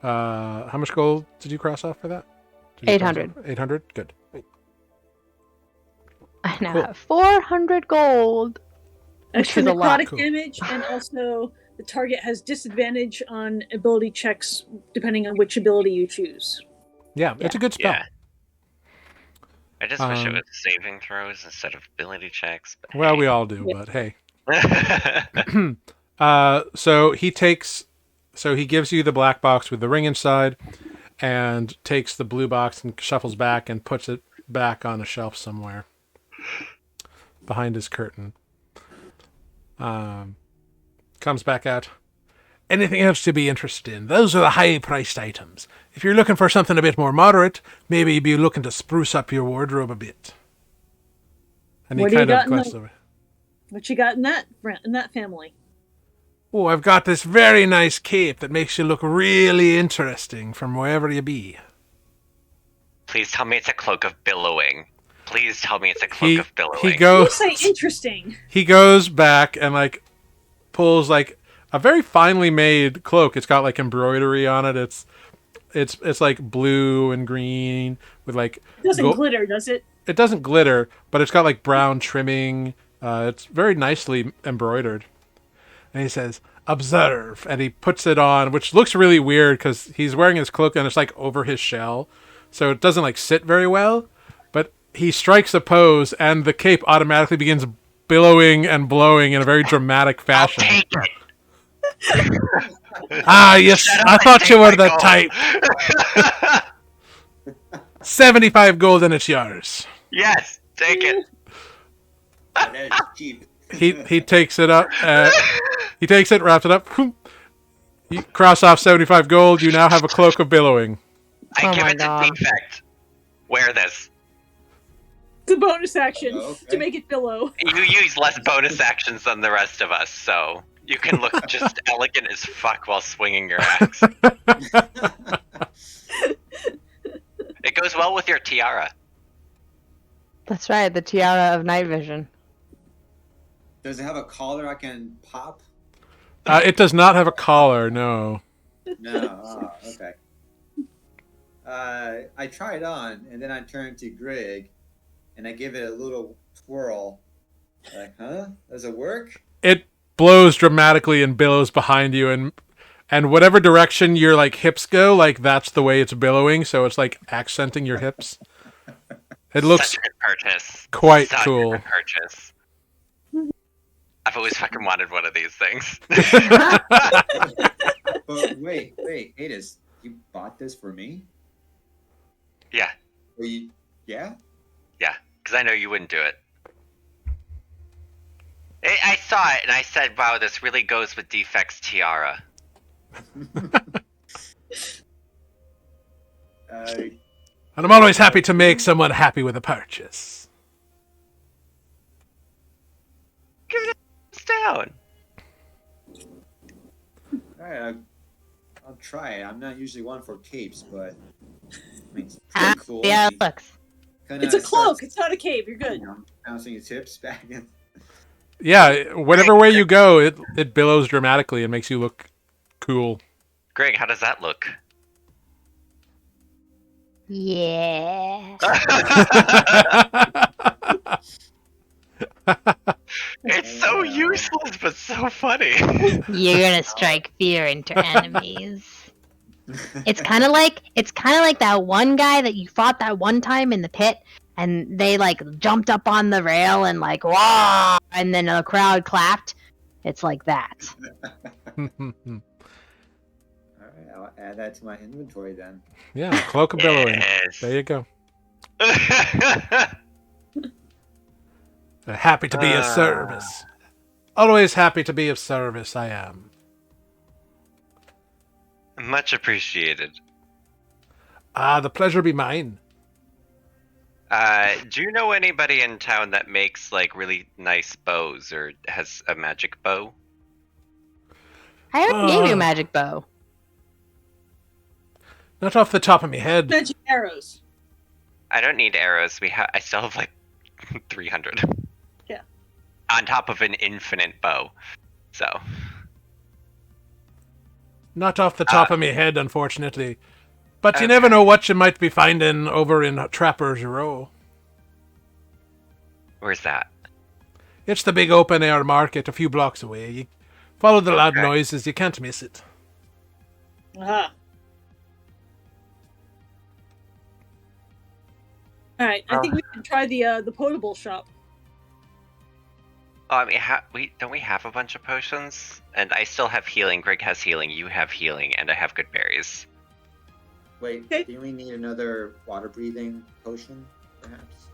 How much gold did you cross off for that? 800. 800. Good. I now Cool. have 400 gold. Extra is a lot. necrotic Cool. damage, and also the target has disadvantage on ability checks depending on which ability you choose. Yeah, it's a good spell. Yeah. I just wish it was saving throws instead of ability checks. But Well, hey. we all do, but hey. So he gives you the black box with the ring inside, and takes the blue box and shuffles back and puts it back on a shelf somewhere behind his curtain. Comes back out. Anything else to be interested in? Those are the high-priced items. If you're looking for something a bit more moderate, maybe you'd be looking to spruce up your wardrobe a bit. And What he do you kind of got in glances the- over. What you got in that family? Oh, I've got this very nice cape that makes you look really interesting from wherever you be. Please tell me it's a cloak of billowing. Please tell me it's a cloak of billowing. He You goes. say interesting. He goes back and pulls a very finely made cloak. It's got embroidery on it. It's like blue and green with It doesn't go- glitter, does it? It doesn't glitter, but it's got brown trimming. It's very nicely embroidered. And he says, "Observe," and he puts it on, which looks really weird because he's wearing his cloak and it's over his shell, so it doesn't sit very well. But he strikes a pose, and the cape automatically begins billowing and blowing in a very dramatic fashion. I'll take it. Ah, yes, Shut up I and thought take you were my the gold. type. 75 gold and it's yours. Yes, take it. That is cheap. He takes it up. He takes it, wraps it up. You cross off 75 gold. You now have a cloak of billowing. I Oh give my it God. to Defect. Wear this. It's a bonus action Okay. to make it billow. You use less bonus actions than the rest of us, so you can look just elegant as fuck while swinging your axe. It goes well with your tiara. That's right, the tiara of night vision. Does it have a collar I can pop? It does not have a collar, no. No. Oh, okay. I try it on, and then I turn to Greg, and I give it a little twirl, Like, huh? Does it work? It blows dramatically and billows behind you, and whatever direction your like hips go, like that's the way it's billowing. So it's like accenting your hips. It looks Such a good purchase. quite Such cool. a good purchase. I've always fucking wanted one of these things. But wait, Adis, you bought this for me? Yeah, Or you? Yeah. because I know you wouldn't do it. I saw it and I said, "Wow, this really goes with Defect's tiara." And I'm always happy to make someone happy with a purchase. Give it a down. All right, I'll try it. I'm not usually one for capes, but I mean, it's Ah, pretty cool. yeah, it looks. Kinda It's a cloak. starts, It's not a cape. You're good. bouncing his hips back and Yeah, whatever way you go, it billows dramatically and makes you look cool. Greg, how does that look? Yeah. It's so useless, but so funny. You're gonna strike fear into enemies. It's kind of like that one guy that you fought that one time in the pit, and they like jumped up on the rail and like wow, and then the crowd clapped. It's like that. All right, I'll add that to my inventory then. Yeah, cloak of billowing. Yes. There you go. Happy to be of service. Always happy to be of service, I am. Much appreciated. The pleasure be mine. Do you know anybody in town that makes like really nice bows or has a magic bow? I already gave you a magic bow. Not off the top of my head. Magic arrows. I don't need arrows. I still have like 300. Yeah. On top of an infinite bow. So. Not off the top of my head, unfortunately. But you Okay. never know what you might be finding over in Trapper's Row. Where's that? It's the big open-air market a few blocks away. You follow the loud Okay. noises, you can't miss it. Aha. All right. I think we can try the potable shop. Oh, I mean, don't we have a bunch of potions? And I still have healing. Greg has healing. You have healing, and I have good berries. Wait, Okay. do we need another water breathing potion, perhaps?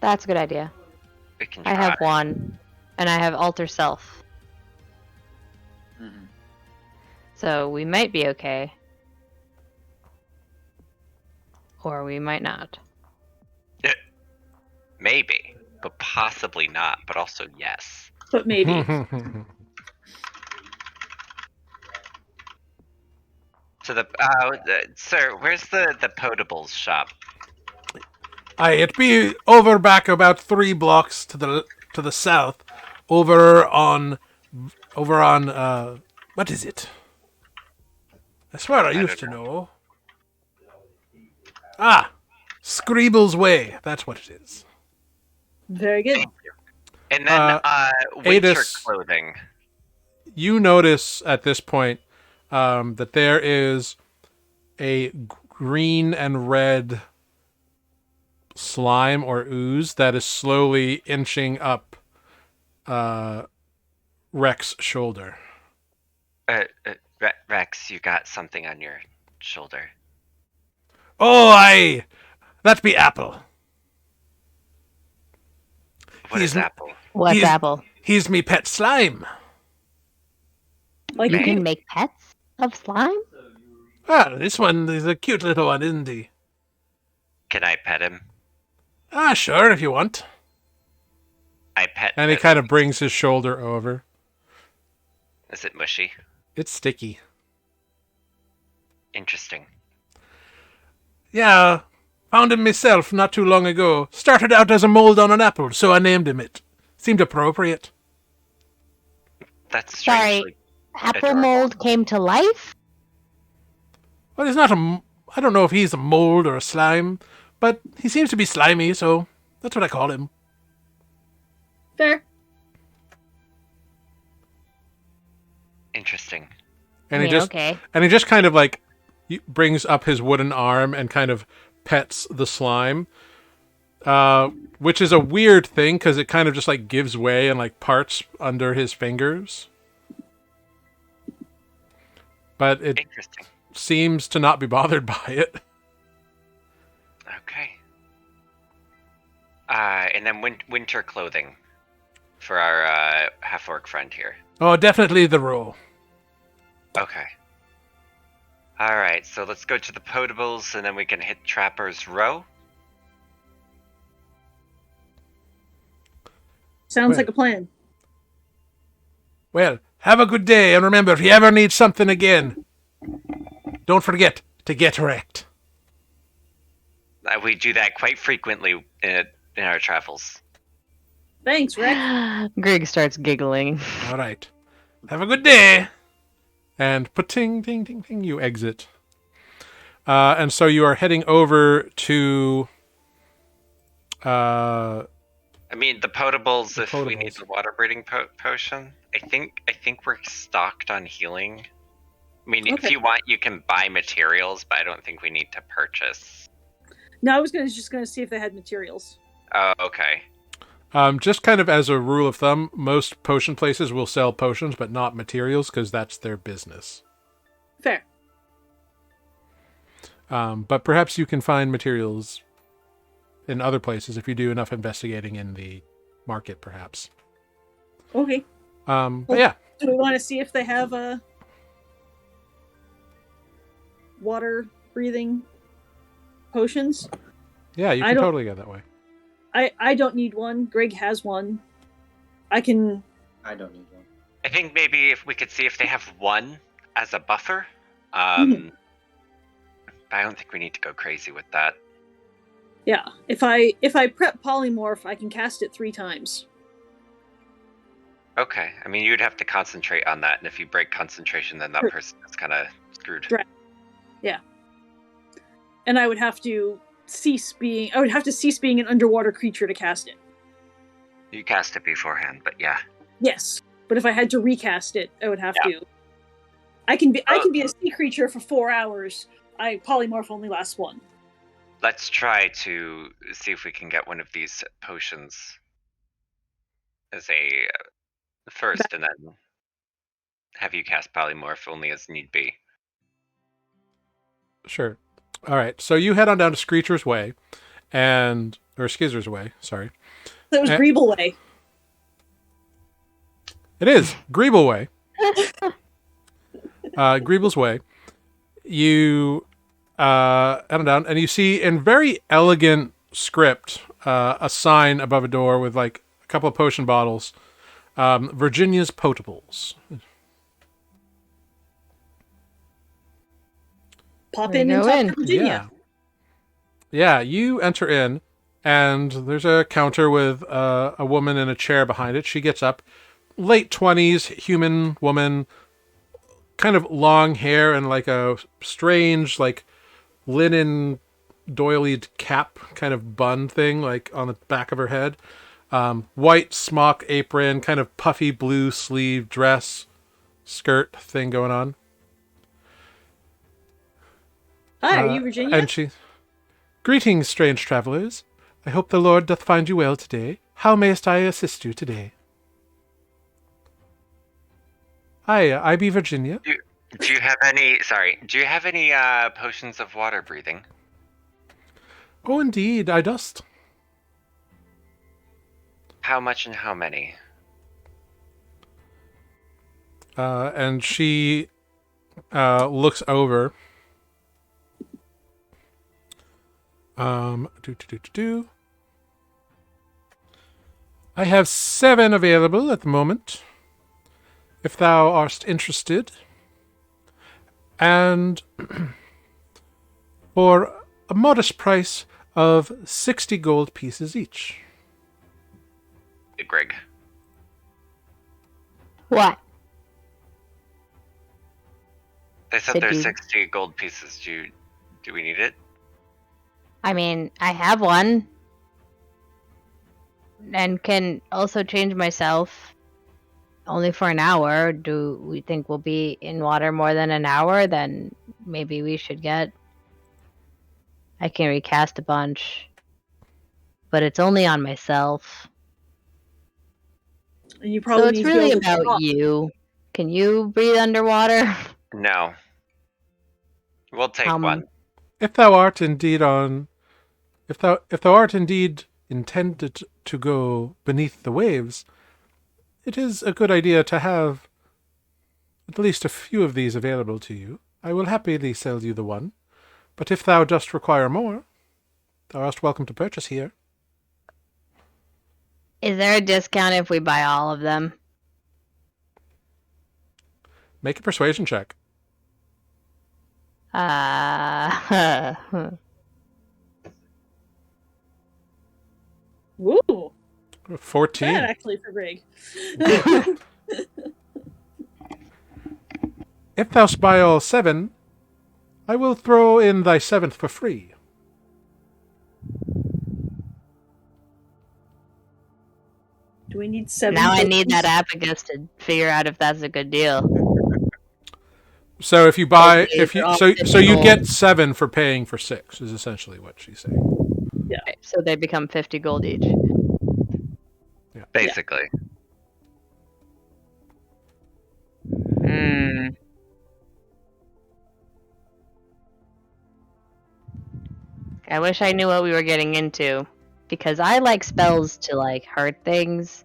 That's a good idea. We can try. I have one, and I have alter self, Mm-hmm. so we might be okay, or we might not. Maybe, but possibly not. But also yes. But maybe. So sir, where's the potables shop? Aye, it be over back about 3 blocks to the south, over on what is it? I swear I used to don't know. Ah, Screeble's Way. That's what it is. Very good. And then winter Adis- clothing. You notice at this point that there is a green and red slime or ooze that is slowly inching up Rex's shoulder. Rex, you got something on your shoulder. Oh, aye! That be Apple. What is Apple? What's He's- apple? He's me pet slime. Like You Right. can make pets of slime? Ah, this one is a cute little one, isn't he? Can I pet him? Ah, sure, if you want. I pet. And he him. kind of brings his shoulder over. Is it mushy? It's sticky. Interesting. Yeah, found him myself not too long ago. Started out as a mold on an apple, so I named him it. Seemed appropriate. That's Sorry. strangely. Apple Adorable. mold came to life? Well, he's not I don't know if he's a mold or a slime, but he seems to be slimy, so That's what I call him. Fair. Interesting. And I he mean, just okay. and he just kind of like brings up his wooden arm and kind of pets the slime, which is a weird thing because it kind of just like gives way and like parts under his fingers. But it Interesting. seems to not be bothered by it. Okay. And then winter clothing for our half-orc friend here. Oh, definitely the rule. Okay. All right, so let's go to the potables, and then we can hit Trapper's Row. Sounds Well. like a plan. Well, have a good day, and remember, if you ever need something again, don't forget to get wrecked. We do that quite frequently in our travels. Thanks, Rex. Greg starts giggling. All right. Have a good day. And pa-ting, ting, ting, ting, you exit. And so you are heading over to... I mean, the potables, The if we need potables. the water breathing potion. I think we're stocked on healing. I mean, if Okay. you want, you can buy materials, but I don't think we need to purchase. No, I was just gonna see if they had materials. Oh, okay. just kind of as a rule of thumb, most potion places will sell potions, but not materials, because that's their business. Fair. But perhaps you can find materials in other places if you do enough investigating in the market, perhaps. Okay. But yeah, Do we want to see if they have water breathing potions? yeah, you I can don't- totally go that way. I don't need one. Greg has one. I can. I don't need one. I think maybe if we could see if they have one as a buffer. Mhm. But I don't think we need to go crazy with that. Yeah. If I prep polymorph, I can cast it 3 times. Okay. I mean, you'd have to concentrate on that, and if you break concentration, then that Sure. person is kind of screwed. Right. And I would have to cease being an underwater creature to cast it. You cast it beforehand, but yeah. Yes. But if I had to recast it, I would have Yeah. to. I can be a sea creature for 4 hours. Polymorph only lasts 1. Let's try to see if we can get one of these potions as a first, and then have you cast polymorph only as need be. Sure. All right. So you head on down to Screecher's Way, or Skizzer's Way. Sorry, That was Greeble Way. it is Greeble Way. Greeble's Way. You head on down, and you see in very elegant script a sign above a door with like a couple of potion bottles. Virginia's Potables. Pop There in you and go talk in. to Virginia. Yeah, you enter in, and there's a counter with a woman in a chair behind it. She gets up, late 20s, human woman, kind of long hair and like a strange, like linen doilied cap kind of bun thing, like on the back of her head. White smock apron, kind of puffy blue sleeve dress, skirt thing going on. Hi, are you Virginia? And she, greetings, strange travelers. I hope the Lord doth find you well today. How mayst I assist you today? Hi, I be Virginia. Do you have any? Sorry. Do you have any potions of water breathing? Oh, indeed, I dost. How much and how many? And she looks over. I have 7 available at the moment, if thou art interested. And for a modest price of 60 gold pieces each. Hey, Greg. What? They said Said there's you. 60 gold pieces. Do we need it? I mean, I have one. and can also change myself only for an hour. Do we think we'll be in water more than an hour? Then maybe we should get. I can recast a bunch, but it's only on myself. And you So probably it's need to really be able to about talk. you. Can you breathe underwater? No. We'll take Um, one. If thou art indeed intended to go beneath the waves, it is a good idea to have at least a few of these available to you. I will happily sell you the one, but if thou dost require more, thou art welcome to purchase here. Is there a discount if we buy all of them? Make a persuasion check. Woo! 14. Bad actually for Greg. If thou buy all 7, I will throw in thy 7th for free. Do we need 7? Now I need tokens? that Apagus to figure out if that's a good deal. So if you buy, Okay, if they're you all so 50 you gold. get 7 for paying for 6 is essentially what she's saying. Right, so they become 50 gold each. Basically. Hmm. I wish I knew what we were getting into, because I like spells to like hurt things.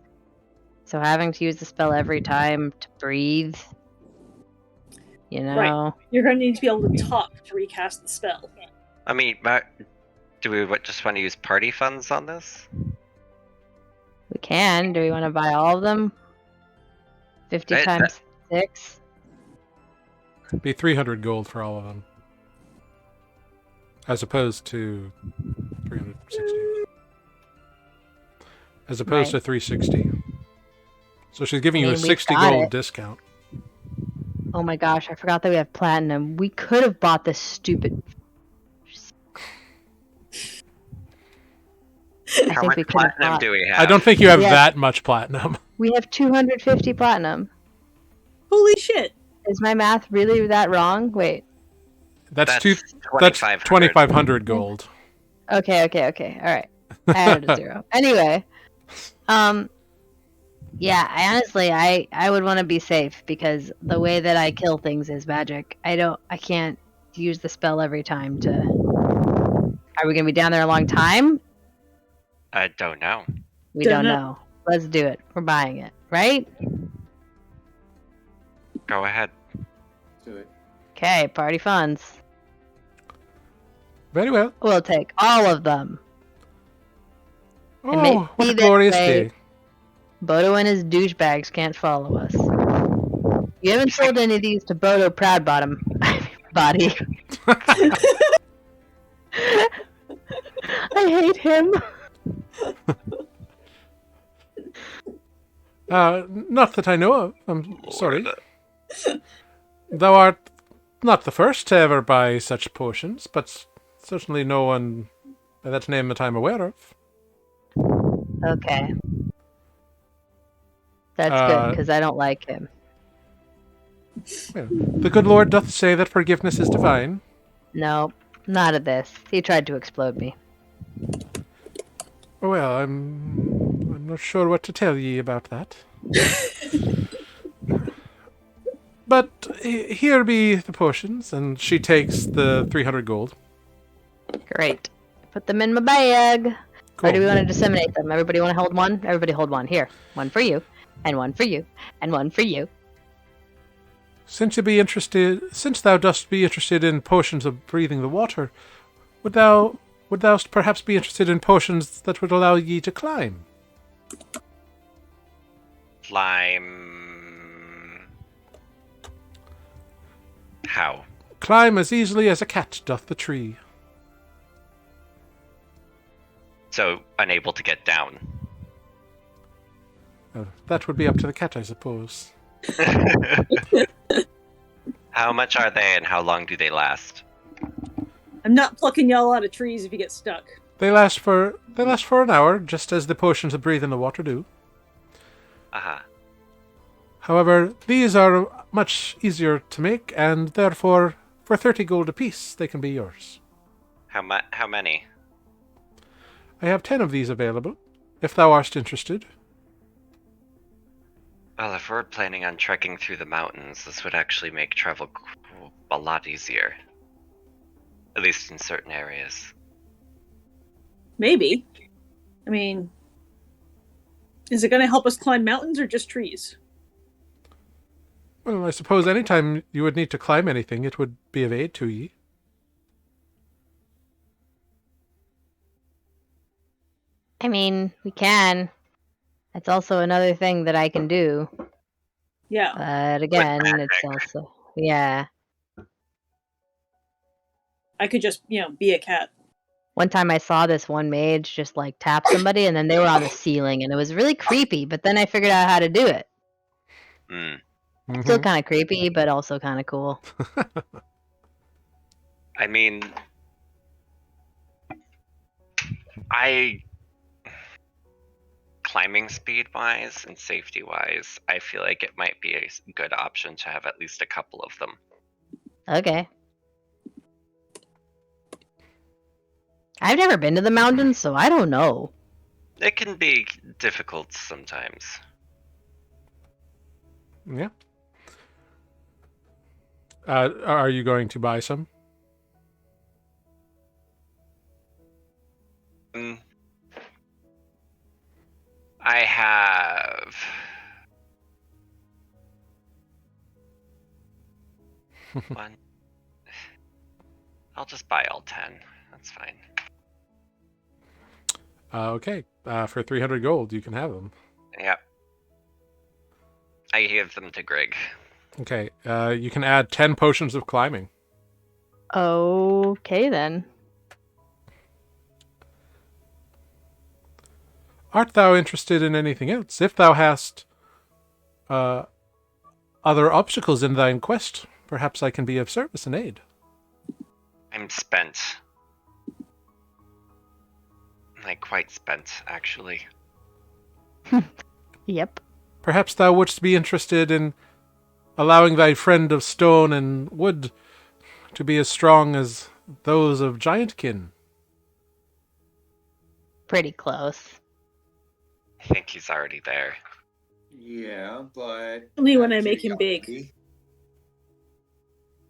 So having to use the spell every time to breathe, you know. You're going to need to be able to talk to recast the spell. I mean, do we just want to use party funds on this? We can. Do we want to buy all of them? 50 That- times 6? Be 300 gold for all of them. As opposed to 360. As opposed to 360. So she's giving you a we've 60 got gold it. discount. Oh my gosh, I forgot that we have platinum. We could have bought this stupid. I How think much we could have platinum bought. do we have? I don't think you have Yeah. that much platinum. We have 250 platinum. Holy shit! Is my math really that wrong? Wait. That's 2,500. 2,500 gold. Okay. All right. I added a 0. Anyway, yeah. I would want to be safe because the way that I kill things is magic. I can't use the spell every time to. Are we gonna be down there a long time? I don't know. We Don't don't know. know. Let's do it. We're buying it, right? Go ahead. Do it. Okay. Party funds. Very well. We'll take all of them. And Oh, what maybe a this glorious way- day. Bodo and his douchebags can't follow us. You haven't sold any of these to Bodo Proudbottom. Body. I hate him. Not that I know of. I'm sorry. Thou art not the first to ever buy such potions, but certainly no one by that name that I'm aware of. Okay. That's good, because I don't like him. Well, the good Lord doth say that forgiveness is divine. No, not of this. He tried to explode me. Well, I'm not sure what to tell ye about that. But here be the potions, and she takes the 300 gold. Great. Put them in my bag. Cool. Or do we want to disseminate them? Everybody want to hold one? Everybody hold one. Here. One for you. And one for you. And one for you. Since thou dost be interested in potions of breathing the water, would thou perhaps be interested in potions that would allow ye to climb? Climb. How? Climb as easily as a cat doth the tree. So, unable to get down. That would be up to the cat, I suppose. How much are they and how long do they last? I'm not plucking y'all out of trees if you get stuck. They last for an hour, just as the potions of breathe in the water do. Uh-huh. However, these are much easier to make, and therefore, for 30 gold apiece, they can be yours. How many? I have 10 of these available, if thou art interested. Well, if we're planning on trekking through the mountains, this would actually make travel a lot easier. At least in certain areas. Maybe. I mean, is it going to help us climb mountains or just trees? Well, I suppose any time you would need to climb anything, it would be of aid to ye. I mean, we can. That's also another thing that I can do. Yeah. But again, magic. it's also yeah. I could just, be a cat. One time I saw this one mage just like tap somebody and then they were on the ceiling and it was really creepy, but then I figured out how to do it. Mm. Still kind of creepy, but also kind of cool. I mean, climbing speed wise and safety wise, I feel like it might be a good option to have at least a couple of them. Okay. I've never been to the mountains, so I don't know. It can be difficult sometimes. Yeah. Are you going to buy some? I have... one. I'll just buy all 10. That's fine. Okay. For 300 gold, you can have them. Yep. I give them to Greg. Okay. You can add 10 potions of climbing. Okay, then. Art thou interested in anything else? If thou hast other obstacles in thine quest, perhaps I can be of service and aid. I'm spent. Like, quite spent, actually. Yep. Perhaps thou wouldst be interested in allowing thy friend of stone and wood to be as strong as those of giantkin. Pretty close. I think he's already there. Yeah, but Only when out I of make him big. curiosity,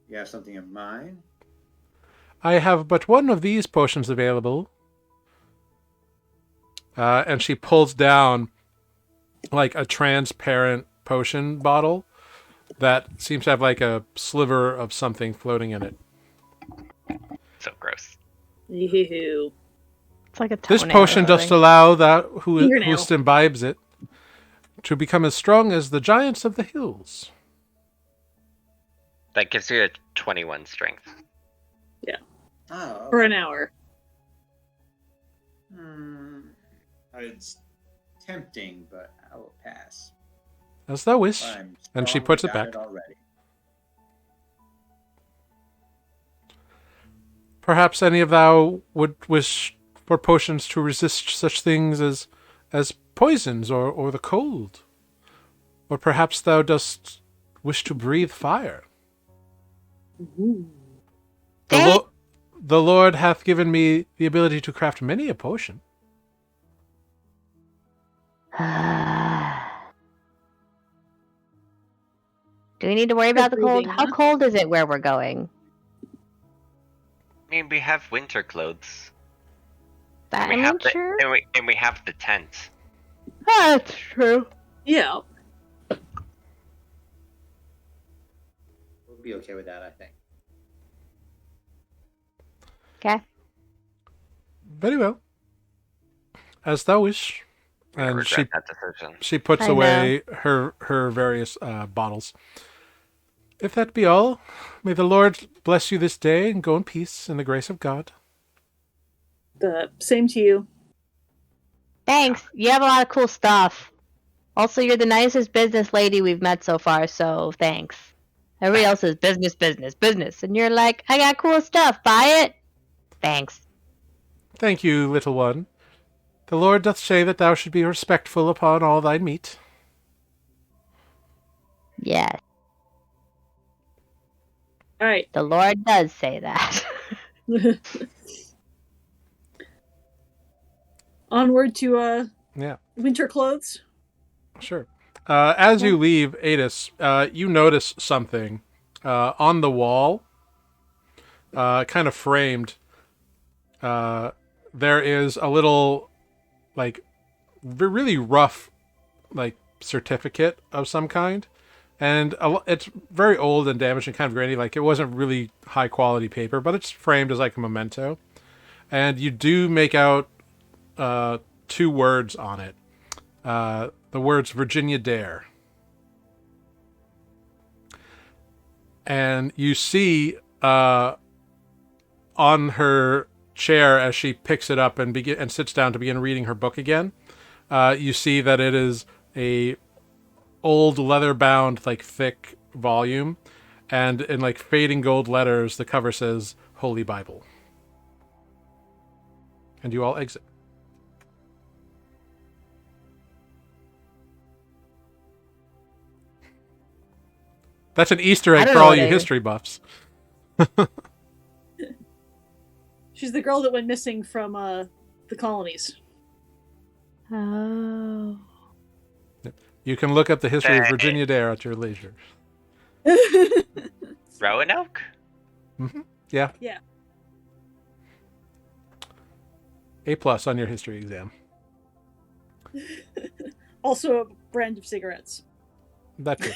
you have something in mind? I have but one of these potions available. And she pulls down like a transparent potion bottle that seems to have like a sliver of something floating in it. So gross. Ew. It's like a This toenail potion or does something. allow that who Fingernail. imbibes it to become as strong as the giants of the hills. That gives you a 21 strength. Oh, For an hour. It's tempting, but I will pass. As thou wish. I'm And she strong puts it without back. already. Perhaps any of thou would wish for potions to resist such things as poisons or the cold. Or perhaps thou dost wish to breathe fire. The Lord hath given me the ability to craft many a potion. Do we need to worry about the cold? breathing, How huh? cold is it where we're going? I mean, we have winter clothes. That, And we I have mean, the, sure. and we have the tent. That's true. Yeah. We'll be okay with that, I think. Okay. Very well. As thou wish. I And regret that decision. she puts I away her various bottles. If that be all, may the Lord bless you this day and go in peace in the grace of God. The same to you. Thanks. You have a lot of cool stuff. Also, you're the nicest business lady we've met so far, so thanks. Everybody else is business, business, business. And you're like, I got cool stuff. Buy it? Thanks. Thank you, little one. The Lord doth say that thou should be respectful upon all thy meat. Yes, All right. the Lord does say that. Onward to Yeah, winter clothes. sure. As you leave Adis, you notice something on the wall, kind of framed. There is a little, like, really rough, like, certificate of some kind. And it's very old and damaged and kind of grainy. Like, it wasn't really high quality paper, but it's framed as like a memento. And you do make out two words on it. The words Virginia Dare. And you see on her chair as she picks it up and sits down to begin reading her book again, you see that it is a old leather-bound, like, thick volume, and in, like, fading gold letters, the cover says Holy Bible. And you all exit. That's an Easter I egg don't for know all what you I- history buffs. She's the girl that went missing from the colonies. Oh. You can look up the history of Hey. Virginia Dare at your leisure. Roanoke? Yeah. Yeah. A+ on your history exam. Also a brand of cigarettes. That's it.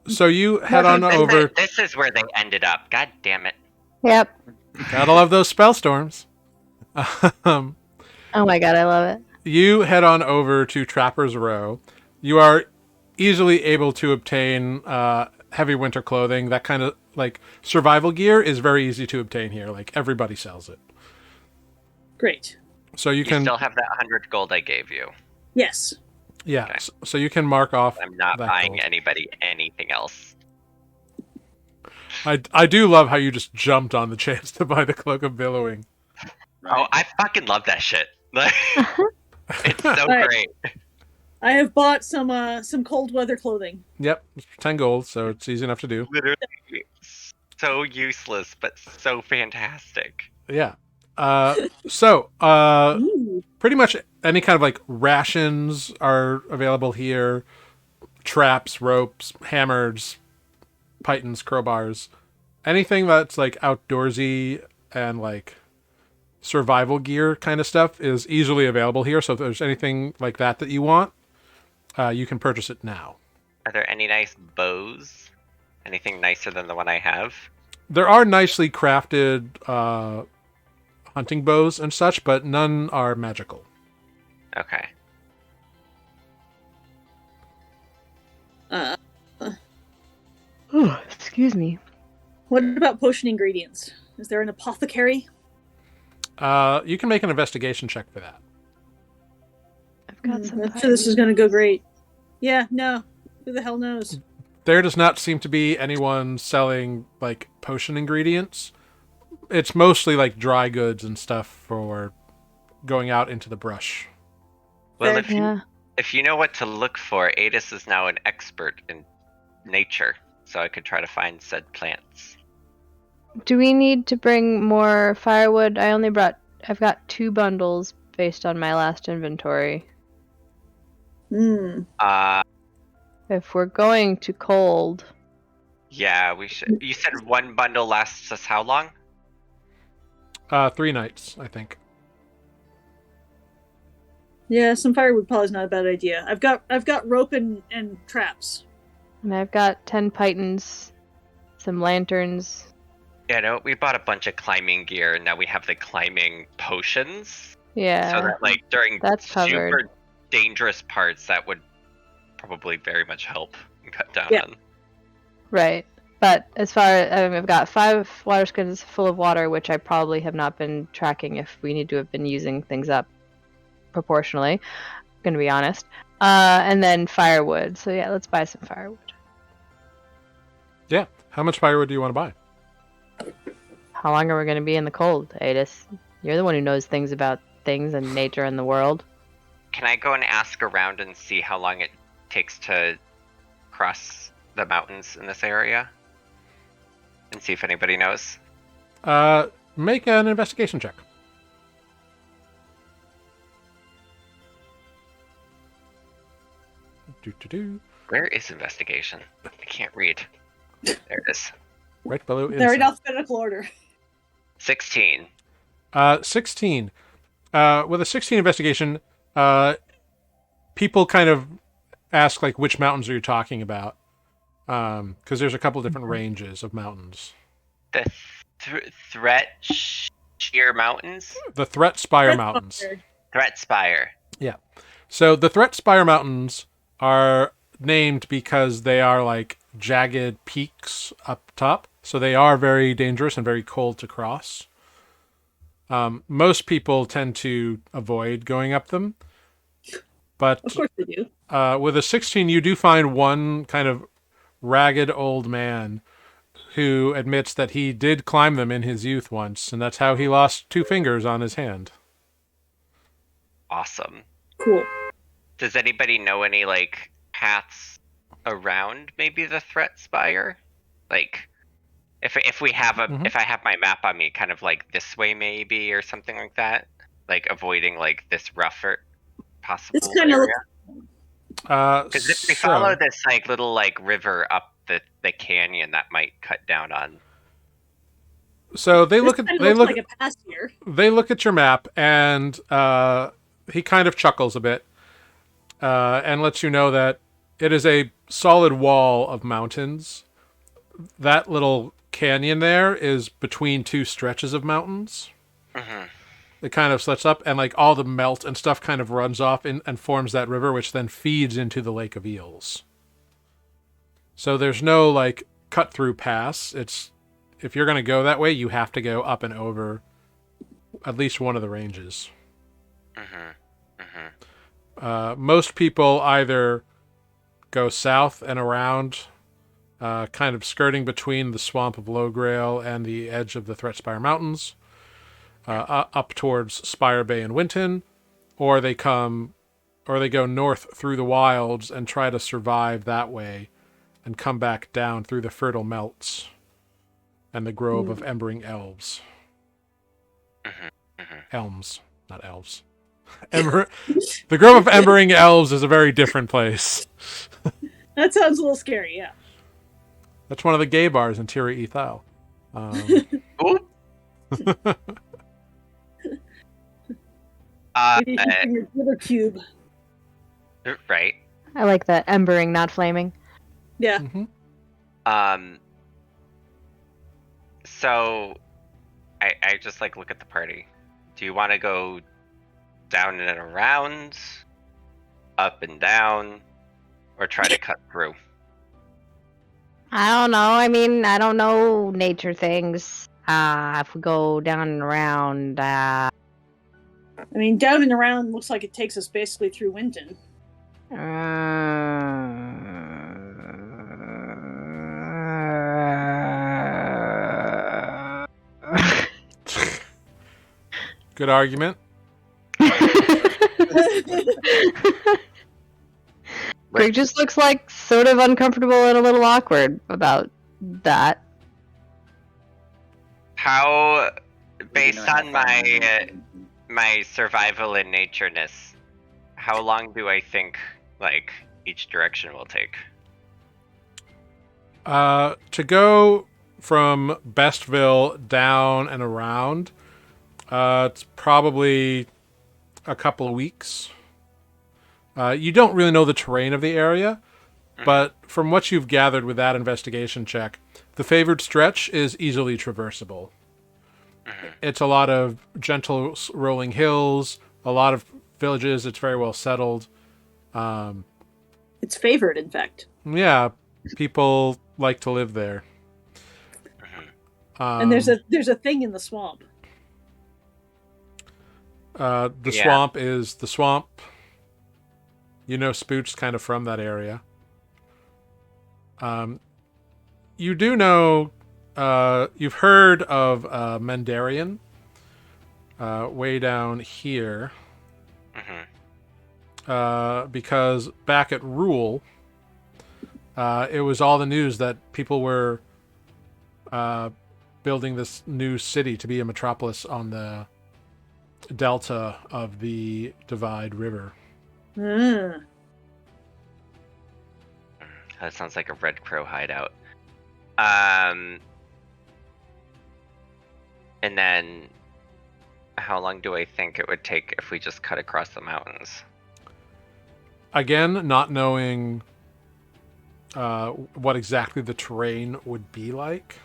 So you head on This over. This is where they ended up. God damn it. Yep. Gotta love those spell storms. Oh my god, I love it. You head on over to Trapper's Row. You are easily able to obtain heavy winter clothing. That kind of, like, survival gear is very easy to obtain here. Like, everybody sells it. Great. So you You can, still have that 100 gold I gave you. Yes. yeah. Okay. So you can mark off. I'm not that buying gold. anybody anything else. I do love how you just jumped on the chance to buy the Cloak of Billowing. Oh, I fucking love that shit. Like, it's so Right. great. I have bought some cold weather clothing. Yep, 10 gold, so it's easy enough to do. Literally so useless, but so fantastic. Yeah. So Ooh. pretty much any kind of, like, rations are available here. Traps, ropes, hammers, pythons, crowbars. Anything that's, like, outdoorsy and, like, survival gear kind of stuff is easily available here. So if there's anything like that you want, you can purchase it now. Are there any nice bows? Anything nicer than the one I have? There are nicely crafted hunting bows and such, but none are magical. Okay. Uh, Oh, excuse me. what about potion ingredients? Is there an apothecary? You can make an investigation check for that. I've got some. I'm sure this is going to go great. Yeah, no. Who the hell knows? There does not seem to be anyone selling, like, potion ingredients. It's mostly, like, dry goods and stuff for going out into the brush. Well, Fair. Yeah. if you know what to look for, Adis is now an expert in nature, so I could try to find said plants. Do we need to bring more firewood? I've got 2 bundles based on my last inventory. Hmm. If we're going to cold, Yeah, we should. You said one bundle lasts us how long? 3 nights, I think. Yeah, some firewood probably is not a bad idea. I've got rope and traps. and I've got 10 pythons, some lanterns. Yeah, no, we bought a bunch of climbing gear, and now we have the climbing potions. Yeah. So that, like, during that's super covered. dangerous parts, that would probably very much help and cut down Yeah. on. Right. But as far as I've got 5 water skins full of water, which I probably have not been tracking if we need to have been using things up proportionally. I'm gonna be honest. And then firewood. So yeah, let's buy some firewood. Yeah. How much firewood do you want to buy? How long are we going to be in the cold, Adis? You're the one who knows things about things and nature and the world. Can I go and ask around and see how long it takes to cross the mountains in this area? And see if anybody knows? Make an investigation check. Do. Where is investigation? I can't read. There it is. Right below They're in insight. alphabetical order. 16. 16. With a 16 investigation, people kind of ask like which mountains are you talking about? Because there's a couple different ranges of mountains. The Threat Sheer Mountains? The Threat Spire Mountains. Threat Spire. Yeah. So the Threat Spire Mountains are named because they are like jagged peaks up top. So they are very dangerous and very cold to cross. Most people tend to avoid going up them. But Of course they do. with a 16, you do find one kind of ragged old man who admits that he did climb them in his youth once, and that's how he lost 2 fingers on his hand. Awesome. Cool. Does anybody know any like paths around maybe the Threat Spire? Like if we have if I have my map on me, kind of like this way maybe or something like that, like avoiding like this rougher possible This kind of area. looks. Because if we follow this like little like river up the canyon, that might cut down on. So they This look at kind of they looks look like a pass here. they look at your map, and he kind of chuckles a bit and lets you know that it is a solid wall of mountains. That little canyon there is between 2 stretches of mountains. Mm-hmm. It kind of slits up, and like all the melt and stuff kind of runs off and forms that river, which then feeds into the Lake of Eels. So there's no like cut through pass. It's if you're going to go that way, you have to go up and over at least one of the ranges. Mm-hmm. Mm-hmm. Most people either go south and around, kind of skirting between the swamp of Lowgrail and the edge of the Threat Spire Mountains, up towards Spire Bay and Winton, or they go north through the wilds and try to survive that way and come back down through the fertile melts and the grove of embering elves. Mm-hmm. Mm-hmm. Elms, not elves. The grove of embering elves is a very different place. That sounds a little scary, yeah. That's one of the gay bars in Tira Ethal. Oop. Maybe in your glitter cube. Right. I like that. Embering, not flaming. Yeah. Mm-hmm. So I just like look at the party. Do you want to go down and around, up and down, or try to cut through? I don't know. I mean, I don't know nature things. If we go down and around, I mean, down and around looks like it takes us basically through Winton. Good argument. Greg just looks like sort of uncomfortable and a little awkward about that. How, based You know how on far my I'm- my survival and natureness, how long do I think like each direction will take? To go from Bestville down and around, it's probably a couple of weeks. You don't really know the terrain of the area, but from what you've gathered with that investigation check, the favored stretch is easily traversable. It's a lot of gentle rolling hills, a lot of villages. It's very well settled. It's favored, in fact. Yeah, people like to live there. And there's a thing in the swamp. The Yeah. swamp is the swamp. You know Spoot's kind of from that area. You do know you've heard of Mendarian way down here. Because back at Rule, it was all the news that people were building this new city to be a metropolis on the delta of the Divide River. Mm. That sounds like a Red Crow hideout. And then, how long do I think it would take if we just cut across the mountains? Again, not knowing what exactly the terrain would be like.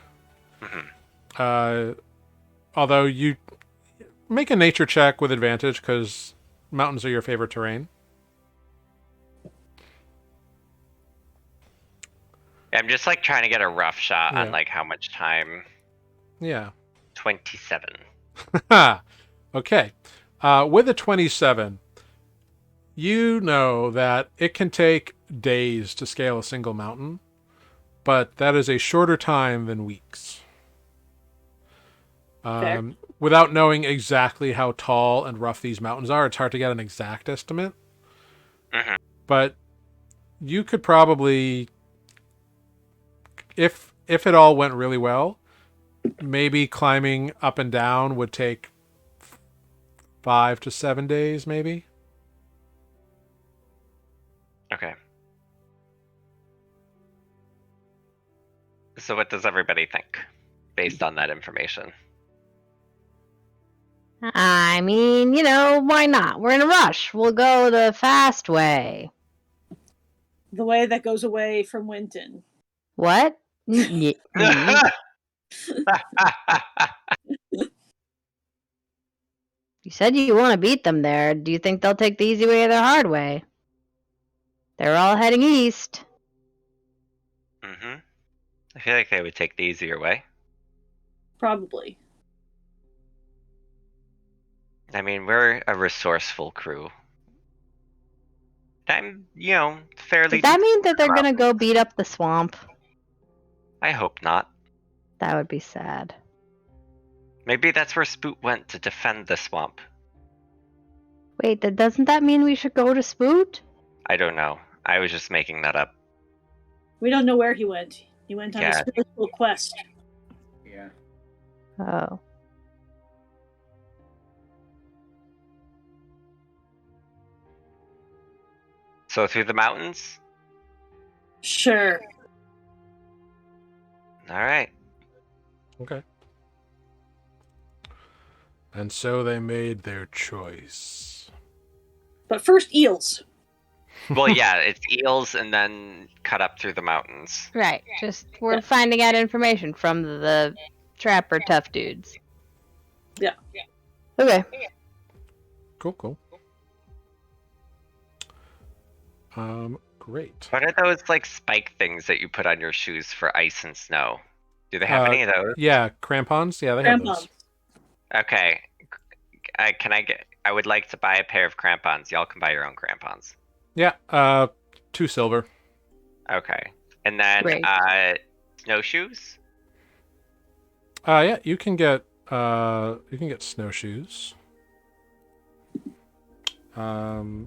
Although you make a nature check with advantage because mountains are your favorite terrain. I'm just like trying to get a rough shot Yeah. on like how much time. Yeah. 27. Okay. With a 27, you know that it can take days to scale a single mountain, but that is a shorter time than weeks. Without knowing exactly how tall and rough these mountains are, it's hard to get an exact estimate. But you could probably, if it all went really well, maybe climbing up and down would take 5 to 7 days, maybe. Okay. So what does everybody think based on that information? I mean, why not? We're in a rush. We'll go the fast way. The way that goes away from Winton. What? You said you want to beat them there. Do you think they'll take the easy way or the hard way? They're all heading east. I feel like they would take the easier way. Probably. I mean, we're a resourceful crew. I'm, fairly... Does that mean that they're gonna go beat up the swamp? I hope not. That would be sad. Maybe that's where Spoot went to defend the swamp. Wait, doesn't that mean we should go to Spoot? I don't know. I was just making that up. We don't know where he went. He went on a spiritual quest. Yeah. Oh. So through the mountains? Sure. All right. Okay. And so they made their choice. But first, eels. Well, yeah, it's eels and then cut up through the mountains. Right. We're finding out information from the trapper tough dudes. Yeah. Okay. Cool. Great. What are those like spike things that you put on your shoes for ice and snow? Do they have any of those? Yeah, crampons. Yeah, they have those. Okay. I would like to buy a pair of crampons. Y'all can buy your own crampons. Yeah, 2 silver. Okay. And then snowshoes? Yeah, you can get snowshoes. Snowshoes.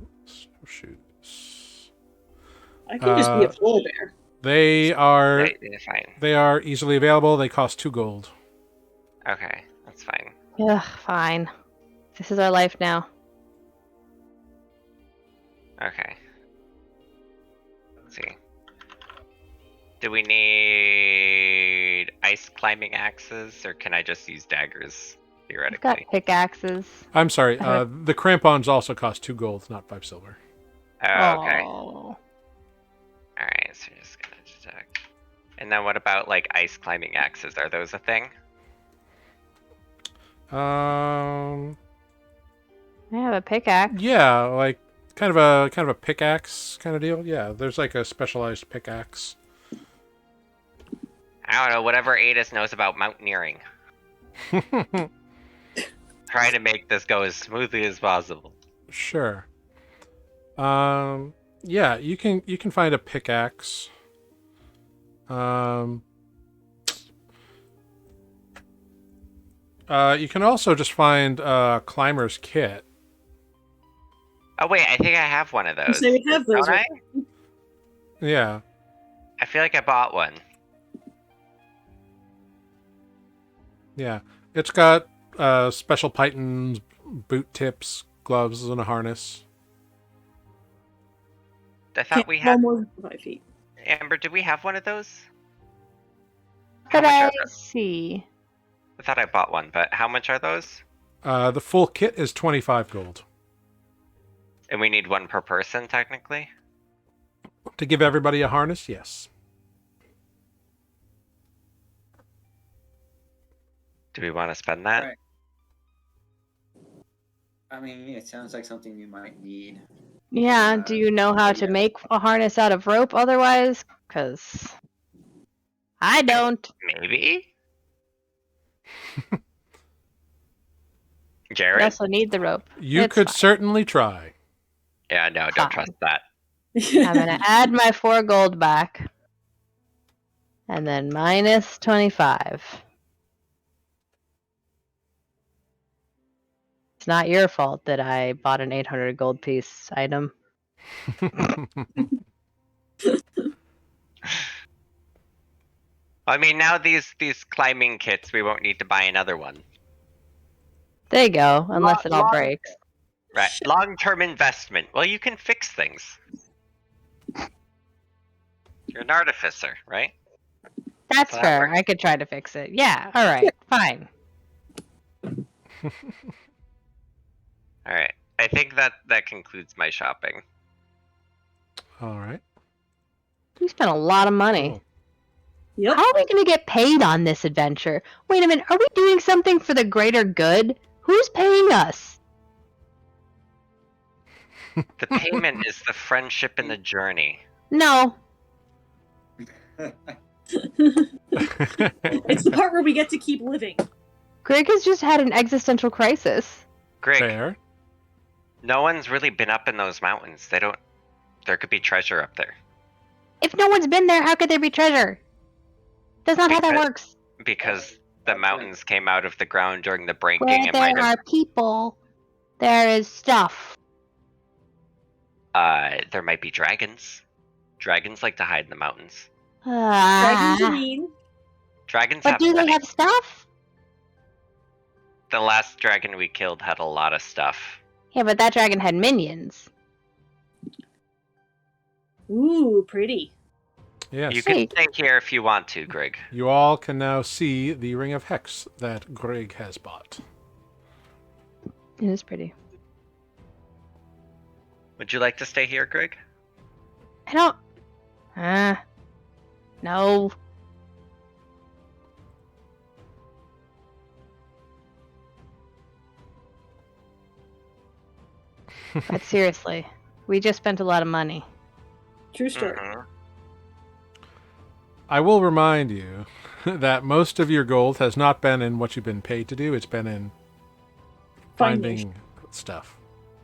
I can just be a polar bear. They are fine. They are easily available. They cost 2 gold. Okay, that's fine. Ugh, fine. This is our life now. Okay. Let's see. Do we need ice climbing axes, or can I just use daggers, I've theoretically? got pickaxes. I'm sorry. The crampons also cost 2 gold, not 5 silver. Oh, okay. Oh. Alright, so we're just gonna check. And then what about, like, ice climbing axes? Are those a thing? I have a pickaxe. Yeah, like kind of a pickaxe kind of deal. Yeah, there's like a specialized pickaxe. I don't know, whatever Adis knows about mountaineering. Trying to make this go as smoothly as possible. Sure. Yeah, you can find a pickaxe. You can also just find Climber's Kit. Oh wait, I think I have one of You those. say we have those, Don't I? right? Yeah. I feel like I bought one. Yeah. It's got special pythons, boot tips, gloves, and a harness. I thought Can't we fall had. more than 5 feet. Amber, did we have one of those? How Could much I are those? see? I thought I bought one, but how much are those? The full kit is 25 gold. And we need one per person, technically? To give everybody a harness, yes. Do we want to spend that? Right. I mean, it sounds like something we might need. Yeah, do you know how to yeah. make a harness out of rope otherwise? Because I don't. Maybe? We Jared? also need the rope. You It's could fine. certainly try. Yeah, no, Fine. don't trust that. I'm going to add my 4 gold back. And then minus 25. It's not your fault that I bought an 800 gold piece item. I mean, now these climbing kits, we won't need to buy another one. There you go, unless it all Long- breaks. Right. Long-term investment. Well, you can fix things. You're an artificer, right? That's That fair. works. I could try to fix it. Yeah, alright, fine. All right. I think that concludes my shopping. All right. We spent a lot of money. Cool. Yep. How are we going to get paid on this adventure? Wait a minute, are we doing something for the greater good? Who's paying us? The payment is the friendship and the journey. No. It's the part where we get to keep living. Greg has just had an existential crisis. Greg, Fair. no one's really been up in those mountains. There could be treasure up there. If no one's been there, how could there be treasure? That's not how that Because- works. Because the mountains came out of the ground during the breaking Where and might there have are people, there is stuff. there might be dragons. Dragons like to hide in the mountains. Dragons are mean. Dragons But have do they money. have stuff? The last dragon we killed had a lot of stuff. Yeah, but that dragon had minions. Ooh, pretty. Yes. You can Hey. stay here if you want to, Greg. You all can now see the Ring of Hex that Greg has bought. It is pretty. Would you like to stay here, Greg? I don't. No. But seriously, we just spent a lot of money. True story. Mhm. I will remind you that most of your gold has not been in what you've been paid to do. It's been in finding stuff.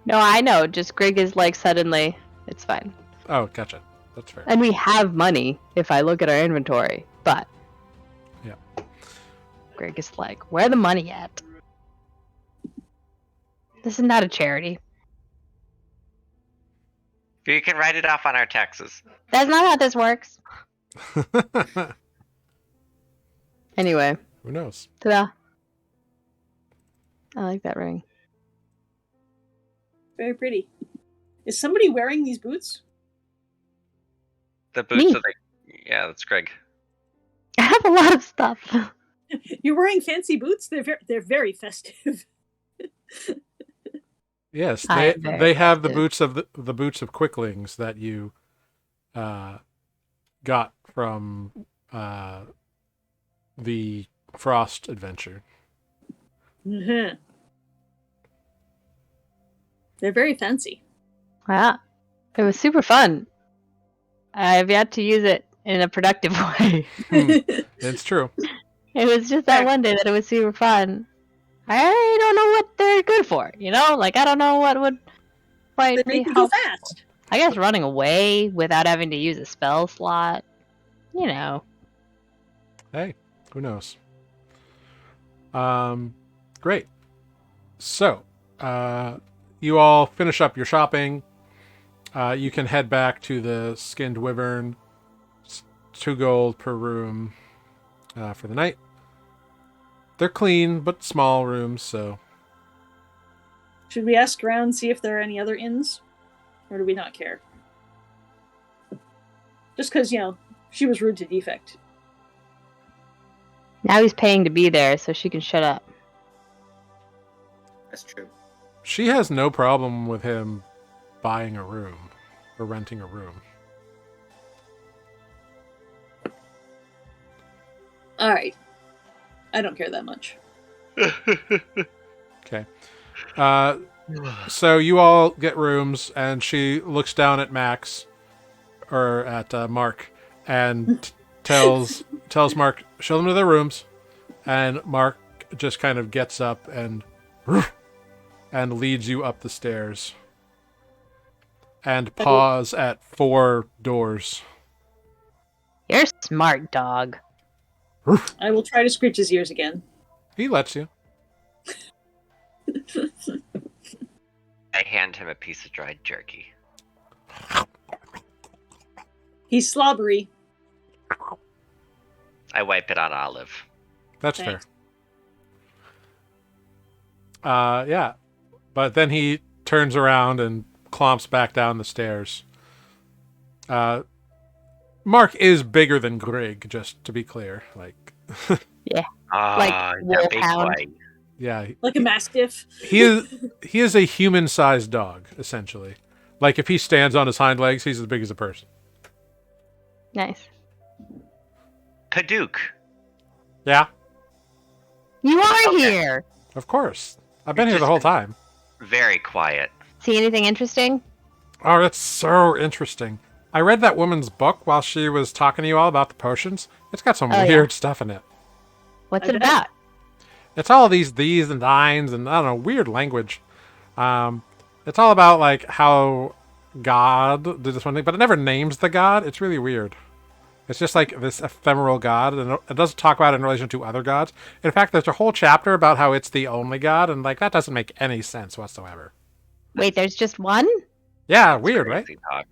No, I know. Just Greg is like suddenly. It's fine. Oh, gotcha. That's fair. And we have money if I look at our inventory. But. Yeah. Greg is like, where the money at? This is not a charity. You can write it off on our taxes. That's not how this works. Anyway. Who knows? Ta-da. I like that ring. Very pretty. Is somebody wearing these boots? The boots Me. of the... Yeah, that's Greg. I have a lot of stuff. You're wearing fancy boots? They're very festive. Yes, I they am very they have the festive. boots of the boots of quicklings that you got from the Frost adventure. Mhm. They're very fancy. Wow. It was super fun. I have yet to use it in a productive way. It's true. It was just that one day that it was super fun. I don't know what they're good for, you know? Like, I don't know what would They quite be make me go helpful. fast. I guess running away without having to use a spell slot. You know. Hey, who knows? Great. So, you all finish up your shopping. You can head back to the Skinned Wyvern. It's 2 gold per room for the night. They're clean, but small rooms, so... Should we ask around, see if there are any other inns? Or do we not care? Just because, she was rude to Defect. Now he's paying to be there, so she can shut up. That's true. She has no problem with him buying a room or renting a room. Alright. I don't care that much. Okay. So you all get rooms, and she looks down at Max, or at Mark, and tells Mark, show them to their rooms. And Mark just kind of gets up and leads you up the stairs. And pause at 4 doors. You're smart, dog. I will try to scratch his ears again. He lets you. I hand him a piece of dried jerky. He's slobbery. I wipe it on Olive. That's Thanks. fair. Yeah. But then he turns around and clomps back down the stairs. Mark is bigger than Grig, just to be clear. Like, Ah, Like that big wolfhound. boy. yeah, Like a mastiff. he is a human-sized dog, essentially. Like, if he stands on his hind legs, he's as big as a person. Nice. Padook. Yeah, You are Okay. here. of course. I've been It's here the just- whole time. Very quiet. See anything interesting? Oh, that's so interesting. I read that woman's book while she was talking to you all about the potions. It's got some Oh, yeah. weird stuff in it. What's I it bet. about? It's all these and thines and, I don't know, weird language. It's all about, like, how God did this one thing, but it never names the god. It's really weird. It's just like this ephemeral god, and it doesn't talk about it in relation to other gods. In fact, there's a whole chapter about how it's the only god, and, like, that doesn't make any sense whatsoever. Wait, there's just one? Yeah, weird, right? Crazy talk.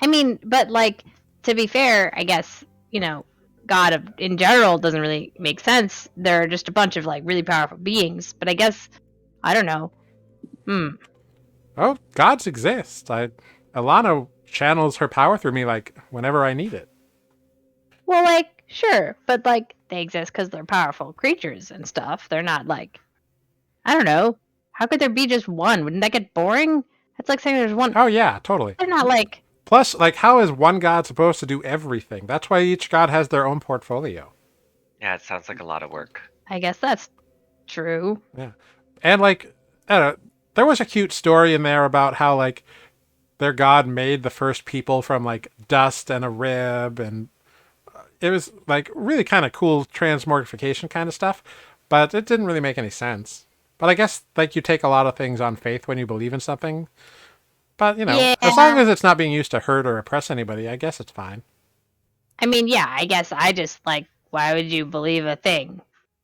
I mean, but like, to be fair, I guess, God in general doesn't really make sense. There are just a bunch of like really powerful beings, but I guess, I don't know. Oh, gods exist. Alana channels her power through me, like, whenever I need it. Well, like, sure, but like, they exist because they're powerful creatures and stuff. They're not like, I don't know. How could there be just one? Wouldn't that get boring? That's like saying there's one. Oh, yeah, totally. They're not like, Plus, like, how is one god supposed to do everything? That's why each god has their own portfolio. Yeah, it sounds like a lot of work. I guess that's true. And, like, I don't know, there was a cute story in there about how, like, their god made the first people from, like, dust and a rib, and it was, like, really kind of cool transmogrification kind of stuff, but it didn't really make any sense. But I guess, like, you take a lot of things on faith when you believe in something. But, Yeah. as long as it's not being used to hurt or oppress anybody, I guess it's fine. I mean, yeah, I guess I just like, why would you believe a thing?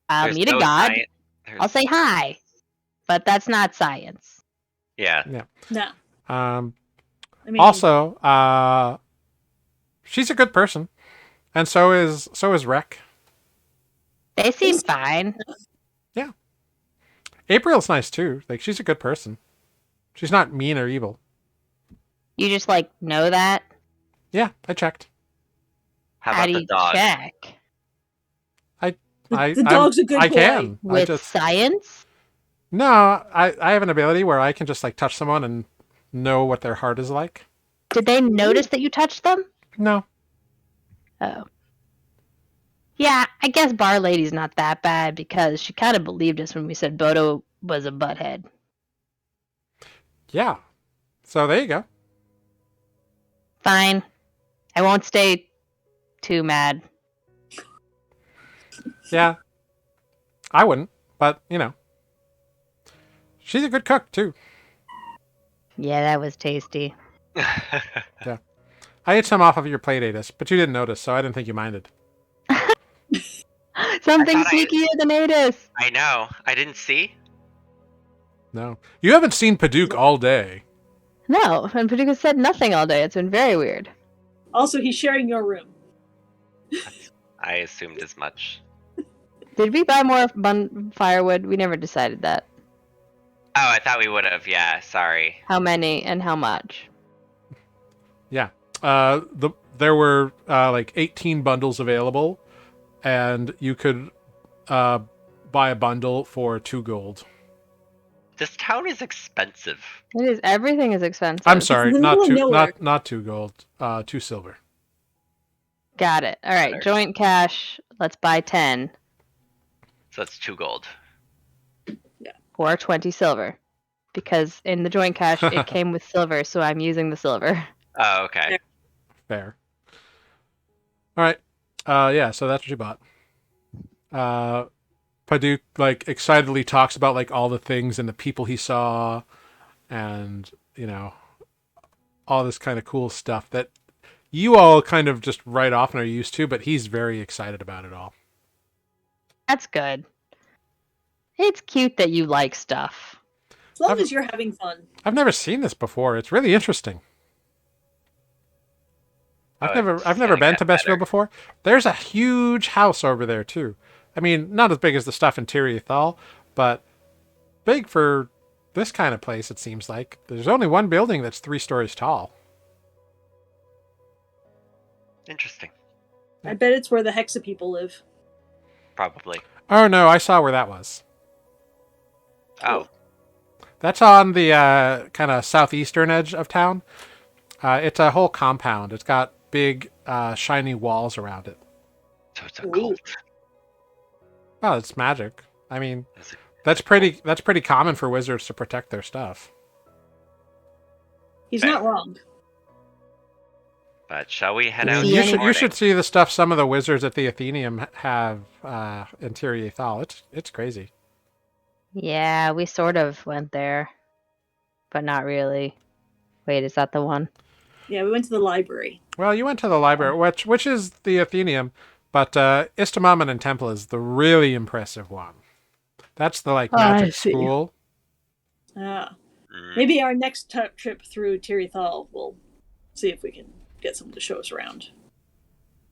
I'll There's meet a no god. sci- there's- I'll say hi, but that's not science. Yeah. No. I mean, Also, she's a good person. And so is Rek. They seem fine. April's nice too. Like, she's a good person. She's not mean or evil. You just like know that. Yeah, I checked. How How about do the you dog? check the dog's a good I boy. can. with science? No, I have an ability where I can just, like, touch someone and know what their heart is like. Did they notice that you touched them? No. Oh. Yeah, I guess Bar Lady's not that bad because she kind of believed us when we said Bodo was a butthead. Yeah. So there you go. Fine. I won't stay too mad. Yeah. I wouldn't, but, she's a good cook too. Yeah, that was tasty. I ate some off of your plate, Adis, but you didn't notice, so I didn't think you minded. Something I thought sneakier than Adis. I know. I didn't see. No. You haven't seen Paduke all day. No, and Paducah said nothing all day. It's been very weird. Also, he's sharing your room. I assumed as much. Did we buy more firewood? We never decided that. Oh, I thought we would have. Yeah, sorry. How many and how much? Yeah. There were like 18 bundles available, and you could buy a bundle for 2 gold. This town is expensive. It is. Everything is expensive. I'm sorry, in the not middle of 2, nowhere. not 2 gold, 2 silver. Got it. All right, Better. joint cash. Let's buy 10 So that's 2 gold. or 20 silver. Because in the joint cash, it came with silver, so I'm using the silver. Oh, okay. Fair. All right. Yeah, so that's what you bought. Paduke like excitedly talks about like all the things and the people he saw, and all this kind of cool stuff that you all kind of just write off and are used to, but he's very excited about it all. That's good. It's cute that you like stuff. As long I've- as you're having fun. I've never seen this before. It's really interesting. I've it's never gonna been get to Bestville better. before. There's a huge house over there too. I mean, not as big as the stuff in Tiriathal, but big for this kind of place. It seems like there's only one building that's 3 stories tall. Interesting. I bet it's where the Hexa people live. Probably. Oh no, I saw where that was. Oh, That's on the kind of southeastern edge of town. It's a whole compound. It's got big, shiny walls around it. so it's a Ooh. cult. Well, it's magic. I mean, Is it- that's pretty common for wizards to protect their stuff. He's Fair. not wrong. But shall we head You out? see in You the any- should morning? see the stuff some of the wizards at the Athenaeum have in Tiriathal. It's crazy. Yeah, we sort of went there, but not really. Wait, is that the one? Yeah, we went to the library. Well, you went to the library, which is the Athenaeum, but Istamaman Temple is the really impressive one. That's the like Oh, I magic see. school. Ah. Mm, Maybe our next trip through Tiriathal, we'll see if we can get someone to show us around.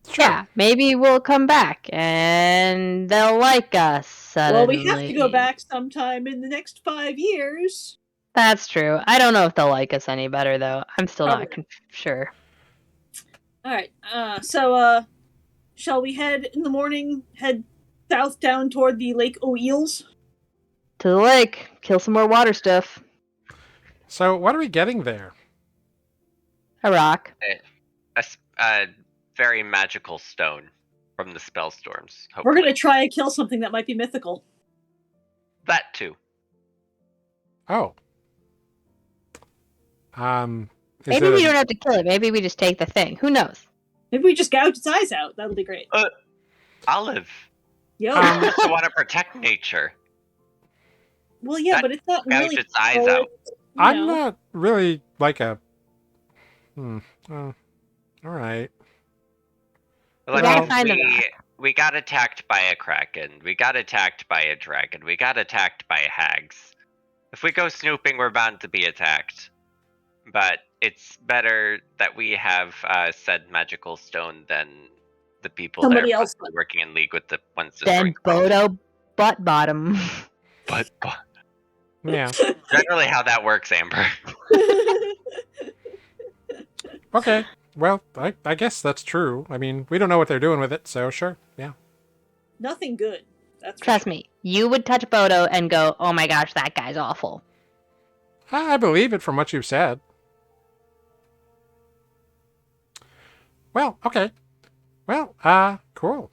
Sure. Yeah, maybe we'll come back and they'll like us suddenly. Well, we have to go back sometime in the next 5 years. That's true. I don't know if they'll like us any better, though. I'm still not Probably. sure. All right. So, shall we head in the morning? Head south down toward the Lake O'Eels. To the lake, kill some more water stuff. So what are we getting there? A rock. a very magical stone from the spell storms. We're Hopefully. gonna try and kill something that might be mythical. That too. Oh. Is Maybe it we a- don't have to kill it. Maybe we just take the thing. Who knows? Maybe we just gouge its eyes out. That'll be great. Olive. Yo. Um, You also want to protect nature. Well, yeah, that but it's not gouge really. its eyes out. I'm not really like a. All right. Well, We I gotta mean, find the we got attacked by a kraken. We got attacked by a dragon. We got attacked by hags. If we go snooping, we're bound to be attacked. But it's better that we have said magical stone than the people Somebody that are else possibly working in league with the ones destroying Then Bodo butt bottom. But Yeah. generally how that works, Amber. Okay. Well, I guess that's true. I mean, we don't know what they're doing with it, so sure. Yeah. Nothing good. That's for Trust sure. me, you would touch Bodo and go, "Oh my gosh, that guy's awful." I believe it from what you've said. Well, okay. Well, cool.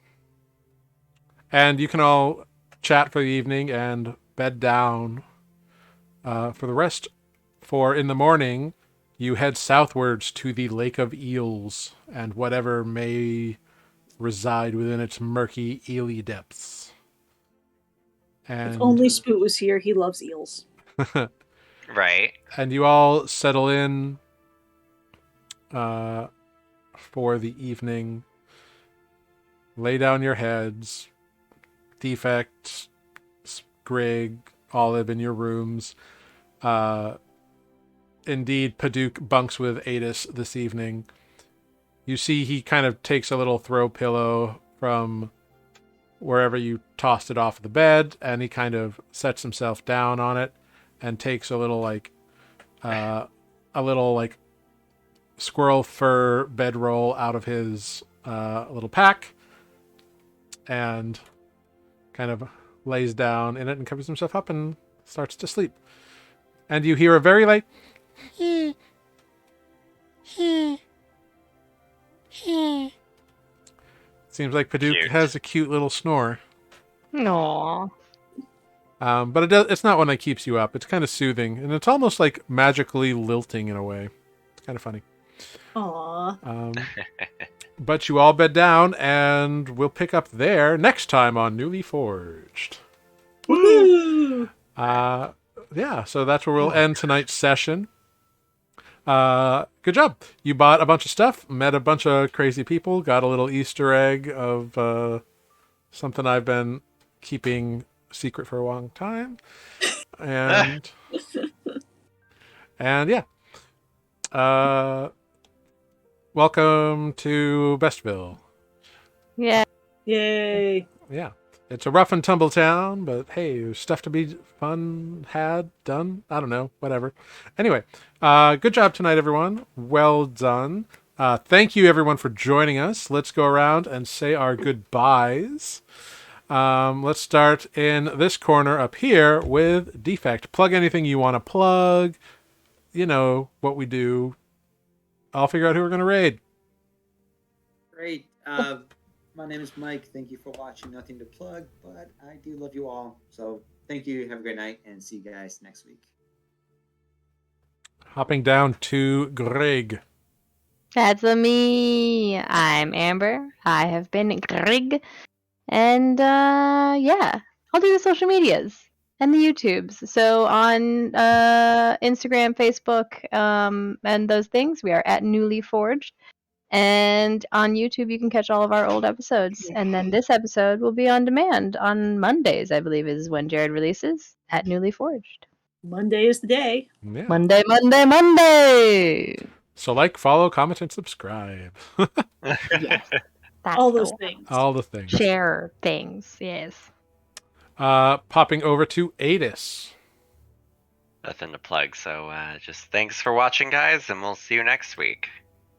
And you can all chat for the evening and bed down for the rest. For in the morning, you head southwards to the Lake of Eels and whatever may reside within its murky, eely depths. And If only Spoot was here. He loves eels. Right. and you all settle in for the evening. Lay down your heads. Defect, Grig, Olive in your rooms. indeed Paduk bunks with Adis this evening. You see he kind of takes a little throw pillow from wherever you tossed it off the bed, and he kind of sets himself down on it and takes a little squirrel fur bedroll out of his little pack and kind of lays down in it and covers himself up and starts to sleep. And you hear a very seems like Paduk Cute. has a cute little snore. Aww. But it's not one that keeps you up. It's kind of soothing, and it's almost like magically lilting in a way. It's kind of funny. Aww. But you all bed down, and we'll pick up there next time on Newly Forged. Woo! Yeah, so that's where we'll end tonight's session. Good job. You bought a bunch of stuff, met a bunch of crazy people, got a little Easter egg of something I've been keeping secret for a long time. And yeah. Welcome to Bestville. Yeah. Yay. Yeah. It's a rough and tumble town, but hey, there's stuff to be done. I don't know, whatever. Anyway, good job tonight, everyone. Well done. Thank you, everyone, for joining us. Let's go around and say our goodbyes. Let's start in this corner up here with Defect. Plug anything you want to plug. You know what we do. I'll figure out who we're going to raid. Great. My name is Mike. Thank you for watching. Nothing to plug, but I do love you all. So thank you. Have a great night, and see you guys next week. Hopping down to Greg. That's me. I'm Amber. I have been Greg. And yeah, I'll do the social medias and the YouTubes. So on Instagram, Facebook, and those things, we are at Nuuli Forged. And on YouTube, you can catch all of our old episodes. And then this episode will be on demand on Mondays, I believe, is when Jared releases at Nuuli Forged. Monday is the day. Yeah. Monday. So like, follow, comment, and subscribe. Yes. That's All the those one. things. All the things. Share things, yes. Popping over to Adis. Nothing to plug, so just thanks for watching, guys, and we'll see you next week.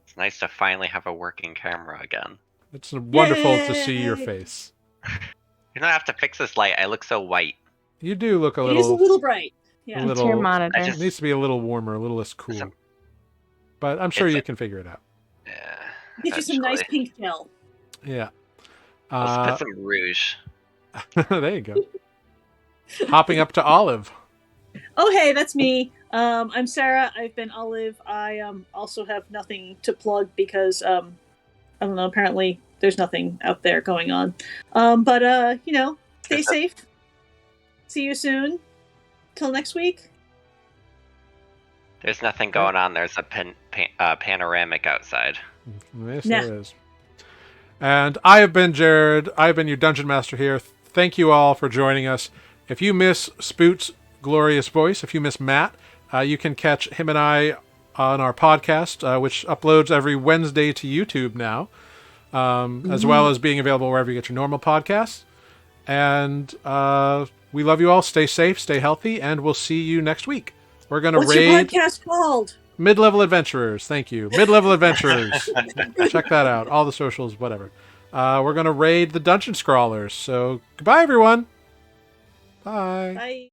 It's nice to finally have a working camera again. It's wonderful to see your Yay! face. You don't have to fix this light. I look so white. You do look a It is a little. little bright. Yeah. Little- It's your monitor. I It needs to be a little warmer, a little less cool. Some- But I'm sure It's you a- can figure it out. Yeah. Get you some nice eventually. pink gel. Yeah. Let's put some rouge. There you go. Hopping up to Olive. Oh, hey, that's me. I'm Sarah. I've been Olive. I also have nothing to plug because I don't know. Apparently, there's nothing out there going on. But you know, stay safe. See you soon. Till next week. There's nothing going on. There's a panoramic outside. Yes, Nah. there is. And I have been Jared. I have been your Dungeon Master here. Thank you all for joining us. If you miss Spoot's glorious voice, if you miss Matt, you can catch him and I on our podcast, which uploads every Wednesday to YouTube now, as well as being available wherever you get your normal podcasts. And we love you all. Stay safe, stay healthy, and we'll see you next week. We're going to What's your raid podcast called? Mid-Level Adventurers. Thank you. Mid-Level Adventurers. Check that out. All the socials, whatever. We're going to raid the Dungeon Scrawlers. So goodbye, everyone. Bye. Bye.